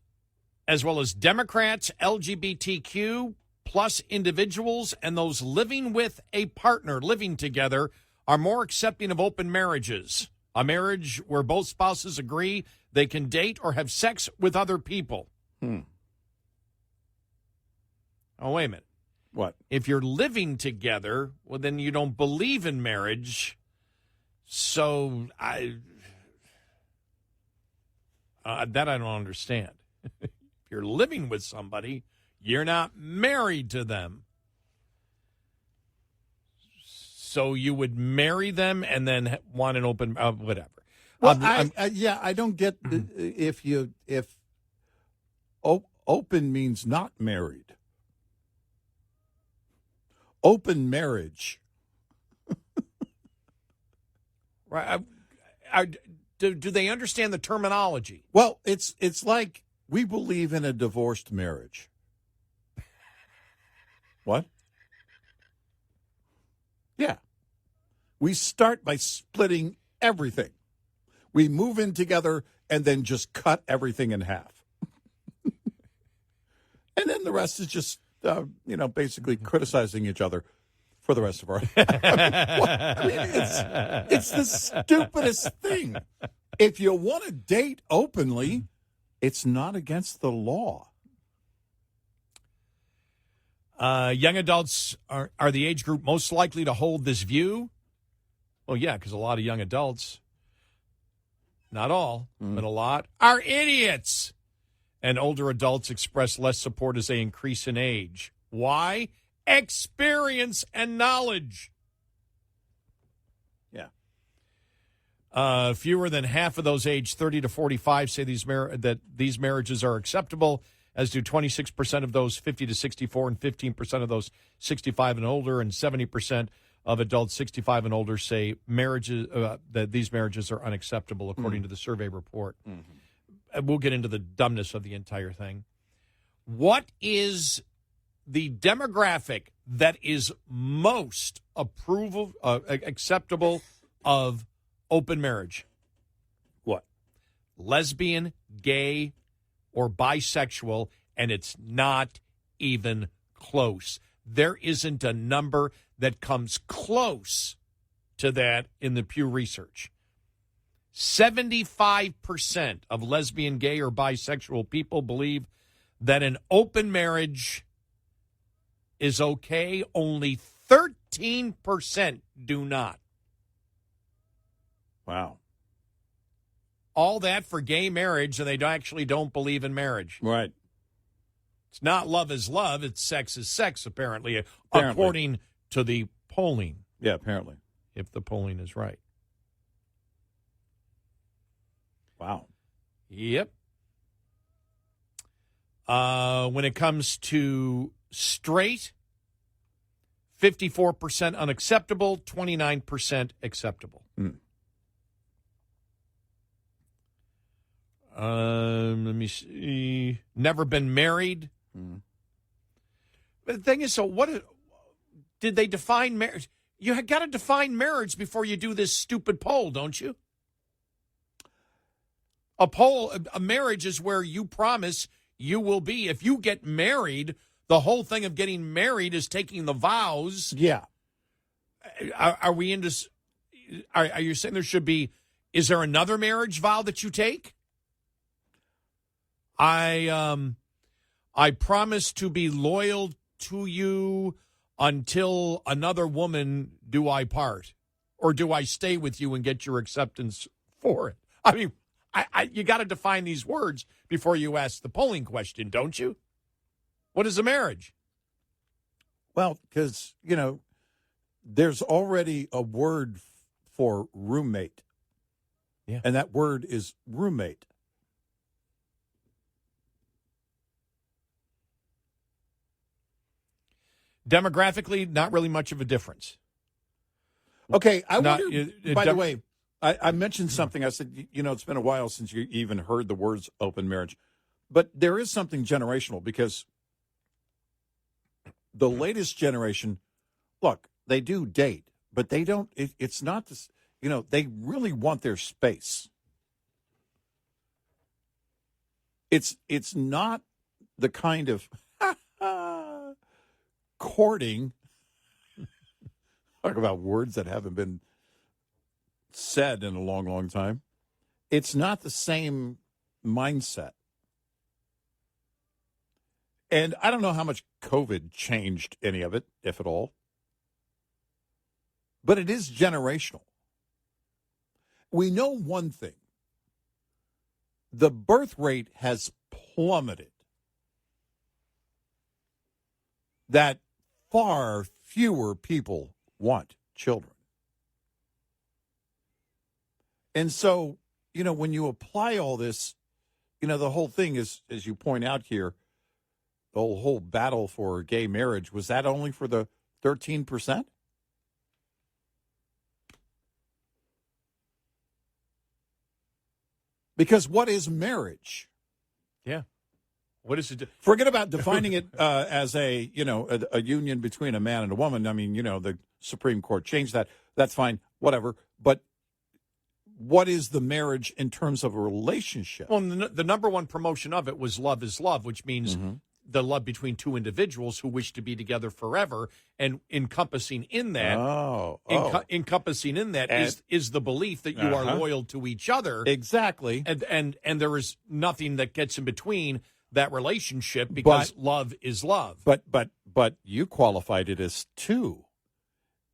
as well as Democrats, LGBTQ, plus individuals, and those living with a partner, living together, are more accepting of open marriages. A marriage where both spouses agree they can date or have sex with other people. Oh, wait a minute. What? If you're living together, well, then you don't believe in marriage. So that I don't understand. If you're living with somebody, you're not married to them. So you would marry them and then want an open whatever. Well, I don't get if open means not married. Open marriage. Right? Do they understand the terminology? Well, it's like we believe in a divorced marriage. What? Yeah. We start by splitting everything. We move in together and then just cut everything in half. And then the rest is just, basically criticizing each other for the rest of our it's the stupidest thing. If you want to date openly, it's not against the law. Young adults are the age group most likely to hold this view. Well, yeah, because a lot of young adults, not all, but a lot, are idiots. And older adults express less support as they increase in age. Why? Experience and knowledge. Yeah. Fewer than half of those aged 30 to 45 say that these marriages are acceptable, as do 26% of those 50 to 64 and 15% of those 65 and older, and 70% of adults 65 and older say that these marriages are unacceptable, according to the survey report. We'll get into the dumbness of the entire thing. What is the demographic that is most acceptable of open marriage? What? Lesbian, gay, or bisexual, and it's not even close. There isn't a number that comes close to that in the Pew Research. 75% of lesbian, gay, or bisexual people believe that an open marriage is okay. Only 13% do not. Wow. All that for gay marriage, and they actually don't believe in marriage. Right. It's not love is love, it's sex is sex, apparently. According to the polling. Yeah, apparently. If the polling is right. Wow. Yep. When it comes to straight, 54% unacceptable, 29% acceptable. Let me see. Never been married. But the thing is, so what did they define marriage? You got to define marriage before you do this stupid poll, don't you? A marriage is where you promise you will be. If you get married, the whole thing of getting married is taking the vows. Yeah. Are we into? Are you saying there should be? Is there another marriage vow that you take? I promise to be loyal to you until another woman do I part, or do I stay with you and get your acceptance for it? I mean, you got to define these words before you ask the polling question, don't you? What is a marriage? Well, because, there's already a word for roommate. Yeah. And that word is roommate. Demographically, not really much of a difference. Okay, I wonder, by the way, I mentioned something. I said, it's been a while since you even heard the words open marriage. But there is something generational, because the latest generation, look, they do date, but they don't, it's not this, they really want their space. It's not the kind of courting. Talk about words that haven't been said in a long, long time. It's not the same mindset. And I don't know how much COVID changed any of it, if at all. But it is generational. We know one thing. The birth rate has plummeted. That far fewer people want children. And so, when you apply all this, the whole thing is, as you point out here, the whole battle for gay marriage, was that only for the 13%? Because what is marriage? Yeah. What is it? Forget about defining it as a union between a man and a woman. I mean, the Supreme Court changed that. That's fine, whatever. But what is the marriage in terms of a relationship? Well, the number one promotion of it was love is love, which means the love between two individuals who wish to be together forever, and encompassing in that is the belief that you are loyal to each other. Exactly. And there is nothing that gets in between that relationship, because love is love. But you qualified it as two.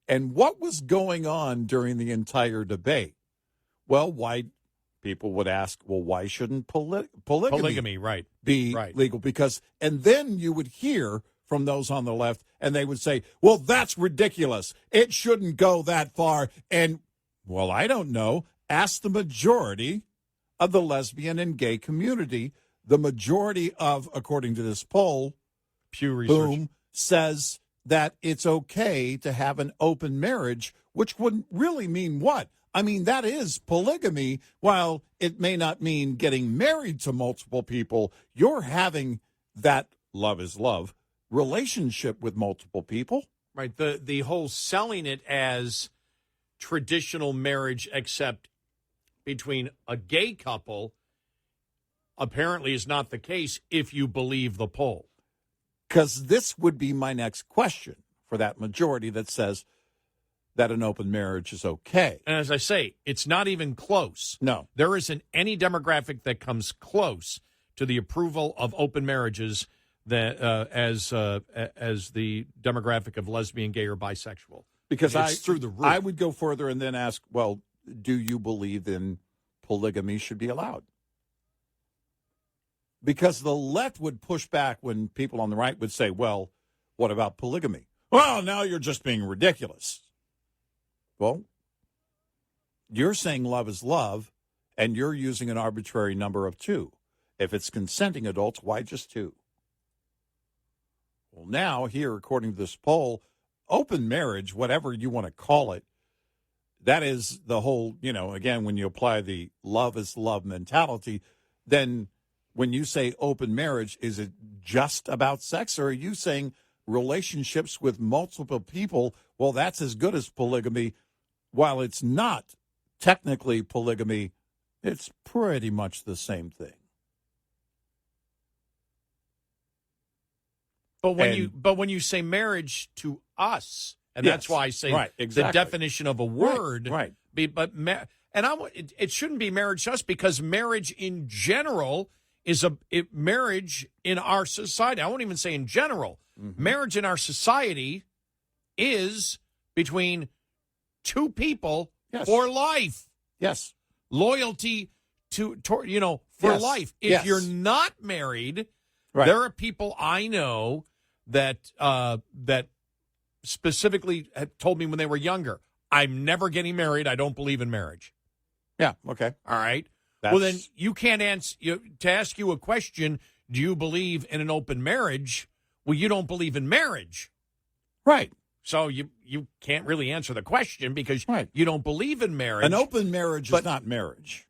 And what was going on during the entire debate? Well, people would ask, well, why shouldn't polygamy right. be legal? Because, and then you would hear from those on the left, and they would say, well, that's ridiculous. It shouldn't go that far. And, well, I don't know. Ask the majority of the lesbian and gay community. The majority of, according to this poll, Pew Research, says that it's okay to have an open marriage, which would really mean what? I mean, that is polygamy. While it may not mean getting married to multiple people, you're having that love is love relationship with multiple people. Right. The whole selling it as traditional marriage, except between a gay couple, apparently is not the case if you believe the poll. Because this would be my next question for that majority that says that an open marriage is okay. And as I say, it's not even close. No. There isn't any demographic that comes close to the approval of open marriages that as the demographic of lesbian, gay, or bisexual. Because it's through the roof. I would go further and then ask, well, do you believe in polygamy should be allowed? Because the left would push back when people on the right would say, well, what about polygamy? Well, now you're just being ridiculous. Well, you're saying love is love, and you're using an arbitrary number of two. If it's consenting adults, why just two? Well, now here, according to this poll, open marriage, whatever you want to call it, that is the whole, again, when you apply the love is love mentality, then when you say open marriage, is it just about sex, or are you saying relationships with multiple people? Well, that's as good as polygamy. While it's not technically polygamy, it's pretty much the same thing. But when you say marriage to us, and that's why I say the definition of a word, right? It shouldn't be marriage to us, because marriage in general is marriage in our society. I won't even say in general. Mm-hmm. Marriage in our society is between two people for life. Yes. Loyalty for life. If you're not married, there are people I know that specifically had told me when they were younger, I'm never getting married. I don't believe in marriage. Yeah. Okay. All right. Well, then you can't answer to ask you a question. Do you believe in an open marriage? Well, you don't believe in marriage. Right. So you can't really answer the question because you don't believe in marriage. An open marriage is not marriage.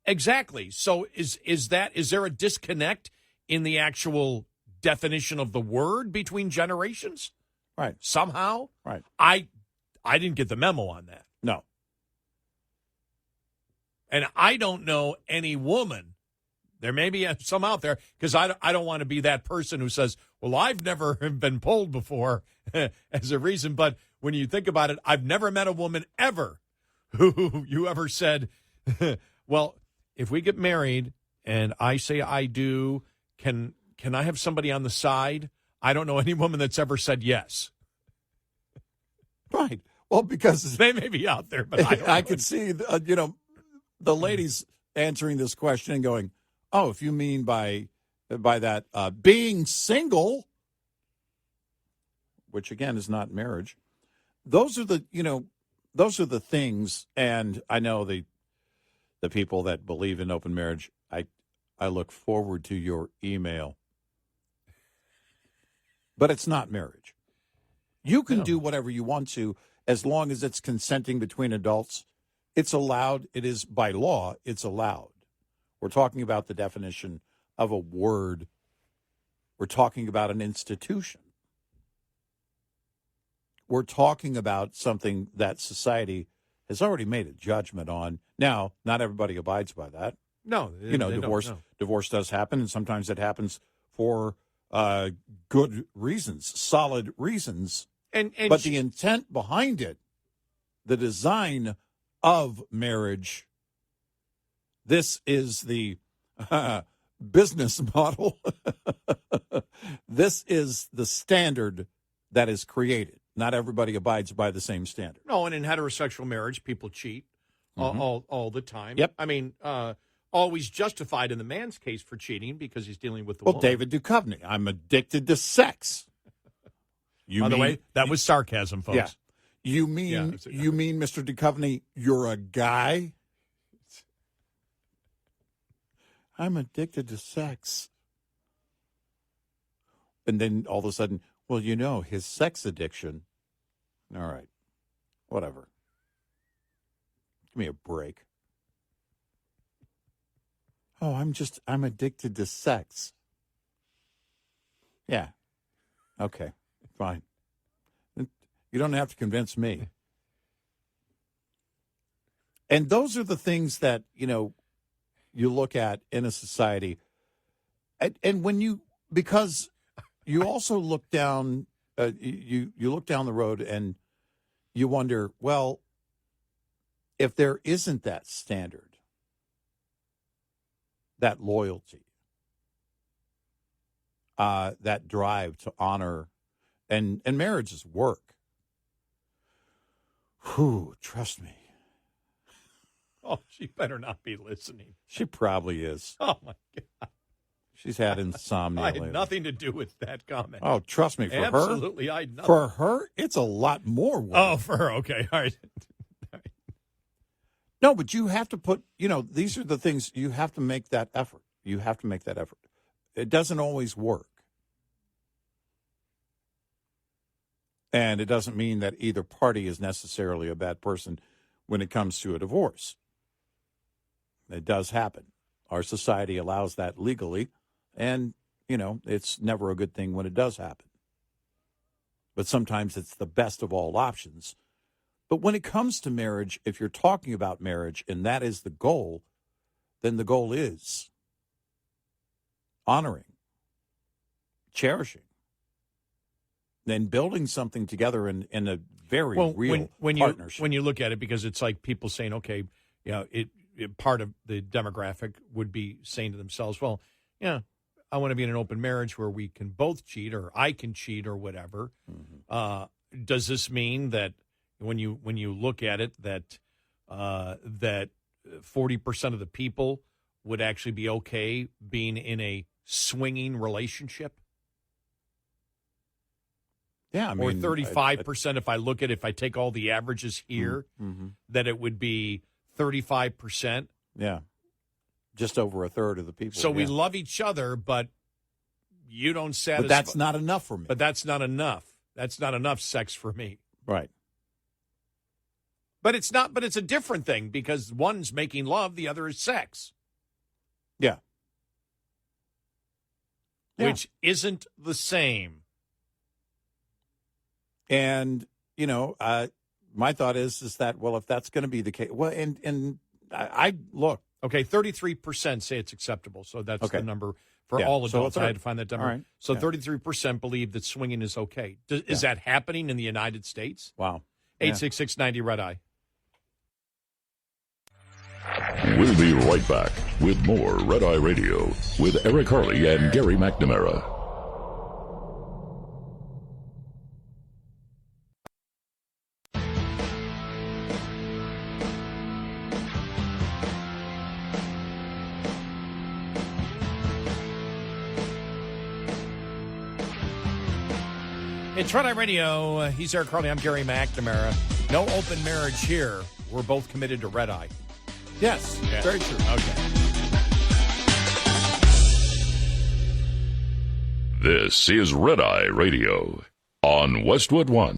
Exactly. So is there a disconnect in the actual definition of the word between generations? Right. Somehow? Right. I didn't get the memo on that. No. And I don't know any woman. There may be some out there, because I don't want to be that person who says, well, I've never been polled before as a reason. But when you think about it, I've never met a woman ever who you ever said, well, if we get married and I say I do, can I have somebody on the side? I don't know any woman that's ever said yes. Right. Well, because they may be out there, but I could see, the ladies answering this question and going, oh, if you mean by that being single, which again is not marriage, those are the things. And I know the people that believe in open marriage, I look forward to your email. But it's not marriage. You can do whatever you want to as long as it's consenting between adults. It's allowed. It is by law. It's allowed. We're talking about the definition of a word. We're talking about an institution. We're talking about something that society has already made a judgment on. Now, not everybody abides by that. No. Divorce does happen, and sometimes it happens for good reasons, solid reasons. But the intent behind it, the design of marriage, this is the business model. This is the standard that is created. Not everybody abides by the same standard. No, and in heterosexual marriage, people cheat all the time. Yep. I mean, always justified in the man's case for cheating because he's dealing with the Well, woman. David Duchovny, I'm addicted to sex. By the way, that was sarcasm, folks. Yeah. You mean, Mr. Duchovny, you're a guy? I'm addicted to sex. And then all of a sudden, well, his sex addiction. All right. Whatever. Give me a break. Oh, I'm addicted to sex. Yeah. Okay. Fine. You don't have to convince me. And those are the things that, you look at in a society. And when because you also look down, you look down the road and you wonder, well, if there isn't that standard, that loyalty, that drive to honor, and marriage is work. Whew, trust me. Oh, she better not be listening. She probably is. Oh, my God. She's had insomnia I had lately. nothing to do with that comment. Oh, trust me, for her. Absolutely, I had nothing. For her, it's a lot more work. Oh, for her, okay, all right. No, but you have to put, these are the things, you have to make that effort. You have to make that effort. It doesn't always work. And it doesn't mean that either party is necessarily a bad person when it comes to a divorce. It does happen. Our society allows that legally, and, it's never a good thing when it does happen. But sometimes it's the best of all options. But when it comes to marriage, if you're talking about marriage and that is the goal, then the goal is honoring, cherishing, then building something together in a very real partnership. When you look at it, because it's like people saying, okay, part of the demographic would be saying to themselves, well, I want to be in an open marriage where we can both cheat, or I can cheat, or whatever. Mm-hmm. Does this mean that when you look at it, that 40% of the people would actually be okay being in a swinging relationship? Yeah, I mean, or 35%. If I take all the averages here, that it would be 35%. Yeah, just over a third of the people. So we love each other, but you don't satisfy. But that's not enough for me. But that's not enough. That's not enough sex for me. Right. But it's not. But it's a different thing because one's making love, the other is sex. Yeah. Which isn't the same. And, my thought is that, well, if that's going to be the case, well, and I look. Okay, 33% say it's acceptable. So that's the number for all adults. I had to find that number. Right. So 33% believe that swinging is okay. Is that happening in the United States? Wow. 866-90-RED-I. We'll be right back with more Red Eye Radio with Eric Harley and Gary McNamara. It's Red Eye Radio. He's Eric Harley. I'm Gary McNamara. No open marriage here. We're both committed to Red Eye. Yes, very true. Okay. This is Red Eye Radio on Westwood One.